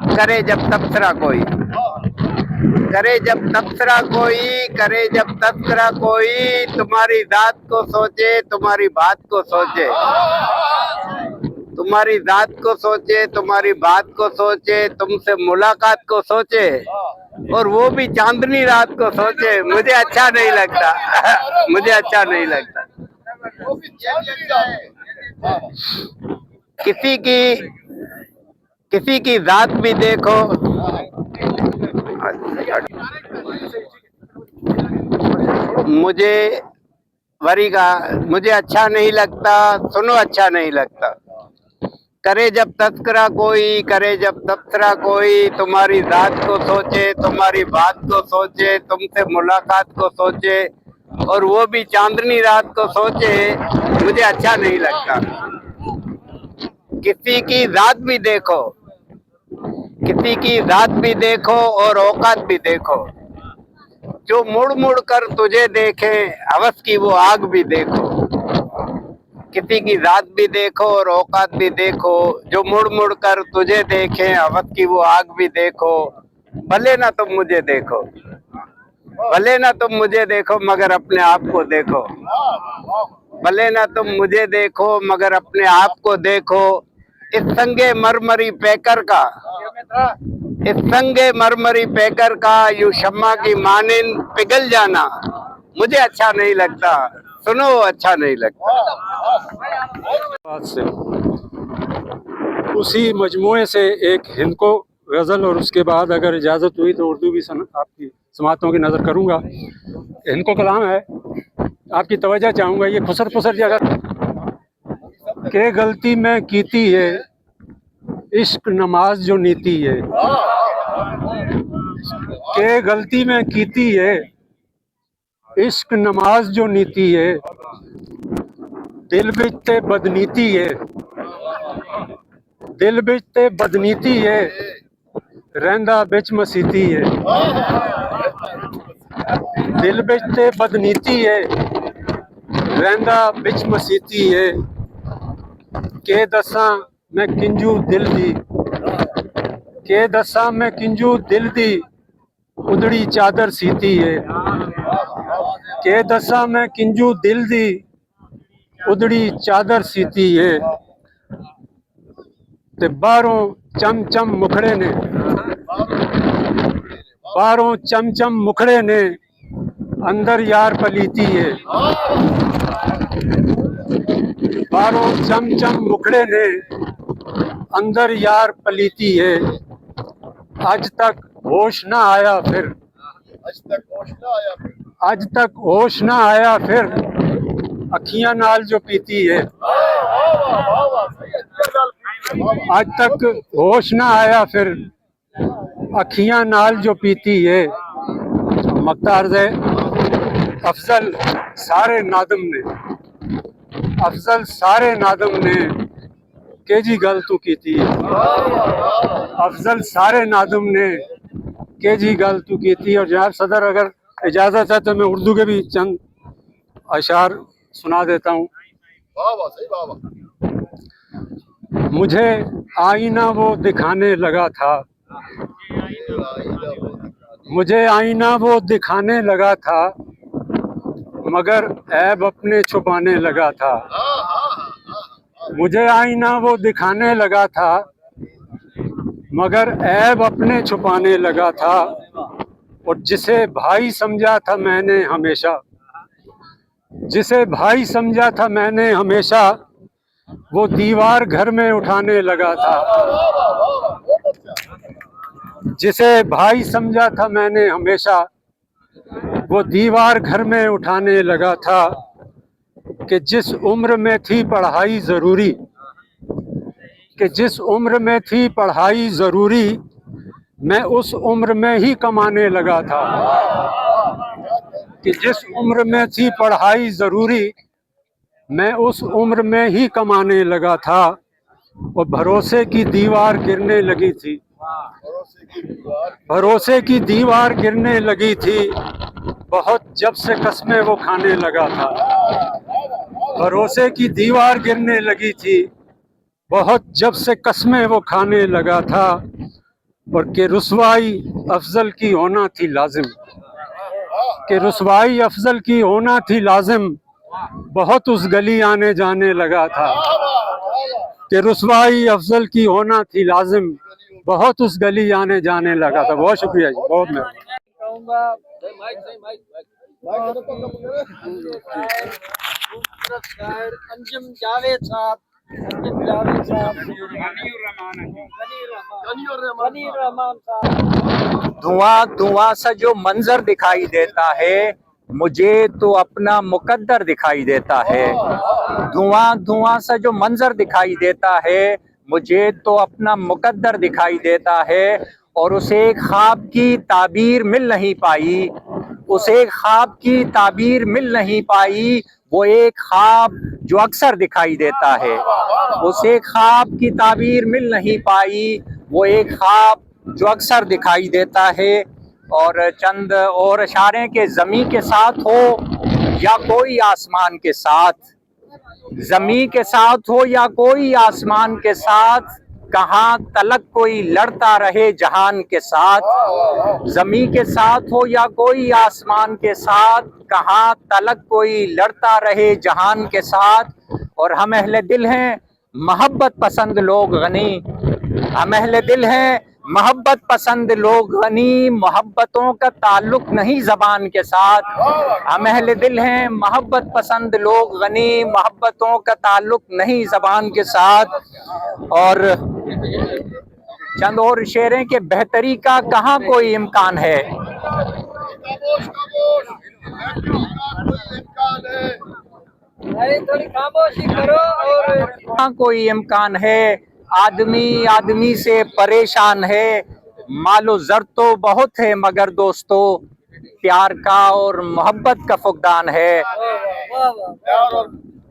करे जब तबसरा कोई, करे जब तबसरा कोई, करे जब तस्करा कोई, तुम्हारी जात को सोचे, तुम्हारी बात को सोचे, तुम्हारी जात को सोचे, तुम्हारी बात को सोचे, तुमसे मुलाकात को सोचे, और वो भी चांदनी रात को सोचे, मुझे अच्छा नहीं लगता मुझे अच्छा नहीं लगता। किसी की जात भी देखो, मुझे मुझे अच्छा नहीं लगता, सुनो अच्छा नहीं लगता, करे जब तस्करा कोई, करे जब तबसरा कोई, तुम्हारी जात को सोचे, तुम्हारी बात को सोचे, तुमसे मुलाकात को सोचे, और वो भी चांदनी रात को सोचे, मुझे अच्छा नहीं लगता। किसी की जात भी देखो, किसी की जात भी देखो और औकात भी देखो, जो मुड़ मुड़ कर तुझे देखे, हवस की वो आग भी देखो। किसी की जात भी देखो और औकात भी देखो, जो मुड़ मुड़ कर तुझे देखे, हवस की वो आग भी देखो। भले ना तुम मुझे देखो, भले ना तुम मुझे देखो, मगर अपने आप को देखो, भले ना तुम मुझे देखो, मगर अपने आप को देखो। इस संगे मरमरी पैकर का, इस संगे मरमरी पैकर का, यूं शम्मा की मानिंद पिघल जाना, मुझे अच्छा नहीं लगता, सुनो अच्छा नहीं लगता। उसी मजमुए से एक हिंद को गज़ल, और उसके बाद अगर इजाज़त हुई तो उर्दू भी आपकी समातों की नज़र करूँगा। हिंद को कलाम है, आपकी तवज्जो चाहूँगा। ये खुसर खुसर जगह के गलती में कीती है, इश्क नमाज जो नीति है, के गलती में कीती है, इश्क नमाज जो नीति है, दिल विच ते बदनीति है, दिल विच ते बदनीति है, रहंदा बिच मसीती है, दिल विच ते बदनीति है, रहंदा बिच मसीती है, के दसां मैं किंजू दिल दी, के दसां मैं किंजू दिल दी, उधड़ी चादर सीती है, के दसां मैं किंजू दिल दी, उधड़ी चादर सीती है, ते बाहरों चम चम मुखड़े ने, बाहरों चम चम मुखड़े ने, अंदर यार पलीती है, बाहरों चम चम मुखड़े ने, अंदर यार पलीती है। आज तक होश ना आया फिर, आज तक होश ना आया फिर, अखियां नाल जो पीती है, आज तक होश ना आया फिर, अखियां नाल जो पीती है। मक्तार से अफजल सारे नादम ने, अफजल सारे नादम ने, के जी गल तू कीती है, अफजल सारे नादम ने, के जी गल तू कीती। और जनाब सदर अगर इजाज़त है तो मैं उर्दू के भी चंद अशार सुना देता हूँ। मुझे आईना वो दिखाने लगा था, मुझे आईना वो दिखाने लगा था, मगर ऐब अपने छुपाने लगा था, मुझे आईना वो दिखाने लगा था, मगर ऐब अपने छुपाने लगा था। और जिसे भाई समझा था मैंने हमेशा, जिसे भाई समझा था मैंने हमेशा, वो दीवार घर में उठाने लगा था। जिसे भाई समझा था मैंने हमेशा, वो दीवार घर में उठाने लगा था। कि जिस उम्र में थी पढ़ाई ज़रूरी, कि जिस उम्र में थी पढ़ाई ज़रूरी, मैं उस उम्र में ही कमाने लगा था। कि जिस उम्र में थी पढ़ाई ज़रूरी, मैं उस उम्र में ही कमाने लगा था। और भरोसे की दीवार गिरने लगी थी, भरोसे की दीवार गिरने लगी थी, बहुत जब से कस्में वो खाने लगा था। भरोसे की दीवार गिरने लगी थी, बहुत जब से कस्में वो खाने लगा था। और कि रुसवाई अफजल की होना थी लाजिम, कि रुसवाई अफजल की होना थी लाजिम, बहुत उस गली आने जाने लगा था। कि रुसवाई अफजल की होना थी लाजिम, बहुत उस गली आने जाने लगा था। बहुत शुक्रिया जी, बहुत अंजुम जावेद साहब, धुआं धुआं सा जो मंजर दिखाई देता है, मुझे तो अपना मुकद्दर दिखाई देता है। धुआं धुआं सा जो मंजर दिखाई देता है, मुझे तो अपना मुकद्दर दिखाई देता है। और उसे ख्वाब की ताबीर मिल नहीं पाई, उसे ख्वाब की ताबीर मिल नहीं पाई, वो एक ख्वाब जो अक्सर दिखाई देता है। उसे ख्वाब की ताबीर मिल नहीं पाई, वो एक ख्वाब जो अक्सर दिखाई देता है। और चंद और इशारे के ज़मीं के साथ हो या कोई आसमान के साथ, ज़मीं के साथ हो या कोई आसमान के साथ, कहाँ तलक कोई लड़ता रहे जहान के साथ। ज़मीं के साथ हो या कोई आसमान के साथ, कहाँ तलक कोई लड़ता रहे जहान के साथ। और हम अहले दिल हैं मोहब्बत पसंद लोग गनी, हम अहले दिल हैं मोहब्बत पसंद लोग गनी, मोहब्बतों का ताल्लुक नहीं ज़बान के साथ। हम अहले दिल हैं मोहब्बत पसंद लोग गनी, मोहब्बतों का ताल्लुक नहीं ज़बान के साथ। और चंद और शेरें के बेहतरी का कहाँ कोई इम्कान है, थोड़ी खामोशी करो। और कहाँ कोई इम्कान है, आदमी आदमी से परेशान है। मालो ज़र तो बहुत है मगर दोस्तों, प्यार का और मोहब्बत का फुकदान है।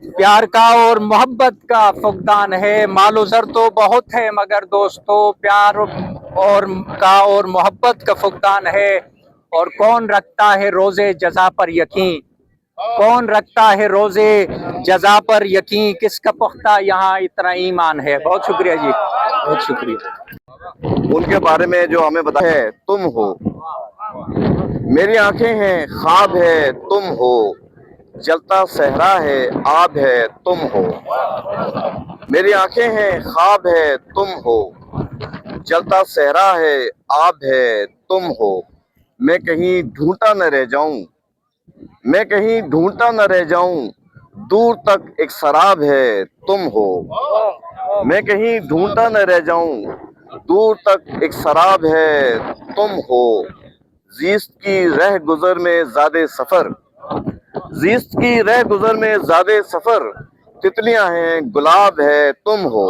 प्यार का और मोहब्बत का फुकदान है। मालो ज़र तो बहुत है मगर दोस्तों, प्यार और मोहब्बत का फुकदान है। और कौन रखता है रोज़े जज़ा पर यकीन, कौन रखता है रोज़े जज़ा पर यकीन, किसका पुख्ता यहाँ इतना ईमान है। बहुत शुक्रिया जी, बहुत शुक्रिया। उनके बारे में जो हमें बताया है, तुम हो मेरी आंखें हैं, ख्वाब है तुम हो, जलता सहरा है आब है तुम हो। मेरी आंखें हैं, ख्वाब है तुम हो, जलता सहरा है आब है तुम हो। मैं कहीं ढूंढता न रह जाऊं, मैं कहीं ढूंढता न रह जाऊं, दूर तक एक शराब है तुम हो। मैं कहीं ढूंढता न रह जाऊं, दूर तक एक शराब है तुम हो। ज़िस्त की रह गुजर में ज़्यादा सफर, ज़िस्त की रह गुजर में ज़्यादा सफर, तितलियां हैं गुलाब है तुम हो।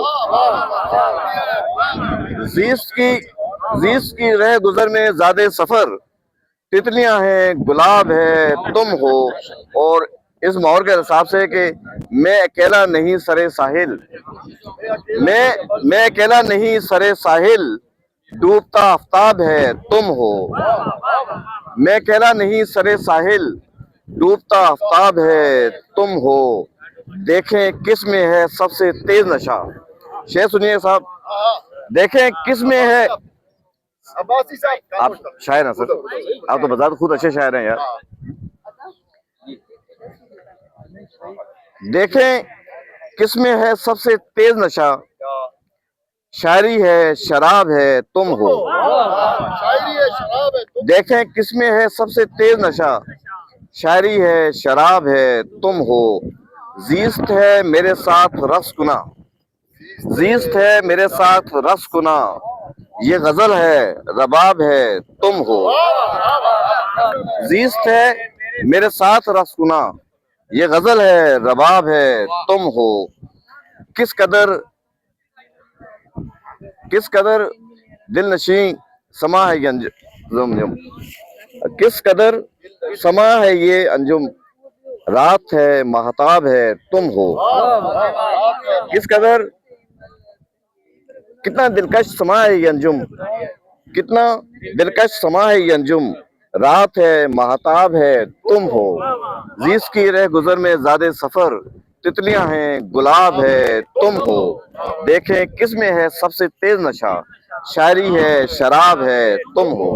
ज़िस्त की रह गुजर में ज़्यादा सफर, तितलियां हैं गुलाब है तुम हो। और इस मोहर के हिसाब से कि मैं अकेला नहीं सरे साहिल, मैं अकेला नहीं सरे साहिल, डूबता आफ्ताब है तुम हो। मैं अकेला नहीं सरे साहिल, डूबता आफ्ताब है तुम हो। देखें किस में है सबसे तेज नशा, शेर सुनिए साहब। देखें किस में है, आप शायर हैं सर, आप तो बता, खुद अच्छे शायर हैं यार। देखें किस में है सबसे तेज नशा, शायरी है शराब है तुम हो। शायरी है शराब है तुम। देखें किसमें है सबसे तेज नशा, शायरी है शराब है तुम हो। जीस्त है मेरे साथ रस गुना, जीस्त है मेरे साथ रस गुना, ये गजल है रबाब है तुम हो। जीस्त है मेरे साथ रस गुना, ये गजल है रबाब है तुम हो। किस कदर दिल नशी समा है ये अंजुम, किस कदर समा है ये अंजुम, रात है महताब है तुम हो। किस कदर कितना दिलकश समा है ये अंजुम, कितना दिलकश समा है ये अंजुम, रात है महताब है तुम हो। जीस की रह गुजर में ज़ादे सफर, तितलियां हैं गुलाब है तुम हो। देखें किस में है सबसे तेज नशा, शायरी है शराब है तुम हो।